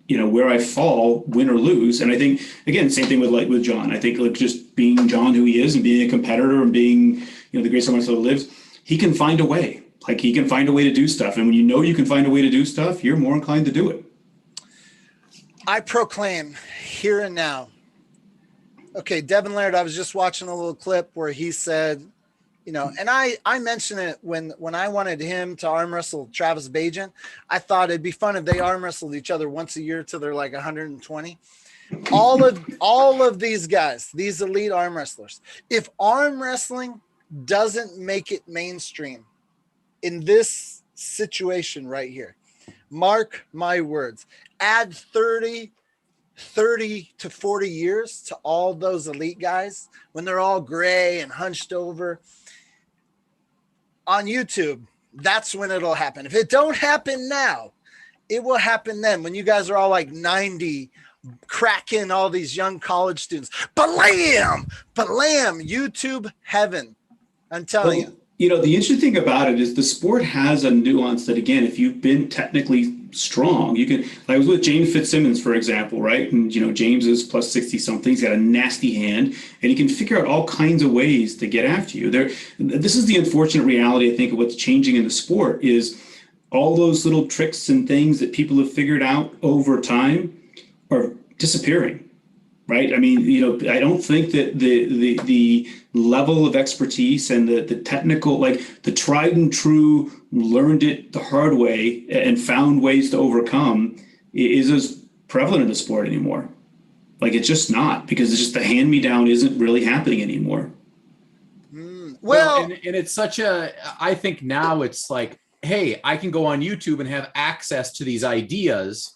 you know, where I fall, win or lose. And I think, again, same thing with John. I think, like, just being John who he is and being a competitor and being, you know, the great someone who lives, he can find a way. Like, he can find a way to do stuff. And when you know you can find a way to do stuff, you're more inclined to do it. I proclaim here and now. Okay, Devin Laird, I was just watching a little clip where he said, you know, and I mentioned it when I wanted him to arm wrestle Travis Bajan. I thought it'd be fun if they arm wrestled each other once a year till they're like 120. All of these guys, these elite arm wrestlers, if arm wrestling doesn't make it mainstream in this situation right here, mark my words, add 30 to 40 years to all those elite guys when they're all gray and hunched over on YouTube, that's when it'll happen. If it don't happen now, it will happen then when you guys are all like 90, cracking all these young college students. Blam, YouTube heaven. I'm telling you. You know, the interesting thing about it is the sport has a nuance that, again, if you've been technically strong, you can, I was with James Fitzsimmons, for example, right? And, you know, James is plus 60 something. He's got a nasty hand, and he can figure out all kinds of ways to get after you. This is the unfortunate reality, I think, of what's changing in the sport is all those little tricks and things that people have figured out over time are disappearing. Right. I mean, you know, I don't think that the level of expertise and the technical, like the tried and true, learned it the hard way and found ways to overcome is as prevalent in the sport anymore. Like, it's just not, because it's just the hand me down isn't really happening anymore. Well, and it's such a, I think now it's like, hey, I can go on YouTube and have access to these ideas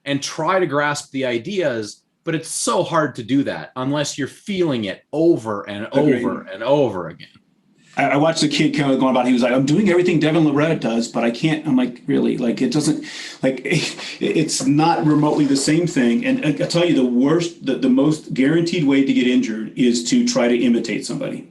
and try to grasp the ideas. But it's so hard to do that unless you're feeling it over and over and over again. I watched a kid kind of going about, he was like, I'm doing everything Devin Loretta does, but I can't. I'm like, really? Like, it doesn't, like, it's not remotely the same thing. And I tell you, the most guaranteed way to get injured is to try to imitate somebody.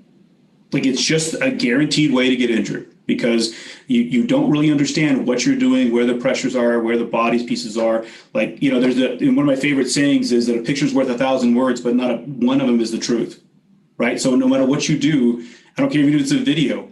Like, it's just a guaranteed way to get injured, because you don't really understand what you're doing, where the pressures are, where the body's pieces are. Like, you know, one of my favorite sayings is that a picture's worth 1,000 words, but not one of them is the truth, right? So no matter what you do, I don't care if it's a video,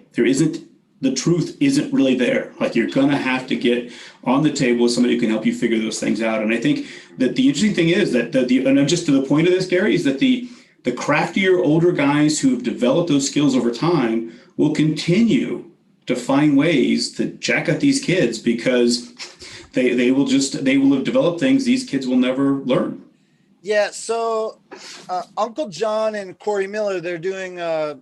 the truth isn't really there. Like, you're going to have to get on the table with somebody who can help you figure those things out. And I think that the interesting thing is that and I'm just to the point of this, Gary, is that the craftier, older guys who have developed those skills over time will continue to find ways to jack up these kids, because they will have developed things these kids will never learn. Yeah. So Uncle John and Corey Miller, they're doing a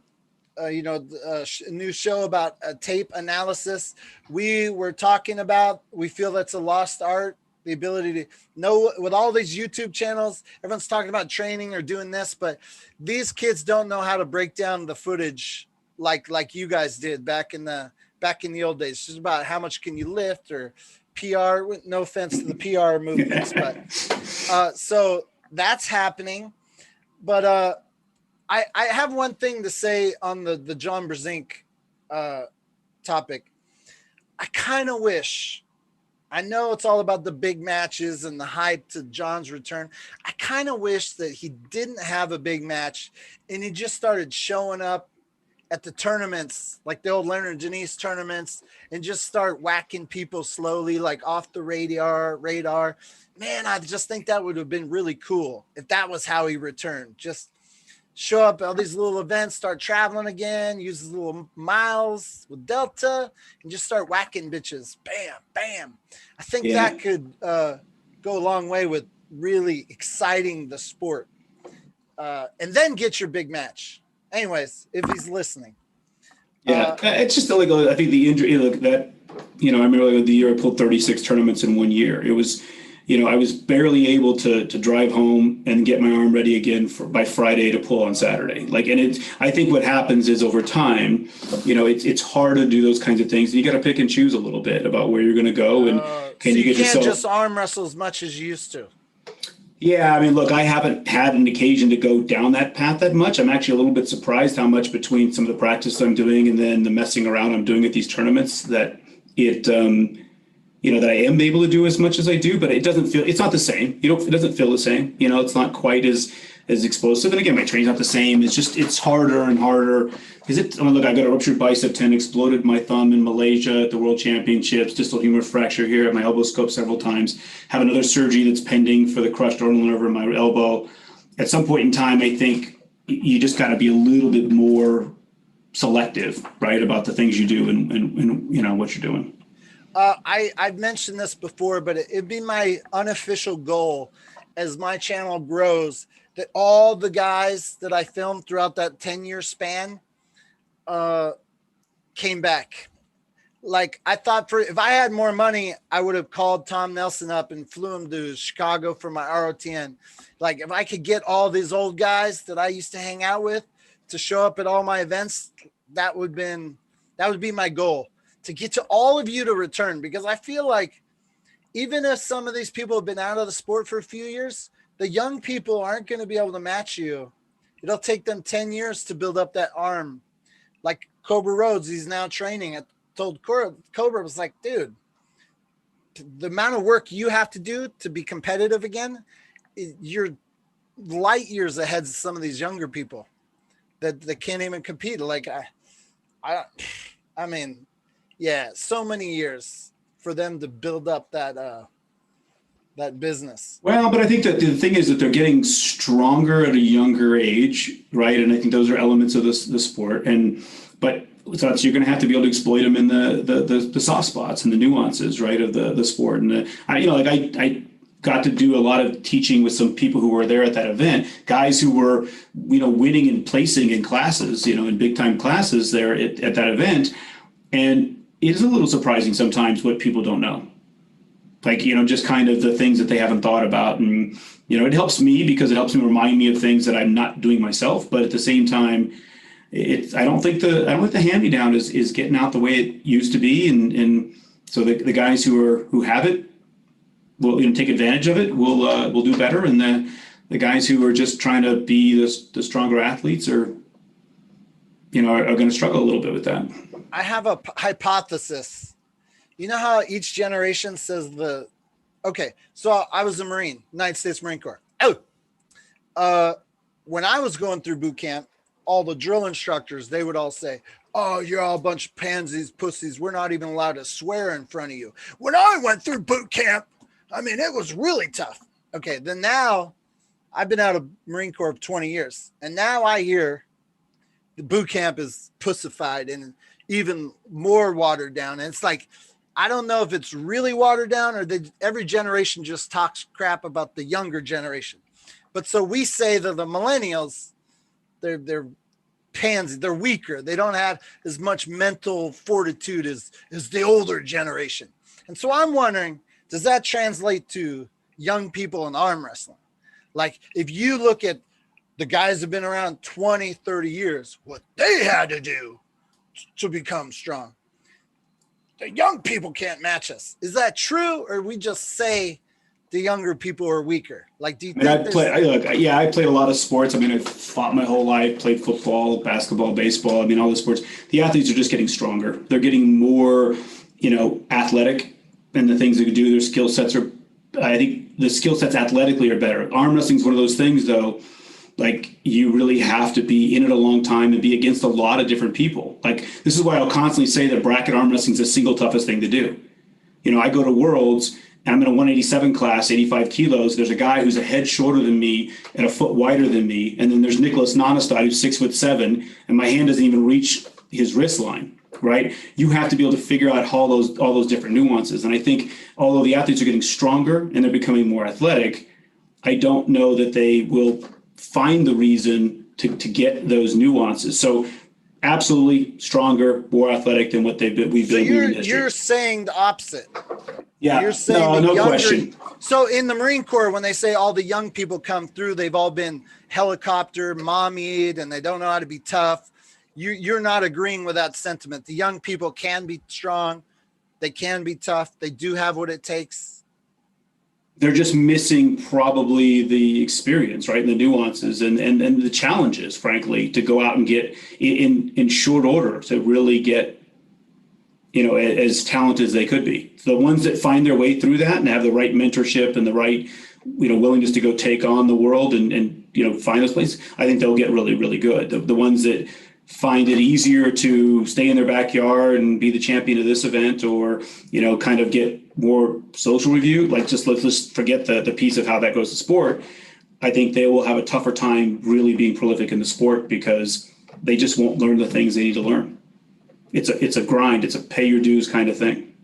new show about tape analysis. We were talking about, we feel that's a lost art. The ability to know, with all these YouTube channels, everyone's talking about training or doing this, but these kids don't know how to break down the footage like you guys did back in the old days. It's just about how much can you lift, or PR. No offense to the PR movements, but so that's happening. But I have one thing to say on the John BRZENK topic. I kind of wish I know it's all about the big matches and the hype to John's return. I kind of wish that he didn't have a big match and he just started showing up at the tournaments, like the old Leonard Denise tournaments, and just start whacking people slowly, like off the radar. Man, I just think that would have been really cool if that was how he returned. Just show up at all these little events, start traveling again, use his little miles with Delta, and just start whacking bitches. Bam, bam. I think that could go a long way with really exciting the sport. And then get your big match. Anyways, if he's listening. Yeah, it's just like, I think the injury, like that, I remember like the year I pulled 36 tournaments in 1 year. It was, I was barely able to drive home and get my arm ready again by Friday to pull on Saturday. Like, and I think what happens is over time, it's hard to do those kinds of things. You got to pick and choose a little bit about where you're going to go, and you can't just arm wrestle as much as you used to. Yeah, I mean, look, I haven't had an occasion to go down that path that much. I'm actually a little bit surprised how much between some of the practice I'm doing and then the messing around I'm doing at these tournaments that that I am able to do as much as I do, but it's not the same. It doesn't feel the same. It's not quite as explosive. And again, my training's not the same. It's harder and harder. Look, I got a ruptured bicep tendon, exploded my thumb in Malaysia at the World Championships, distal femur fracture here at my elbow scope several times, have another surgery that's pending for the crushed orbital nerve in my elbow. At some point in time, I think you just got to be a little bit more selective, right, about the things you do and what you're doing. I've mentioned this before, but it'd be my unofficial goal as my channel grows that all the guys that I filmed throughout that 10-year span came back. Like, I thought if I had more money, I would have called Tom Nelson up and flew him to Chicago for my ROTN. Like, if I could get all these old guys that I used to hang out with to show up at all my events, that would be my goal, to get to all of you to return. Because I feel like even if some of these people have been out of the sport for a few years, the young people aren't going to be able to match you. It'll take them 10 years to build up that arm. Like Cobra Rhodes, he's now training. I told Cobra, was like, dude, the amount of work you have to do to be competitive again, you're light years ahead of some of these younger people that can't even compete. Like, I mean, yeah, so many years for them to build up that business. Well, but I think that the thing is that they're getting stronger at a younger age, right? And I think those are elements of the sport. But so you're going to have to be able to exploit them in the soft spots and the nuances, right, of the sport. And I got to do a lot of teaching with some people who were there at that event, guys who were, winning and placing in classes, in big time classes there at that event. And it is a little surprising sometimes what people don't know. Like, just kind of the things that they haven't thought about. And, it helps me because it helps me remind me of things that I'm not doing myself. But at the same time, I don't think the hand-me-down is getting out the way it used to be. And so the guys who have it will take advantage of it, will do better. And the guys who are just trying to be the stronger athletes are going to struggle a little bit with that. I have a hypothesis. You know how each generation says so I was a Marine, United States Marine Corps. When I was going through boot camp, all the drill instructors, they would all say, "Oh, you're all a bunch of pansies, pussies. We're not even allowed to swear in front of you." When I went through boot camp, I mean, it was really tough. Okay, then now I've been out of Marine Corps for 20 years, and now I hear the boot camp is pussified and even more watered down. And it's like, I don't know if it's really watered down or every generation just talks crap about the younger generation. But so we say that the millennials, they're pansy, they're weaker. They don't have as much mental fortitude as the older generation. And so I'm wondering, does that translate to young people in arm wrestling? Like, if you look at the guys who've been around 20, 30 years, what they had to do to become strong, the young people can't match us. Is that true? Or we just say the younger people are weaker? Like, do you think I played a lot of sports. I mean, I fought my whole life, played football, basketball, baseball. I mean, all the sports. The athletes are just getting stronger. They're getting more, athletic. and the things they can do, their skill sets are, I think the skill sets athletically are better. Arm wrestling is one of those things, though, like you really have to be in it a long time and be against a lot of different people. Like this is why I'll constantly say that bracket arm wrestling is the single toughest thing to do. You know, I go to Worlds and I'm in a 187 class, 85 kilos. There's a guy who's a head shorter than me and a foot wider than me. And then there's Nicholas Nonestad, who's 6'7", and my hand doesn't even reach his wrist line, right? You have to be able to figure out all those different nuances. And I think although the athletes are getting stronger and they're becoming more athletic, I don't know that they will find the reason to get those nuances. So absolutely stronger, more athletic than what we've been doing in history. You're saying the opposite. Yeah, you're saying no question. So in the Marine Corps, when they say all the young people come through, they've all been helicopter mommied and they don't know how to be tough. You're not agreeing with that sentiment. The young people can be strong. They can be tough. They do have what it takes. They're just missing probably the experience, right? And the nuances and the challenges, frankly, to go out and get in short order to really get, you know, as talented as they could be. The ones that find their way through that and have the right mentorship and the right, you know, willingness to go take on the world and you know, find those places, I think they'll get really, really good. The ones that find it easier to stay in their backyard and be the champion of this event, or, you know, kind of get more social review, like let's just forget the piece of how that goes to sport. I think they will have a tougher time really being prolific in the sport because they just won't learn the things they need to learn. It's a grind. It's a pay your dues kind of thing.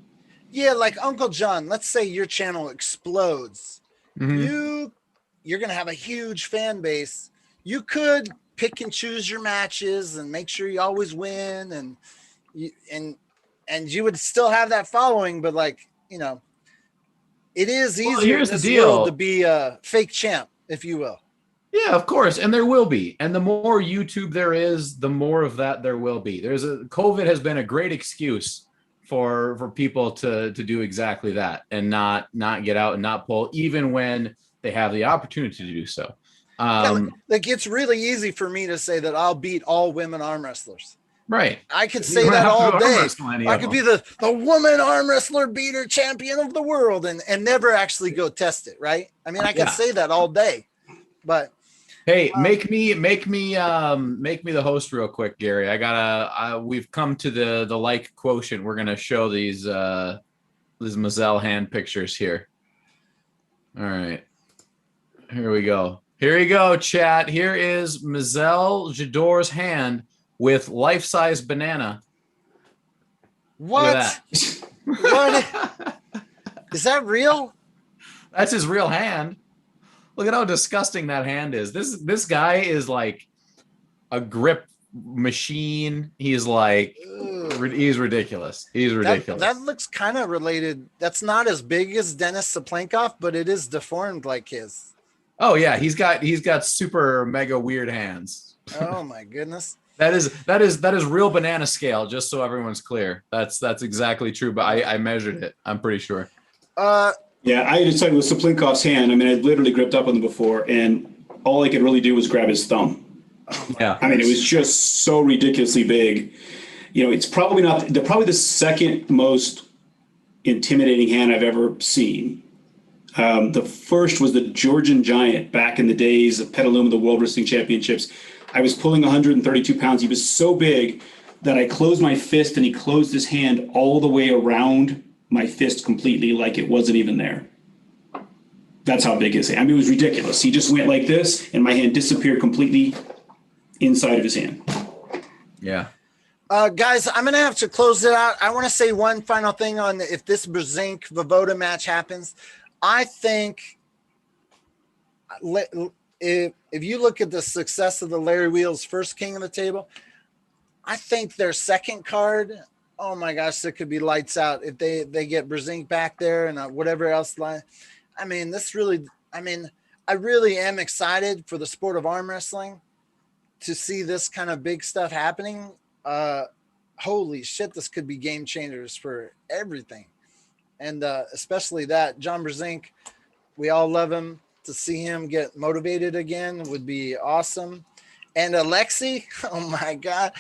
Yeah. Like Uncle John, let's say your channel explodes. Mm-hmm. You're going to have a huge fan base. You could pick and choose your matches and make sure you always win. And you would still have that following, but like, you know, it is easier in this world to be a fake champ, if you will. Yeah, of course. And there will be. And the more YouTube there is, the more of that there will be. COVID has been a great excuse for people to do exactly that and not get out and not pull, even when they have the opportunity to do so. Like it's really easy for me to say that I'll beat all women arm wrestlers. Right. I could say that all day. I could be the woman arm wrestler beater champion of the world and never actually go test it. Right. I mean, I could say that all day, but hey, make me the host real quick, Gary. We've come to the like quotient. We're going to show these Mazel hand pictures here. All right. Here we go. Here you go, chat. Here is Mazel Jador's hand with life-size banana. What? What? Is that real? That's his real hand. Look at how disgusting that hand is. This guy is like a grip machine. He's like, he's ridiculous. He's ridiculous. That looks kind of related. That's not as big as Dennis Saplankov, but it is deformed like his. Oh yeah, he's got super mega weird hands. Oh my goodness. That is real banana scale, just so everyone's clear. That's exactly true, but I measured it. I'm pretty sure. Yeah, I had to tell you with Saplinkov's hand, I mean, I'd literally gripped up on them before, and all I could really do was grab his thumb. Yeah. I mean, it was just so ridiculously big. You know, it's probably the second most intimidating hand I've ever seen. The first was the Georgian Giant back in the days of Petaluma, the World Wrestling Championships. I was pulling 132 pounds. He was so big that I closed my fist and he closed his hand all the way around my fist completely, like it wasn't even there. That's how big his hand. I mean, it was ridiculous. He just went like this and my hand disappeared completely inside of his hand. Yeah. Guys, I'm going to have to close it out. I want to say one final thing on if this BRZENK VOEVODA match happens. I think if you look at the success of the Larry Wheels first King of the Table, I think their second card, oh my gosh, it could be lights out if they get BRZENK back there and whatever else. I mean, I really am excited for the sport of arm wrestling to see this kind of big stuff happening. Holy shit, this could be game changers for everything. And especially that John BRZENK, we all love him. To see him get motivated again would be awesome. And Alexi, oh my God,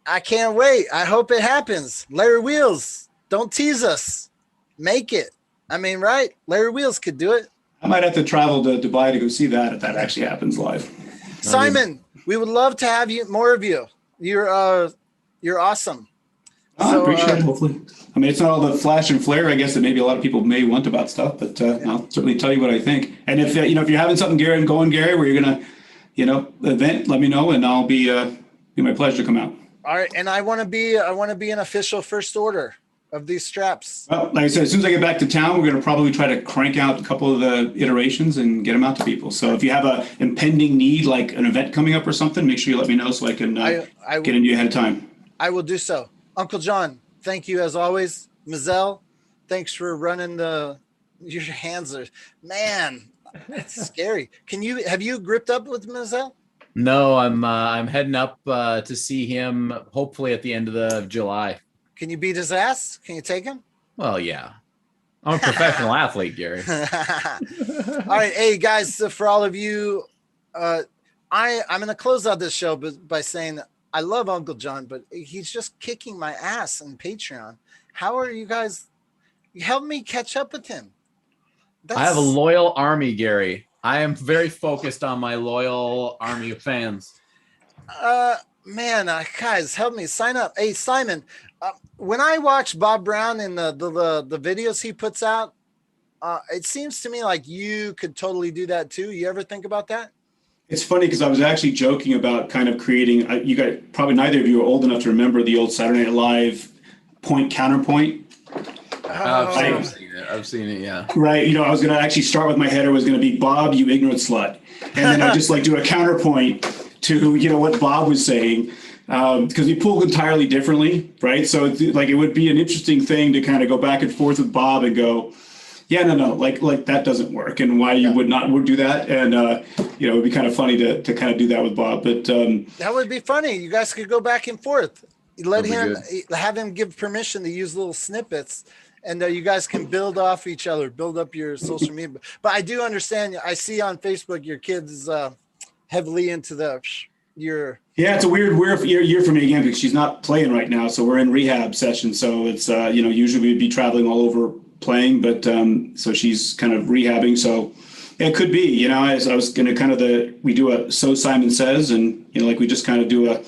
I can't wait. I hope it happens. Larry Wheels, don't tease us. Make it. I mean, right? Larry Wheels could do it. I might have to travel to Dubai to go see that if that actually happens live. Simon, we would love to have you, more of you. You're awesome. I appreciate it. Hopefully, I mean, it's not all the flash and flare, I guess, that maybe a lot of people may want about stuff, but I'll certainly tell you what I think. And if if you're having something, Gary, where you're gonna, event, let me know, and I'll be my pleasure to come out. All right, and I want to be an official first order of these straps. Well, like I said, as soon as I get back to town, we're going to probably try to crank out a couple of the iterations and get them out to people. So if you have a impending need, like an event coming up or something, make sure you let me know so I can get into you ahead of time. I will do so. Uncle John, thank you as always. Mizelle, thanks for running your hands are, man, that's scary. Have you gripped up with Mizelle? No, I'm heading up to see him hopefully at the end of July. Can you beat his ass? Can you take him? Well, yeah. I'm a professional athlete, Gary. All right. Hey, guys, so for all of you, I'm going to close out this show by saying I love Uncle John, but he's just kicking my ass on Patreon. How are you guys? Help me catch up with him. I have a loyal army, Gary. I am very focused on my loyal army of fans. Man, guys, help me sign up. Hey, Simon, when I watch Bob Brown and the videos he puts out, it seems to me like you could totally do that too. You ever think about that? It's funny because I was actually joking about kind of creating. You guys, probably neither of you are old enough to remember the old Saturday Night Live point counterpoint. I've seen it. Yeah. Right. I was going to actually start with my header was going to be Bob, you ignorant slut, and then I just do a counterpoint to what Bob was saying. Because we pull entirely differently, right? So it's it would be an interesting thing to kind of go back and forth with Bob and go, yeah, no, like that doesn't work, and why you would do that, and it would be kind of funny to kind of do that with Bob, but that would be funny. You guys could go back and forth. Have him give permission to use little snippets, and you guys can build off each other, build up your social media. But I do understand. I see on Facebook your kids heavily into yeah, it's a weird year for me again because she's not playing right now, so we're in rehab session. So it's usually we'd be traveling all over playing, but so she's kind of rehabbing. So it could be, as I was going to we do a So Simon Says, and we just kind of do a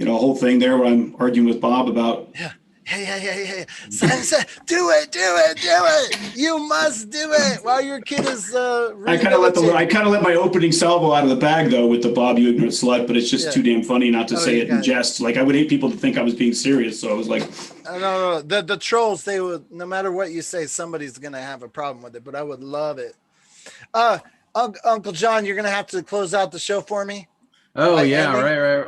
whole thing there where I'm arguing with Bob about Hey. Simon said, do it. You must do it while your kid is I kind of let my opening salvo out of the bag though with the Bob, you ignorant slut, but it's just too damn funny not to say it in jest. I would hate people to think I was being serious, so I was like, no. The trolls, they would, no matter what you say, somebody's gonna have a problem with it, but I would love it. Uncle John, you're gonna have to close out the show for me. Oh, right.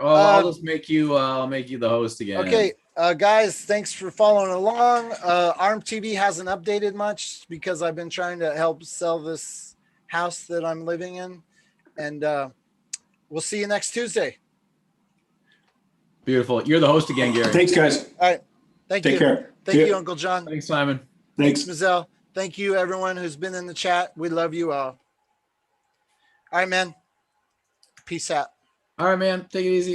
Well, I'll just make you the host again. Okay. Guys, thanks for following along. ARMTV hasn't updated much because I've been trying to help sell this house that I'm living in. And we'll see you next Tuesday. Beautiful. You're the host again, Gary. Thanks, guys. All right. Thank you. Take care. Thank you, Uncle John. Thanks, Simon. Thanks, Mizelle. Thank you, everyone who's been in the chat. We love you all. All right, man. Peace out. All right, man. Take it easy.